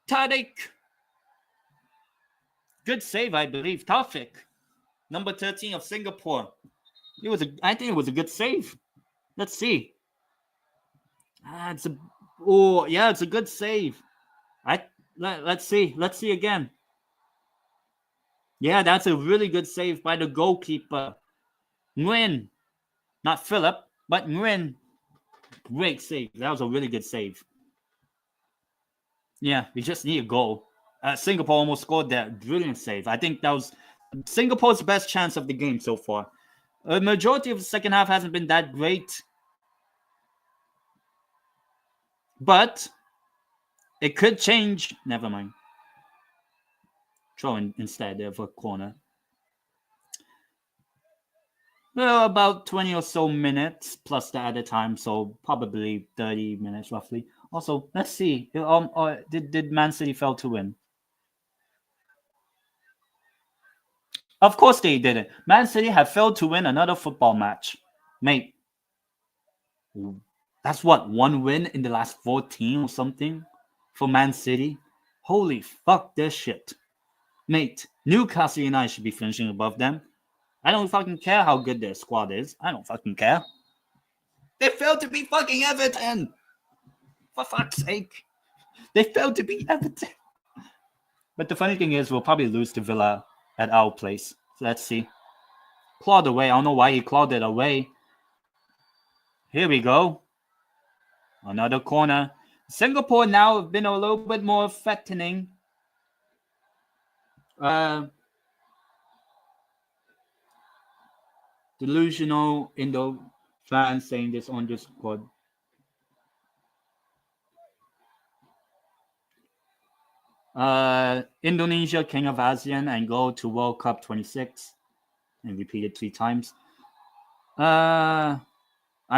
Speaker 1: Tadic. Good save, I believe. Taufik. Number 13 of Singapore. I think it was a good save. Let's see. It's a good save. Let's see. Let's see again. Yeah, that's a really good save by the goalkeeper. Nguyen. Not Philip, but Nguyen. Great save. That was a really good save. Yeah, we just need a goal. Singapore almost scored that. Brilliant save. I think that was Singapore's best chance of the game so far. A majority of the second half hasn't been that great. But it could change. Never mind. Throw in instead of a corner. Well, about 20 or so minutes plus the added time, so probably 30 minutes roughly. Also, let's see. Did Man City fail to win? Of course they didn't. Man City have failed to win another football match. Mate, that's what, 1 win in the last 14 or something for Man City? Holy fuck this shit. Mate, Newcastle United should be finishing above them. I don't fucking care how good their squad is. I don't fucking care. They failed to beat fucking Everton. For fuck's sake. They failed to beat Everton. But the funny thing is, we'll probably lose to Villa at our place. So let's see. Clawed away. I don't know why he clawed it away. Here we go. Another corner. Singapore now have been a little bit more threatening. Delusional Indo fans saying this on Discord. Indonesia, King of ASEAN, and go to World Cup 26. And repeated 3 times. I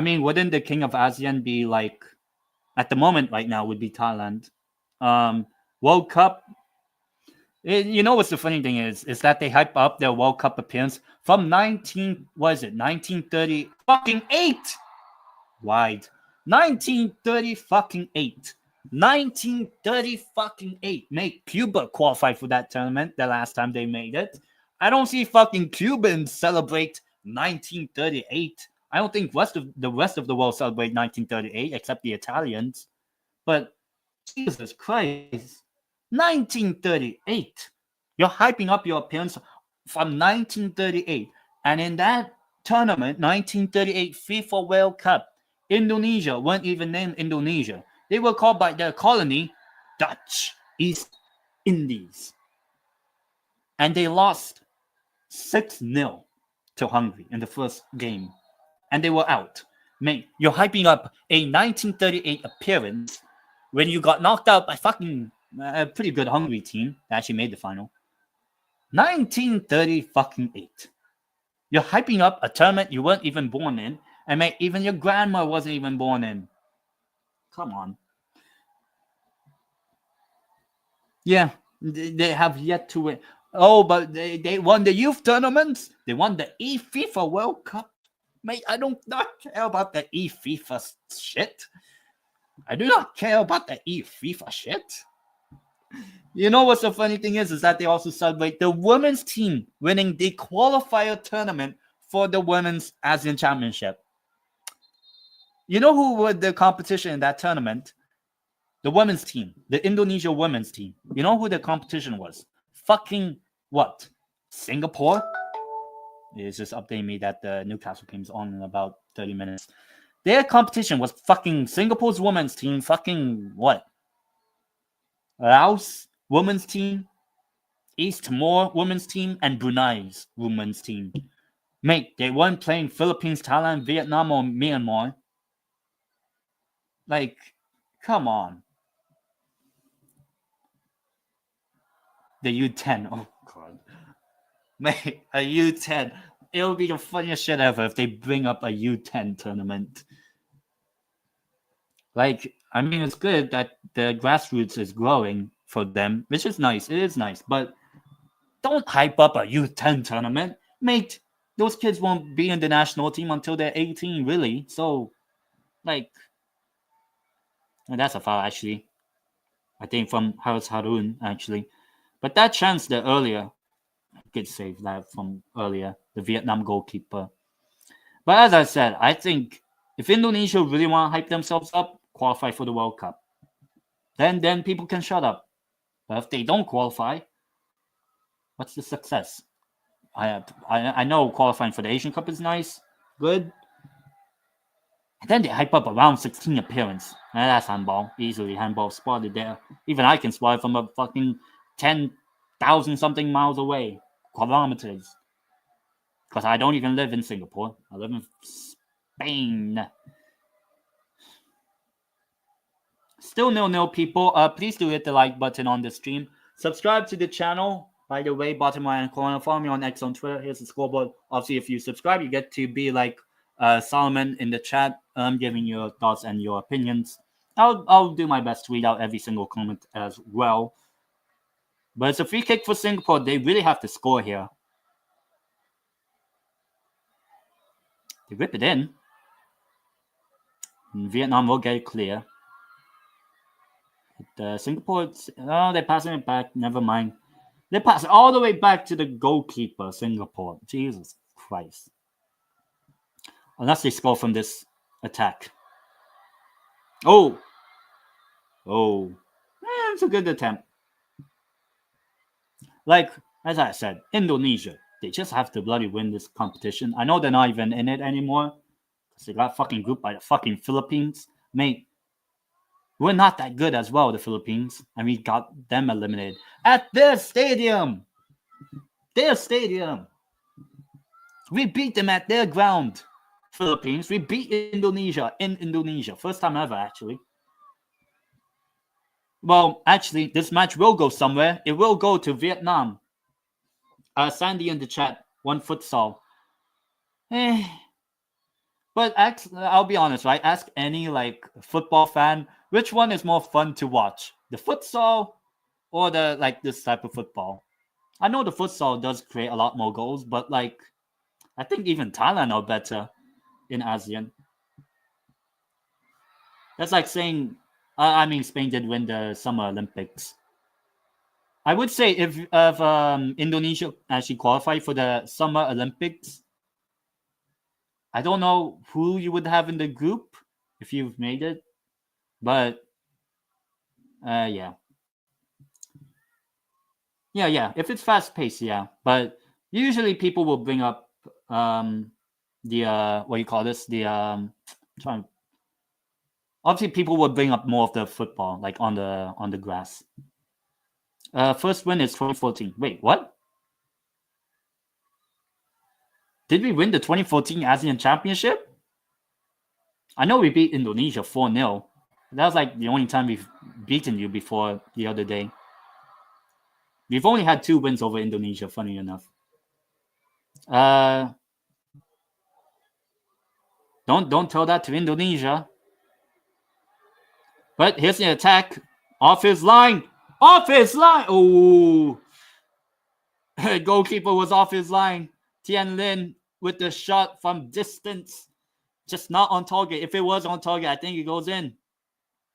Speaker 1: mean, wouldn't the King of ASEAN be like, at the moment right now would be Thailand. World Cup. You know what's the funny thing is that they hype up their World Cup appearance from 1930 fucking 8. Wide. 1930 fucking 8. 1930 fucking 8. Mate, Cuba qualified for that tournament the last time they made it. I don't see fucking Cubans celebrate 1938. I don't think the rest of the world celebrate 1938 except the Italians. But Jesus Christ. 1938. You're hyping up your appearance from 1938. And in that tournament, 1938 FIFA World Cup, Indonesia weren't even named Indonesia. They were called by their colony Dutch East Indies. And they lost 6-0 to Hungary in the first game. And they were out. Mate, you're hyping up a 1938 appearance when you got knocked out by fucking a pretty good Hungary team that actually made the final. 1930 fucking 8. You're hyping up a tournament you weren't even born in, and mate, even your grandma wasn't even born in. Come on. Yeah, they have yet to win. Oh, but they won the youth tournaments. They won the FIFA World Cup. Mate, I don't not care about the FIFA shit. I do not care about the FIFA shit. You know what's the funny thing is that they also celebrate the women's team winning the qualifier tournament for the women's ASEAN Championship. You know who won the competition in that tournament? The women's team, the Indonesia women's team. You know who the competition was? Fucking what? Singapore? It's just updating me that the Newcastle game's on in about 30 minutes. Their competition was fucking Singapore's women's team, fucking what? Laos women's team, East Timor women's team, and Brunei's women's team. Mate, they weren't playing Philippines, Thailand, Vietnam, or Myanmar. Like, come on. The U10. Oh, God. Mate, a U10. It'll be the funniest shit ever if they bring up a U10 tournament. Like, I mean, it's good that the grassroots is growing for them, which is nice. It is nice. But don't hype up a U10 tournament. Mate, those kids won't be in the national team until they're 18, really. So, like, and that's a foul, actually. I think from Haris Harun, actually. But that chance there earlier, good save that from earlier, the Vietnam goalkeeper. But as I said, I think if Indonesia really want to hype themselves up, qualify for the World Cup. Then people can shut up. But if they don't qualify, what's the success? I know qualifying for the Asian Cup is nice, good. And then they hype up a round 16 appearance. That's handball. Easily handball spotted there. Even I can spot it from a fucking 10,000 something miles away. Kilometers. Because I don't even live in Singapore. I live in Spain. Still 0-0, people. Please do hit the like button on the stream. Subscribe to the channel. By the way, bottom right corner. Follow me on X on Twitter. Here's the scoreboard. Obviously, if you subscribe, you get to be like Solomon in the chat, giving your thoughts and your opinions. I'll do my best to read out every single comment as well. But it's a free kick for Singapore. They really have to score here. They rip it in. And Vietnam will get it clear. Singapore, they're passing it back. Never mind. They pass it all the way back to the goalkeeper, Singapore. Jesus Christ. Unless they score from this attack. Oh. It's a good attempt. Like, as I said, Indonesia, they just have to bloody win this competition. I know they're not even in it anymore. Because they got fucking grouped by the fucking Philippines. Mate, we're not that good as well, the Philippines. And we got them eliminated. At their stadium! We beat them at their ground. Philippines. We beat Indonesia in Indonesia. First time ever, actually. Well, actually, this match will go somewhere. It will go to Vietnam. Sandy in the chat. One futsal. But I'll be honest, right? Ask any like football fan, which one is more fun to watch? The futsal or the like this type of football? I know the futsal does create a lot more goals, but like I think even Thailand are better in ASEAN. That's like saying, I mean, Spain did win the Summer Olympics. I would say if Indonesia actually qualified for the Summer Olympics, I don't know who you would have in the group if you've made it, but yeah. If it's fast paced, yeah. But usually people will bring up the what do you call this? Obviously people will bring up more of the football, like on the grass. First win is 2014. Wait, what? Did we win the 2014 ASEAN Championship? I know we beat Indonesia 4-0. That was like the only time we've beaten you before the other day. We've only had 2 wins over Indonesia, funny enough. Don't tell that to Indonesia. But here's the attack. Off his line. Oh. Goalkeeper was off his line. Tian Lin with the shot from distance. Just not on target. If it was on target, I think it goes in.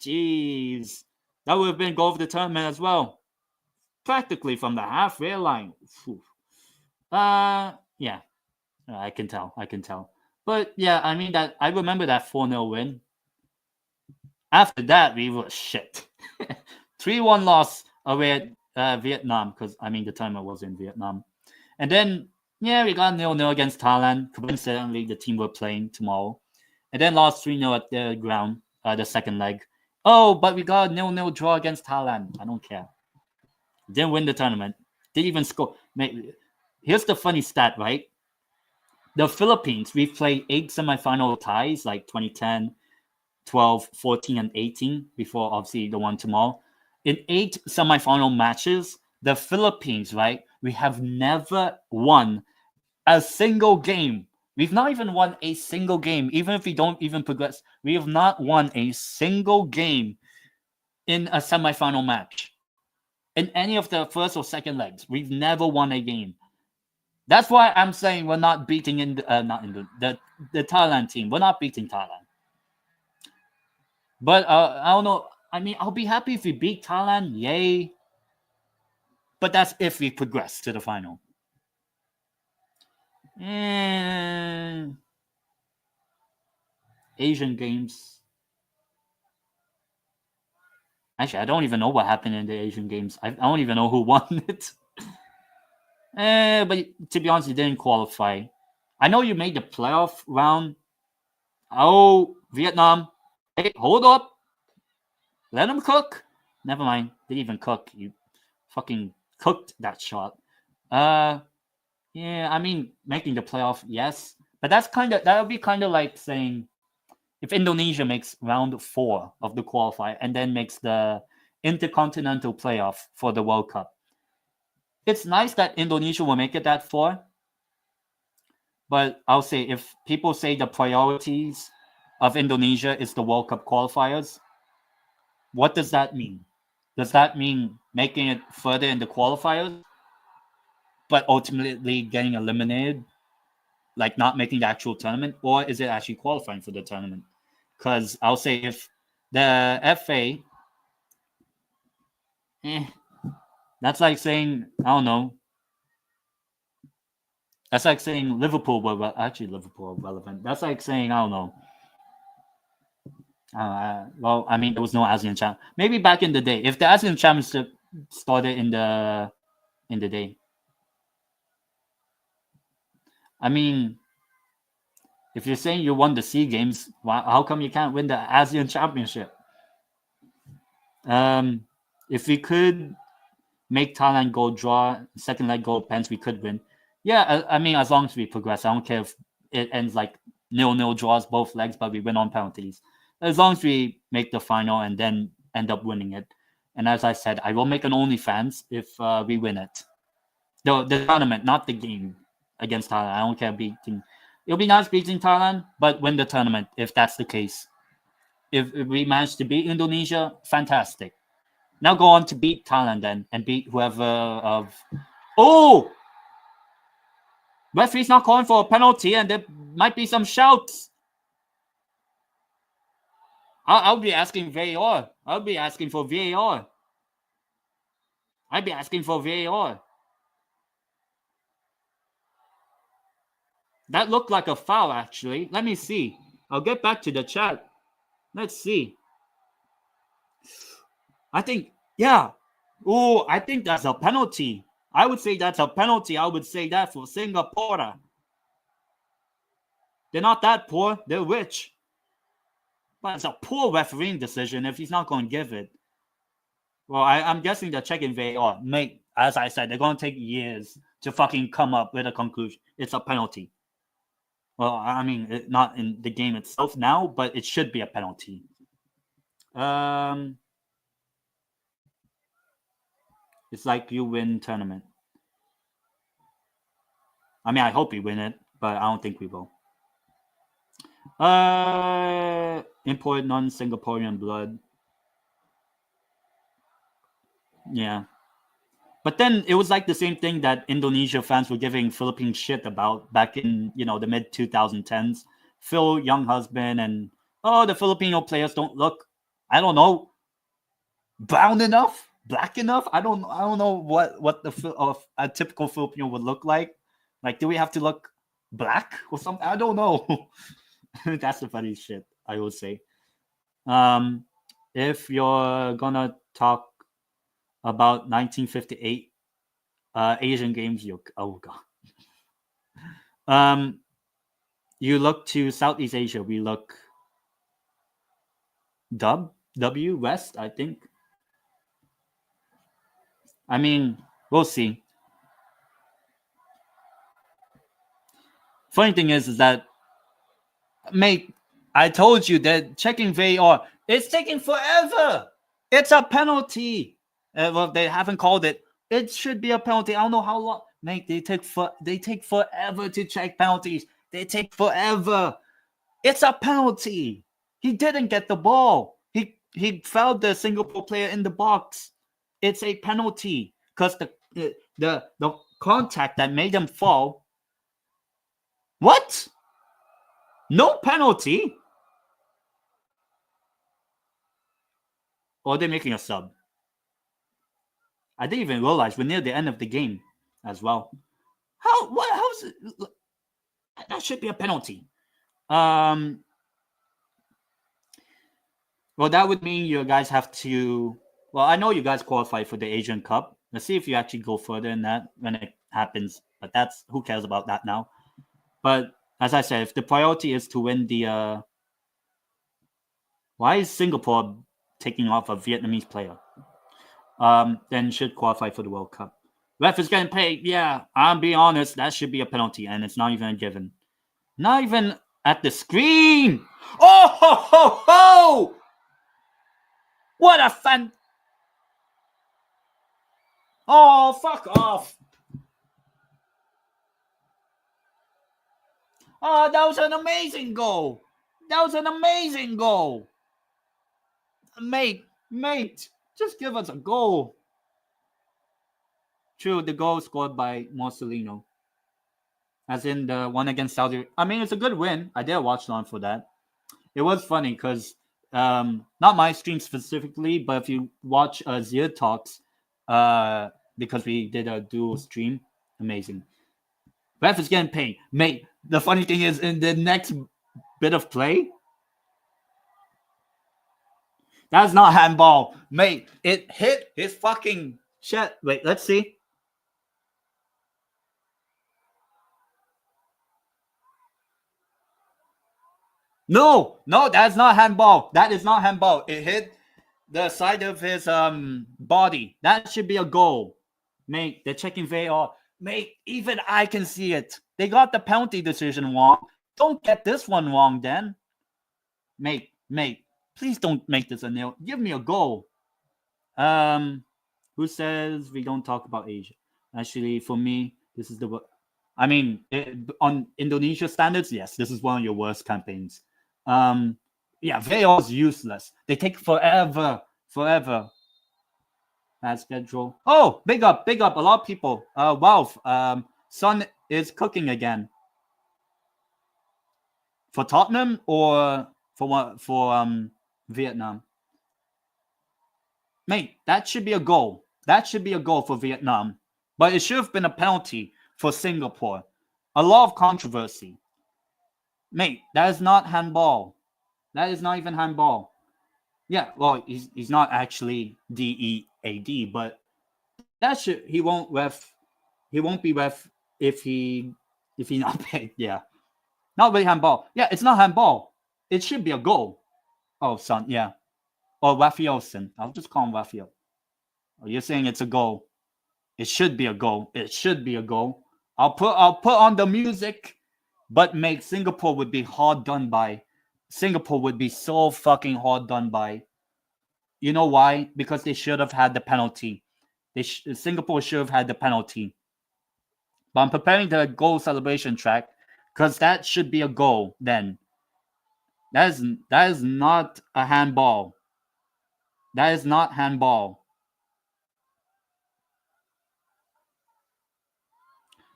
Speaker 1: Jeez. That would have been goal of the tournament as well. Practically from the halfway line. Yeah. I can tell. But yeah, I mean that I remember that 4-0 win. After that, we were shit. 3-1 loss away at Vietnam, because I mean the tournament was in Vietnam. And then we got 0-0 against Thailand. Coincidentally, the team we're playing tomorrow. And then lost 3-0 at the ground, the second leg. Oh, but we got a 0-0 draw against Thailand. I don't care. Didn't win the tournament. Didn't even score. Here's the funny stat, right? The Philippines, we've played 8 semifinal ties, like 2010, 12, 14, and 18, before obviously the one tomorrow. In 8 semifinal matches, the Philippines, right, we have never won a single game. We've not even won a single game, even if we don't even progress. We have not won a single game in a semifinal match. In any of the first or second legs, we've never won a game. That's why I'm saying we're not beating the Thailand team. We're not beating Thailand. But I don't know. I mean, I'll be happy if we beat Thailand. Yay. But that's if we progress to the final. And Asian Games. Actually, I don't even know what happened in the Asian Games. I don't even know who won it. But to be honest, you didn't qualify. I know you made the playoff round. Oh, Vietnam. Hey, hold up. Let them cook. Never mind. Didn't even cook. You fucking cooked that shot. Yeah, I mean, making the playoff, yes. But that would be kind of like saying if Indonesia makes round 4 of the qualifier and then makes the intercontinental playoff for the World Cup. It's nice that Indonesia will make it that far. But I'll say, if people say the priorities of Indonesia is the World Cup qualifiers, what does that mean? Does that mean making it further in the qualifiers, but ultimately getting eliminated, like not making the actual tournament? Or is it actually qualifying for the tournament? Because I'll say, if the FA, that's like saying, I don't know. That's like saying Liverpool were relevant. That's like saying, I don't know. Well, I mean, there was no ASEAN Champ. Maybe back in the day, if the ASEAN Championship started in the day. I mean, if you're saying you won the SEA Games, how come you can't win the ASEAN Championship? If we could make Thailand go draw, second leg go pens, we could win. Yeah, I mean, as long as we progress, I don't care if it ends like 0-0 draws both legs, but we win on penalties. As long as we make the final and then end up winning it. And as I said, I will make an OnlyFans if we win it. The tournament, not the game against Thailand. I don't care beating. It'll be nice beating Thailand, but win the tournament if that's the case. If we manage to beat Indonesia, fantastic. Now go on to beat Thailand then, and beat whoever of... Oh! Referee's not calling for a penalty, and there might be some shouts. I'll be asking VAR. I'll be asking for VAR. I'd be asking for VAR. That looked like a foul, actually. Let me see. I'll get back to the chat. Let's see. I think, yeah. Oh, I think that's a penalty. I would say that's a penalty. I would say that for Singapore. They're not that poor. They're rich. But it's a poor refereeing decision if he's not going to give it. Well, I'm guessing they're checking VAR. As I said, they're going to take years to fucking come up with a conclusion. It's a penalty. Well, I mean, not in the game itself now, but it should be a penalty. It's like you win tournament. I mean, I hope we win it, but I don't think we will. Import non-Singaporean blood. Yeah. But then it was like the same thing that Indonesia fans were giving Philippines shit about back in, the mid 2010s. Phil Younghusband and, the Filipino players don't look. I don't know, brown enough, black enough. I don't know what of a typical Filipino would look like. Like, do we have to look black or something? I don't know. That's the funny shit I will say. Um, if you're gonna talk about 1958 Asian Games, you oh god. You look to Southeast Asia. We look W West, I think. I mean, we'll see. Funny thing is that, mate, I told you that checking VAR, it's taking forever. It's a penalty. Well, they haven't called it. It should be a penalty. I don't know how long. Mate, they take forever to check penalties. They take forever. It's a penalty. He didn't get the ball. He fouled the Singapore player in the box. It's a penalty because the contact that made him fall. What? No penalty? Or they're making a sub. I didn't even realize we're near the end of the game as well. How's it? That should be a penalty. Well, that would mean you guys have to. Well, I know you guys qualified for the Asian Cup. Let's see if you actually go further in that when it happens. But that's who cares about that now. But as I said, if the priority is to win the, why is Singapore taking off a Vietnamese player? Then should qualify for the World Cup. Ref is getting paid. Yeah, I'm being honest. That should be a penalty, and it's not even a given. Not even at the screen. Oh ho ho ho! What a fan! Oh, fuck off! Oh, that was an amazing goal. That was an amazing goal. Mate, just give us a goal. True, the goal scored by Marcelino. As in the one against Saudi. I mean, it's a good win. I did watch on for that. It was funny because not my stream specifically, but if you watch Zia Talks, because we did a dual stream, amazing. Ref is getting paid. Mate, the funny thing is, in the next bit of play, that's not handball. Mate, it hit his fucking shit. Wait, let's see. No, that's not handball. That is not handball. It hit the side of his body. That should be a goal. Mate, they're checking VAR. Mate, even I can see it. They got the penalty decision wrong. Don't get this one wrong, then. Mate, please don't make this a nil. Give me a goal. Who says we don't talk about Asia? Actually, for me, this is the. I mean, on Indonesia standards, yes, this is one of your worst campaigns. Yeah, VAR is useless. They take forever. As schedule. Oh, big up. A lot of people. Wow. Son is cooking again. For Tottenham or for what? For Vietnam. Mate, that should be a goal. That should be a goal for Vietnam. But it should have been a penalty for Singapore. A lot of controversy. Mate, that is not handball. That is not even handball. Yeah, well, he's not actually DEAD, but that should he won't be ref if he not paid. Yeah, not really handball. Yeah, it's not handball. It should be a goal. Oh, son, yeah, or Rafaelson. I'll just call him Rafael. Oh, you're saying it's a goal. It should be a goal. It should be a goal. I'll put on the music, but mate, Singapore would be hard done by. Singapore would be so fucking hard done by. You know why? Because they should have had the penalty. Singapore should have had the penalty. But I'm preparing the goal celebration track because that should be a goal. Then that is not a handball. That is not handball.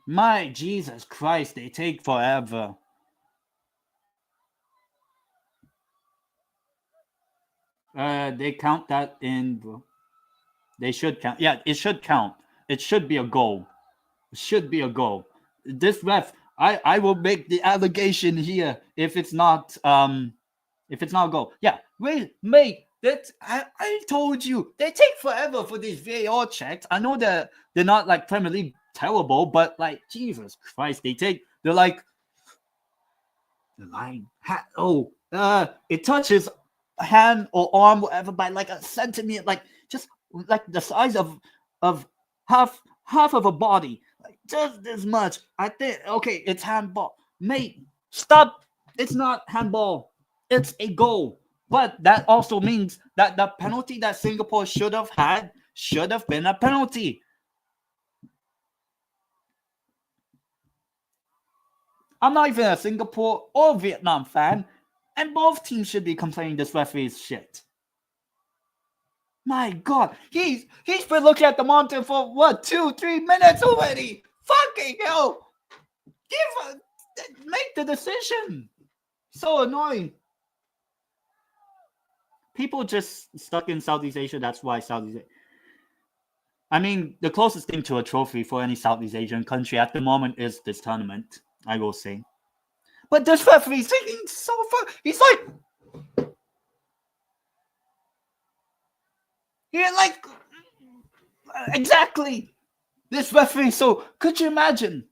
Speaker 1: My Jesus Christ, they take forever. They count that in. They should count. Yeah, it should count. It should be a goal. It should be a goal. This ref, I will make the allegation here if it's not a goal. Yeah, wait, mate. That I told you they take forever for these VAR checks. I know they're not like Premier League terrible, but like Jesus Christ, they're like the line. It touches hand or arm, whatever, by like a centimeter, like just like the size of half of a body, like just this much. I think okay, it's handball, mate. Stop! It's not handball. It's a goal. But that also means that the penalty that Singapore should have had should have been a penalty. I'm not even a Singapore or Vietnam fan, and both teams should be complaining this referee's shit. My God, he's been looking at the monitor for what 2-3 minutes already. Fucking hell! Make the decision. So annoying. People just stuck in Southeast Asia. That's why Southeast Asia. I mean, the closest thing to a trophy for any Southeast Asian country at the moment is this tournament, I will say. But this referee's taking so far. He's like, exactly. This referee. So could you imagine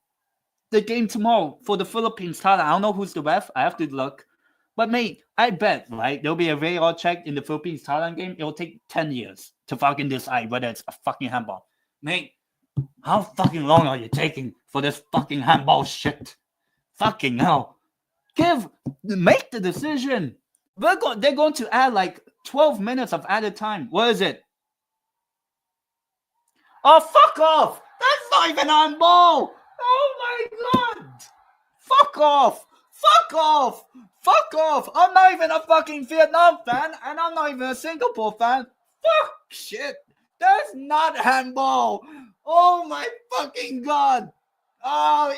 Speaker 1: the game tomorrow for the Philippines, Thailand? I don't know who's the ref. I have to look. But mate, I bet, right, there'll be a VAR check in the Philippines Thailand game. It'll take 10 years to fucking decide whether it's a fucking handball. Mate, how fucking long are you taking for this fucking handball shit? Fucking hell. Make the decision. They're going to add like 12 minutes of added time. What is it? Oh, fuck off. That's not even handball. Oh my God. Fuck off. Fuck off! Fuck off! I'm not even a fucking Vietnam fan, and I'm not even a Singapore fan. Fuck shit! That's not handball! Oh my fucking God! Oh,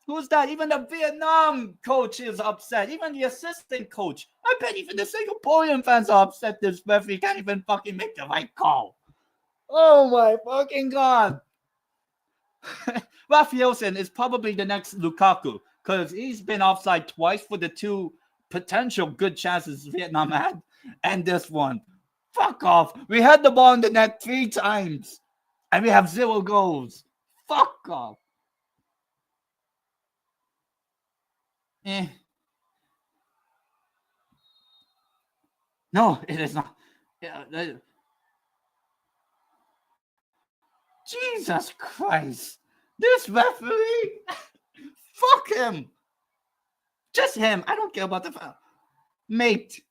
Speaker 1: who's that? Even the Vietnam coach is upset. Even the assistant coach. I bet even the Singaporean fans are upset this referee can't even fucking make the right call. Oh my fucking God! Rafaelson is probably the next Lukaku, because he's been offside twice for the two potential good chances Vietnam had, and this one. Fuck off. We had the ball in the net 3 times, and we have 0 goals. Fuck off. No, it is not. Jesus Christ. This referee. Fuck him. Just him. I don't care about the foul. Mate,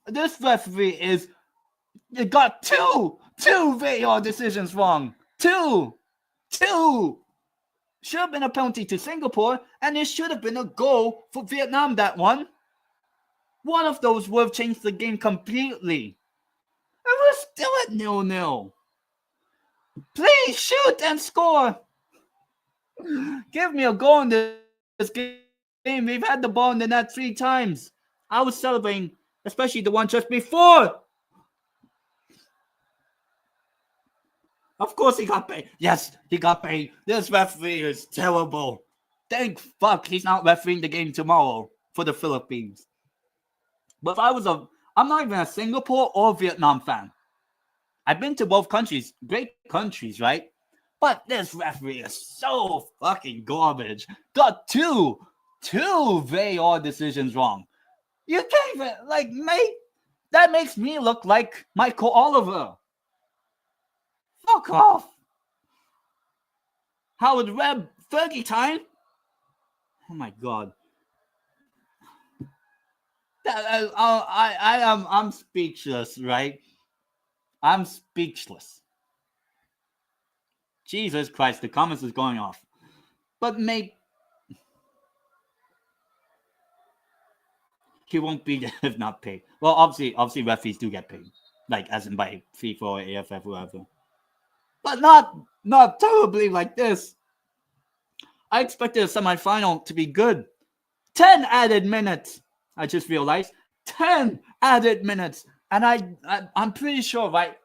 Speaker 1: this referee got two VAR decisions wrong. Two. Should have been a penalty to Singapore, and it should have been a goal for Vietnam, that one. One of those would have changed the game completely. And we're still at 0-0. Please shoot and score. Give me a goal in this game. We've had the ball in the net 3 times. I was celebrating, especially the one just before. Of course he got paid. Yes, he got paid. This referee is terrible. Thank fuck he's not refereeing the game tomorrow for the Philippines. But if I'm not even a Singapore or Vietnam fan. I've been to both countries, great countries, right? But this referee is so fucking garbage. Got two VAR decisions wrong. You can't even, mate, that makes me look like Michael Oliver. Fuck off. Howard Webb, 30 times? Oh my God. I'm speechless, right? I'm speechless. Jesus Christ, the comments is going off. But mate, he won't be if not paid. Well, obviously referees do get paid. Like as in by FIFA or AFF, whoever. But not terribly like this. I expected a semi-final to be good. 10 added minutes. I just realized 10 added minutes. And I'm pretty sure, right?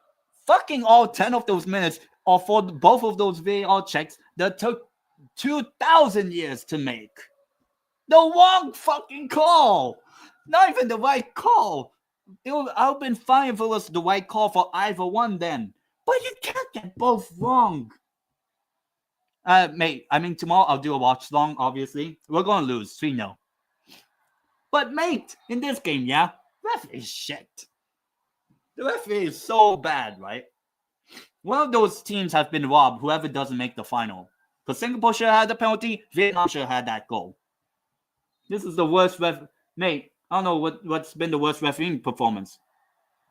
Speaker 1: Fucking all 10 of those minutes, or for both of those VAR checks, that took 2,000 years to make. The wrong fucking call. Not even the right call. I've been fine if it was the right call for either one then. But you can't get both wrong. Mate, I mean, tomorrow I'll do a watch long, obviously. We're going to lose 3-0. But, mate, in this game, yeah, ref is shit. The referee is so bad, right? One of those teams has been robbed, whoever doesn't make the final. Because Singapore should have had the penalty, Vietnam should have had that goal. This is the worst Mate, I don't know what's been the worst refereeing performance.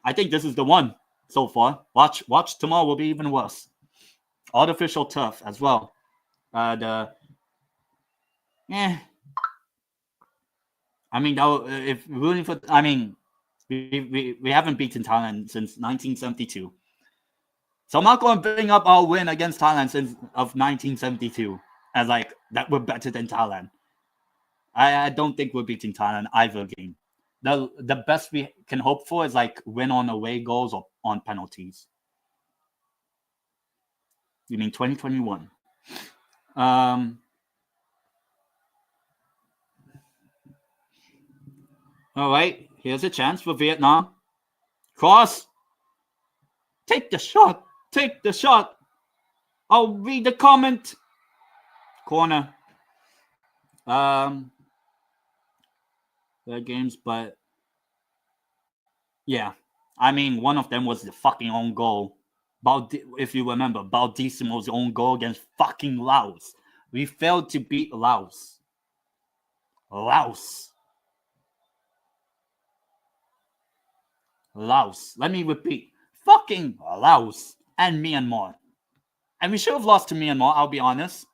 Speaker 1: I think this is the one so far. Watch tomorrow will be even worse. Artificial turf as well. I mean, if rooting for, I mean, we haven't beaten Thailand since 1972. So I'm not going to bring up our win against Thailand since of 1972 as like that we're better than Thailand. I don't think we're beating Thailand either game. The best we can hope for is like win on away goals or on penalties. You mean 2021? All right, here's a chance for Vietnam. Cross. Take the shot. Take the shot. I'll read the comment. Corner. The games, but yeah, I mean, one of them was the fucking own goal. If you remember, Baldissimo's own goal against fucking Laos. We failed to beat Laos. Laos. Let me repeat. Fucking Laos and Myanmar. And we should have lost to Myanmar, I'll be honest.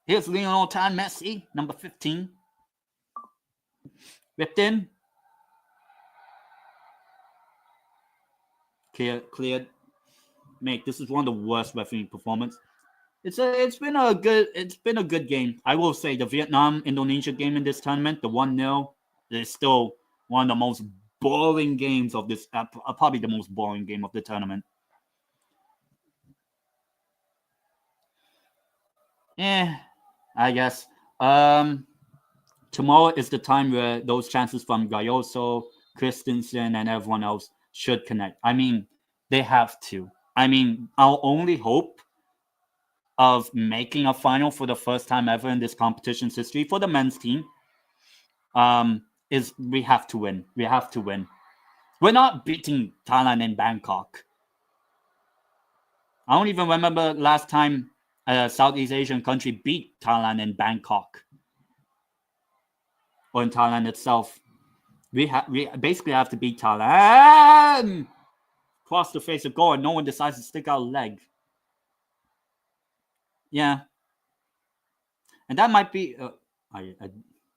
Speaker 1: Here's Lionel Tan Messi, number 15. Whipped in. Cleared. Mate, this is one of the worst refereeing performances. It's been a good game. I will say the Vietnam-Indonesia game in this tournament, the 1-0, is still one of the most boring games of this, probably the most boring game of the tournament. I guess. Tomorrow is the time where those chances from Gayoso, Christensen, and everyone else should connect. I mean, they have to. I mean, our only hope of making a final for the first time ever in this competition's history for the men's team is we have to win. We have to win. We're not beating Thailand in Bangkok. I don't even remember last time a Southeast Asian country beat Thailand in Bangkok or in Thailand itself. We basically have to beat Thailand. Cross the face of goal and no one decides to stick out a leg. Yeah. And that might be... I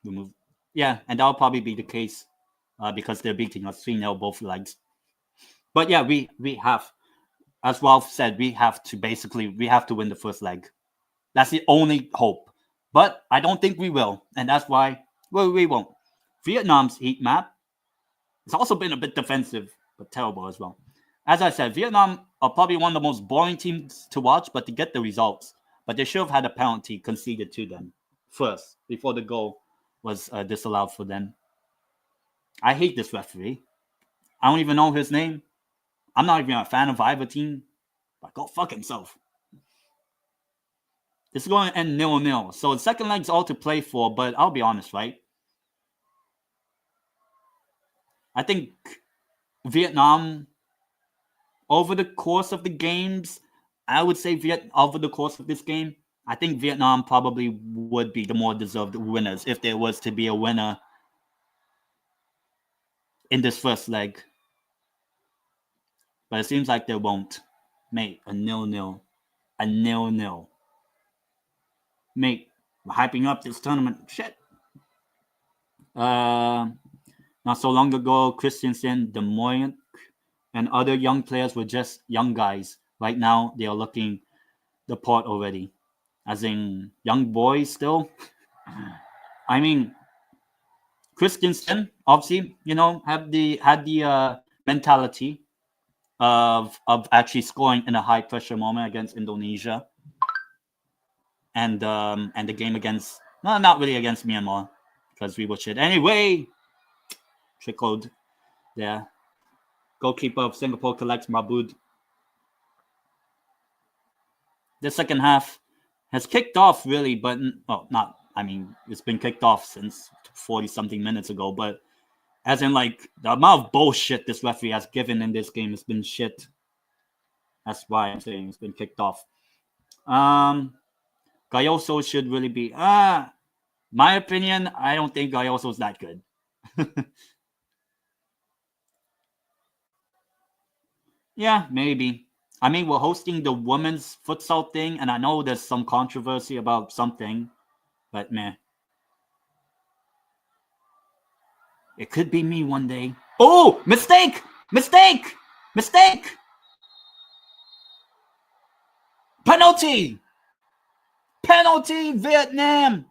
Speaker 1: remove... Yeah, and that'll probably be the case because they're beating us 3-0 both legs. But yeah, we have... As Ralph said, we have to win the first leg. That's the only hope. But I don't think we will. And that's why we won't. Vietnam's heat map has also been a bit defensive, but terrible as well. As I said, Vietnam are probably one of the most boring teams to watch, but to get the results. But they should have had a penalty conceded to them first, before the goal was disallowed for them. I hate this referee. I don't even know his name. I'm not even a fan of either team, but go fuck himself. This is going to end 0-0. So the second leg's all to play for, but I'll be honest, right? I think Vietnam, over the course of the games, I would say over the course of this game, I think Vietnam probably would be the more deserved winners if there was to be a winner in this first leg. But it seems like there won't. Mate, a 0-0. A 0-0. Mate, we're hyping up this tournament. Shit. Not so long ago, Christensen, De Moyen, and other young players were just young guys. Right now, they are looking the part already. As in, young boys still. I mean, Christensen, obviously, had the mentality of actually scoring in a high pressure moment against Indonesia, and the game against not really against Myanmar because we were shit anyway. Trickled there. Goalkeeper of Singapore collects Mabud. The second half has kicked off really, but not. I mean, it's been kicked off since 40-something minutes ago, but as in like the amount of bullshit this referee has given in this game has been shit. That's why I'm saying it's been kicked off. Gayoso should really be. My opinion, I don't think Gayoso's that good. Yeah, maybe. I mean, we're hosting the women's futsal thing, and I know there's some controversy about something, but meh. It could be me one day. Oh, mistake! Mistake! Mistake! Penalty! Penalty, Vietnam!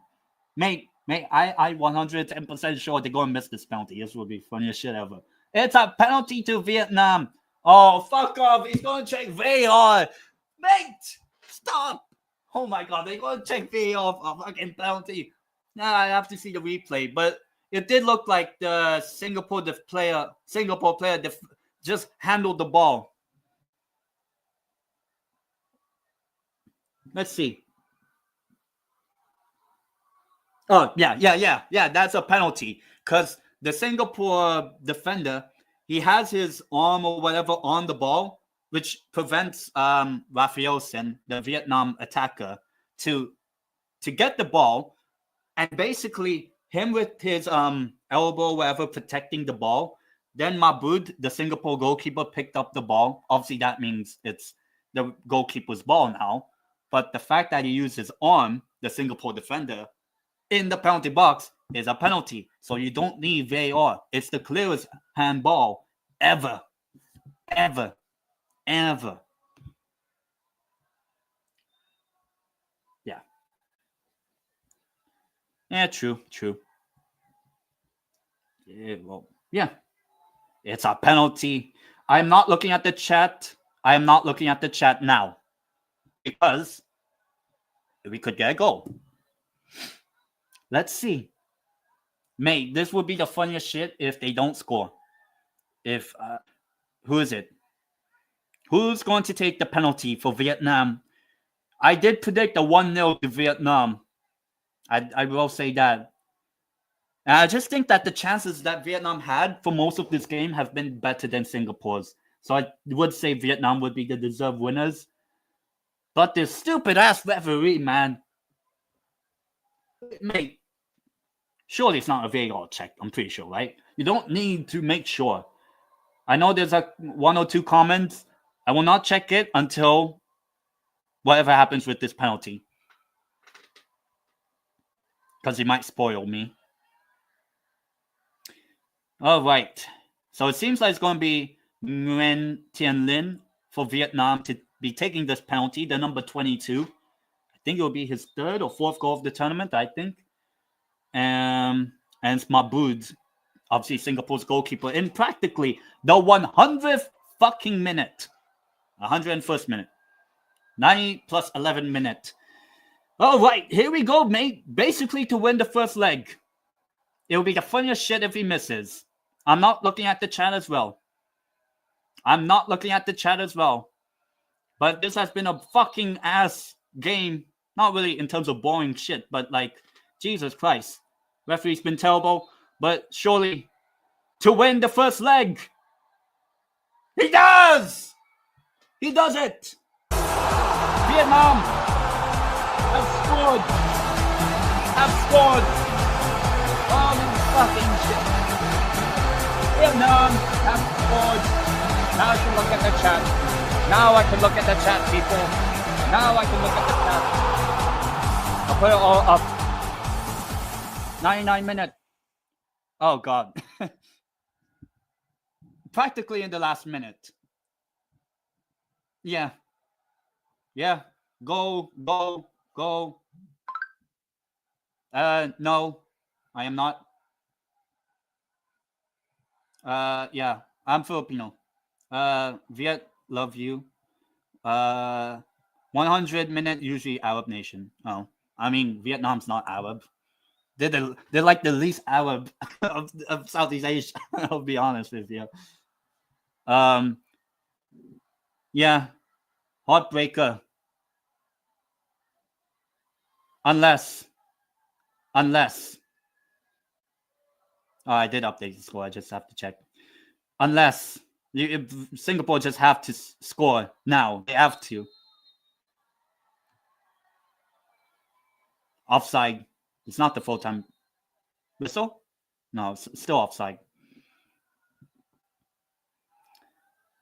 Speaker 1: Mate, I 110% sure they're going to miss this penalty. This would be funniest shit ever. It's a penalty to Vietnam. Oh, fuck off. He's going to check VAR. Mate, stop. Oh my God, they're going to check VAR for a fucking penalty. Now I have to see the replay, but it did look like the Singapore player just handled the ball. Let's see. Oh, yeah. That's a penalty because the Singapore defender, he has his arm or whatever on the ball, which prevents Rafaelson, the Vietnam attacker, to get the ball, and basically him with his elbow or whatever protecting the ball. Then Mabud, the Singapore goalkeeper, picked up the ball. Obviously, that means it's the goalkeeper's ball now. But the fact that he used his arm, the Singapore defender, in the penalty box is a penalty. So you don't need VAR. It's the clearest handball ever. Ever. Ever. Yeah. Yeah, true. Yeah, well, yeah. It's a penalty. I'm not looking at the chat. I am not looking at the chat now. Because we could get a goal. Let's see. Mate, this would be the funniest shit if they don't score. If who is it? Who's going to take the penalty for Vietnam? I did predict a 1-0 to Vietnam. I will say that. And I just think that the chances that Vietnam had for most of this game have been better than Singapore's. So I would say Vietnam would be the deserved winners. But this stupid ass referee, man. Mate, surely it's not a VAR check. I'm pretty sure, right? You don't need to make sure. I know there's one or two comments. I will not check it until whatever happens with this penalty. Because it might spoil me. All right. So it seems like it's going to be Nguyen Tien Linh for Vietnam to be taking this penalty, the number 22. I think it will be his third or fourth goal of the tournament, I think. And it's Mabud, obviously Singapore's goalkeeper, in practically the 100th fucking minute. 101st minute. 90 plus 11 minute. All right, here we go, mate. Basically to win the first leg. It will be the funniest shit if he misses. I'm not looking at the chat as well. But this has been a fucking ass game. Not really in terms of boring shit, but like, Jesus Christ. Referee's been terrible, but surely to win the first leg. He does! He does it! Vietnam have scored! Holy fucking shit. Vietnam have scored. Now I can look at the chat. People. Now I can look at the chat. I'll put it all up. 99 minutes. Oh, God. Practically in the last minute. Yeah. Go. No, I am not. Yeah, I'm Filipino. Viet, love you. 100-minute usually Arab nation. Oh, I mean Vietnam's not Arab. They're like the least Arab of Southeast Asia. I'll be honest with you. Um, yeah, heartbreaker. Unless, unless. Oh, I did update the score. I just have to check. Unless if Singapore just have to score now, they have to. Offside. It's not the full time whistle. No, it's still offside.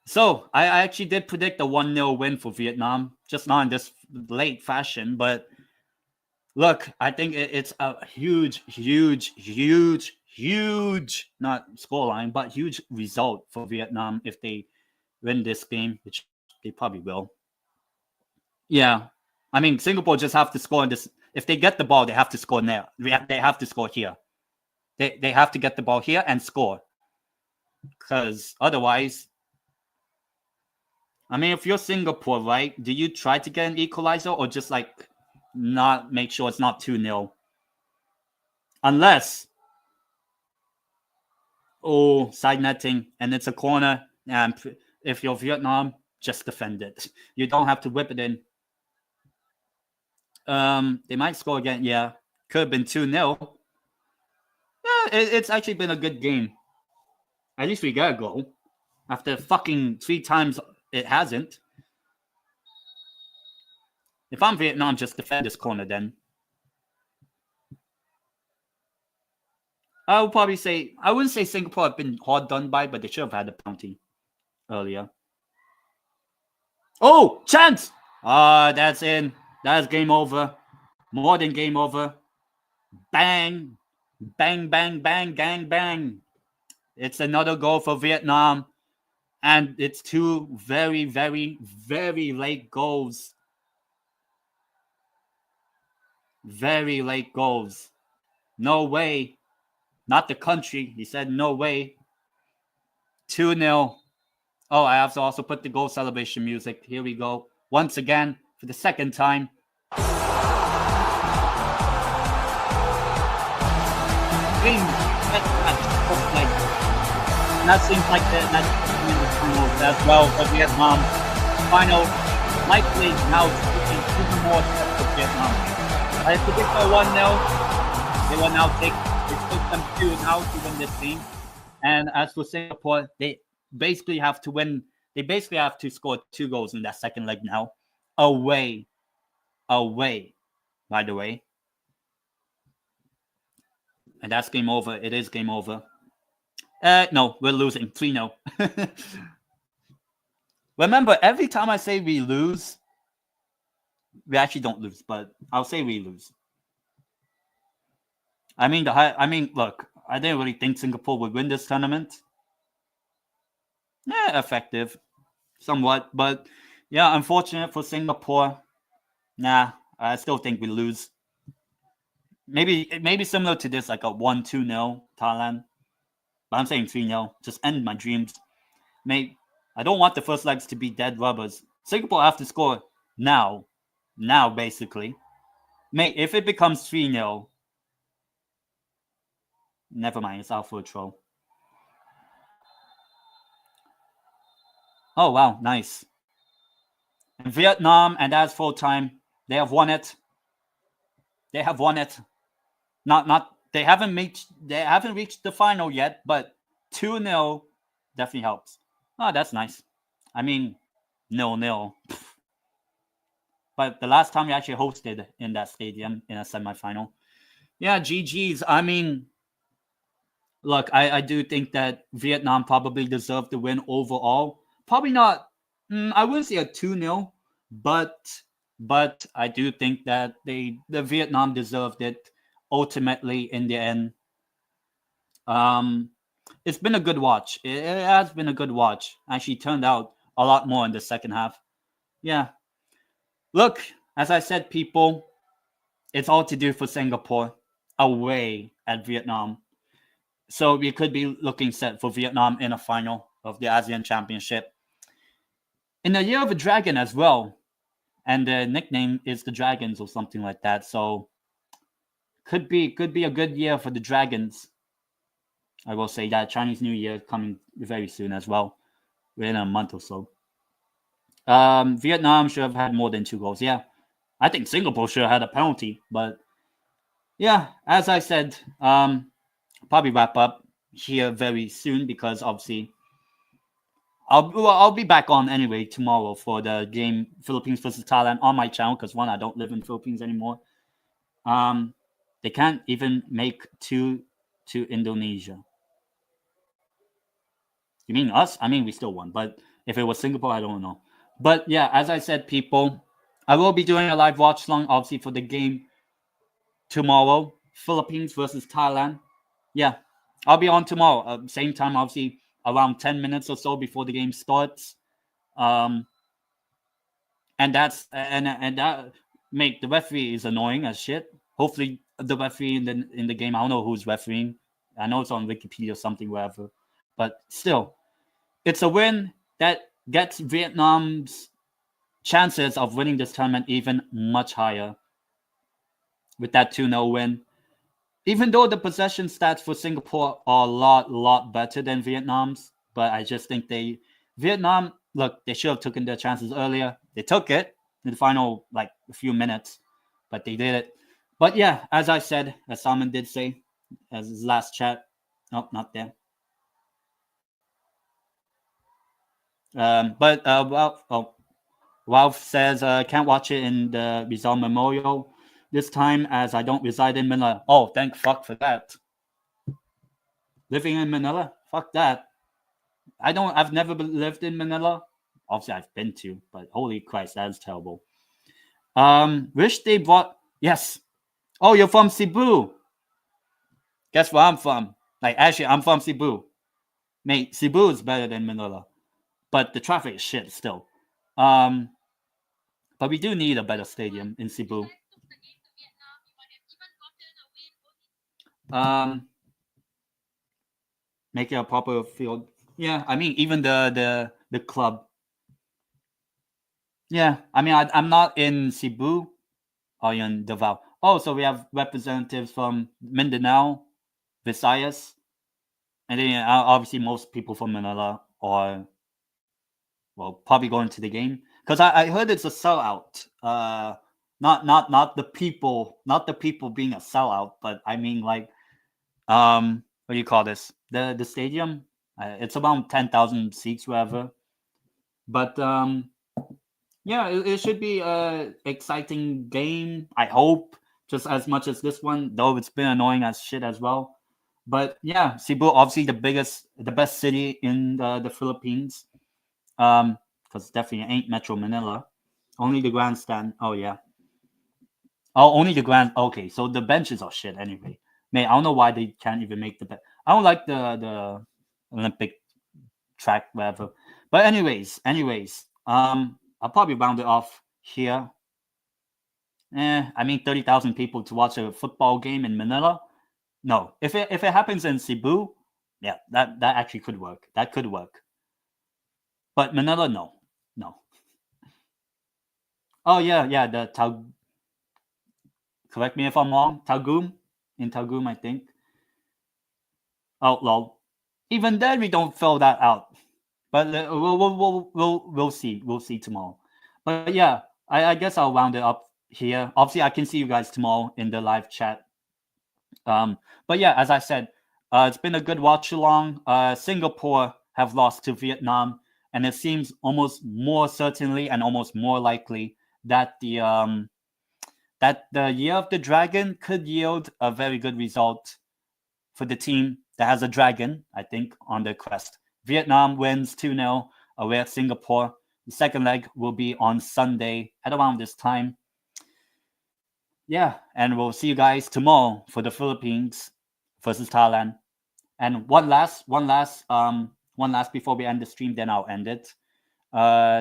Speaker 1: So I actually did predict a 1-0 win for Vietnam, just not in this late fashion. But look, I think it's a huge, not scoreline, but huge result for Vietnam if they win this game, which they probably will. Yeah. I mean, Singapore just have to score in this. If they get the ball, they have to score there. They have to score here. They have to get the ball here and score. Because otherwise, I mean, if you're Singapore, right, do you try to get an equalizer or just like not make sure it's not 2-0? Unless, side netting and it's a corner. And if you're Vietnam, just defend it. You don't have to whip it in. They might score again. Yeah, could have been 2-0. Yeah, it's actually been a good game. At least we got a goal. After fucking 3 times, it hasn't. If I'm Vietnam, just defend this corner then. I would probably say, I wouldn't say Singapore have been hard done by, but they should have had a penalty earlier. Oh, chance! That's in. That's game over. More than game over. Bang. Bang, bang, bang, gang, bang. It's another goal for Vietnam. And it's 2 very, very, very late goals. Very late goals. No way. Not the country. He said no way. 2-0. Oh, I have to also put the goal celebration music. Here we go. Once again, for the second time. That seems like that's in the finals as well for Vietnam. Final likely now even more steps for Vietnam. I predict a 1-0. They will now take it took them 2 now to win this game. And as for Singapore, they basically have to win. They basically have to score 2 goals in that second leg now. Away. By the way. And that's game over. It is game over. No, we're losing 3-0. Remember, every time I say we lose, we actually don't lose, but I'll say we lose. I mean, look, I didn't really think Singapore would win this tournament. Yeah, effective, somewhat, but yeah, unfortunate for Singapore. Nah, I still think we lose. Maybe similar to this, like a 1-2-0 Thailand. But I'm saying 3-0. Just end my dreams. Mate, I don't want the first legs to be dead rubbers. Singapore have to score now. Now, basically. Mate, if it becomes 3-0, never mind. It's out for a throw. Oh, wow. Nice. And Vietnam, and that's full time. They have won it. They have won it. They haven't reached the final yet, but 2-0 definitely helps. Oh, that's nice. I mean, 0-0. But the last time we actually hosted in that stadium in a semifinal. Yeah, GG's. I mean, look, I do think that Vietnam probably deserved the win overall. Probably not, I wouldn't say a 2-0, but I do think that the Vietnam deserved it ultimately in the end. It's been a good watch. It has been a good watch. Actually turned out a lot more in the second half. Yeah. Look, as I said, people, it's all to do for Singapore away at Vietnam. So we could be looking set for Vietnam in a final of the ASEAN Championship. In the year of a dragon as well. And the nickname is the Dragons or something like that. So could be a good year for the Dragons. I will say that Chinese New Year coming very soon as well, within a month or so. Vietnam should have had more than 2 goals. Yeah, I think Singapore should have had a penalty, but yeah, as I said, probably wrap up here very soon because obviously I'll be back on anyway tomorrow for the game Philippines versus Thailand on my channel because one, I don't live in Philippines anymore. They can't even make 2 to Indonesia. You mean us? I mean, we still won, but if it was Singapore, I don't know. But yeah, as I said, people, I will be doing a live watch along, obviously, for the game tomorrow, Philippines versus Thailand. Yeah, I'll be on tomorrow, same time, obviously, around 10 minutes or so before the game starts. And that make the referee is annoying as shit. Hopefully, the referee in the game, I don't know who's refereeing. I know it's on Wikipedia or something, wherever. But still, it's a win that gets Vietnam's chances of winning this tournament even much higher with that 2-0 win. Even though the possession stats for Singapore are a lot better than Vietnam's, but I just think Vietnam, look, they should have taken their chances earlier. They took it in the final, like, a few minutes, but they did it. But yeah, as I said, as Salman did say, as his last chat, nope, not there. Ralph says, can't watch it in the Rizal Memorial this time as I don't reside in Manila. Oh, thank fuck for that. Living in Manila? Fuck that. I've never lived in Manila. Obviously, I've been to, but holy Christ, that is terrible. Wish they brought, yes. Oh, you're from Cebu. Guess where I'm from? Like, actually, I'm from Cebu. Mate, Cebu is better than Manila, but the traffic is shit still. But we do need a better stadium in Cebu. Make it a proper field. Yeah, I mean, even the club. Yeah, I mean, I'm not in Cebu or in Davao. Oh, so we have representatives from Mindanao, Visayas, and then obviously most people from Manila are, well, probably going to the game because I heard it's a sellout. Not the people, being a sellout, but I mean like, what do you call this? The stadium. It's around 10,000 seats, whatever. But yeah, it should be a exciting game. I hope just as much as this one, though it's been annoying as shit as well. But yeah, Cebu obviously the best city in the Philippines. Because definitely ain't Metro Manila. Only the grandstand. Oh yeah. Oh, only the grand. Okay, so the benches are shit anyway. Man, I don't know why they can't even make the bench. I don't like the Olympic track, whatever. But anyways, I'll probably round it off here. I mean, 30,000 people to watch a football game in Manila. No, if it happens in Cebu, yeah, that actually could work. That could work. But Manila, no. Oh yeah, the correct me if I'm wrong. Tagum, in Tagum, I think. Oh lol. Even then, we don't fill that out. But we'll see. We'll see tomorrow. But yeah, I guess I'll round it up here. Obviously, I can see you guys tomorrow in the live chat. But yeah, as I said, it's been a good watch along. Singapore have lost to Vietnam, and it seems almost more certainly and almost more likely that the year of the dragon could yield a very good result for the team that has a dragon, I think, on their crest. Vietnam wins 2-0 away at Singapore. The second leg will be on Sunday at around this time. Yeah, and we'll see you guys tomorrow for the Philippines versus Thailand. And one last before we end the stream, then I'll end it.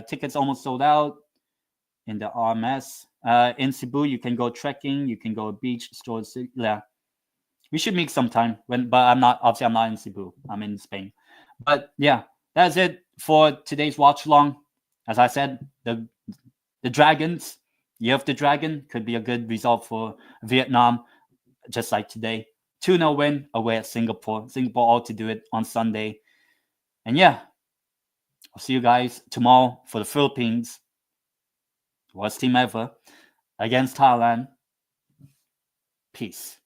Speaker 1: Tickets almost sold out in the RMS. In Cebu, you can go trekking, you can go beach, stores. Yeah. We should meet sometime but I'm not in Cebu. I'm in Spain. But yeah, that's it for today's watch along. As I said, the Dragons, Year of the Dragon, could be a good result for Vietnam, just like today. 2-0 win away at Singapore. Singapore all to do it on Sunday. And yeah, I'll see you guys tomorrow for the Philippines. Worst team ever against Thailand. Peace.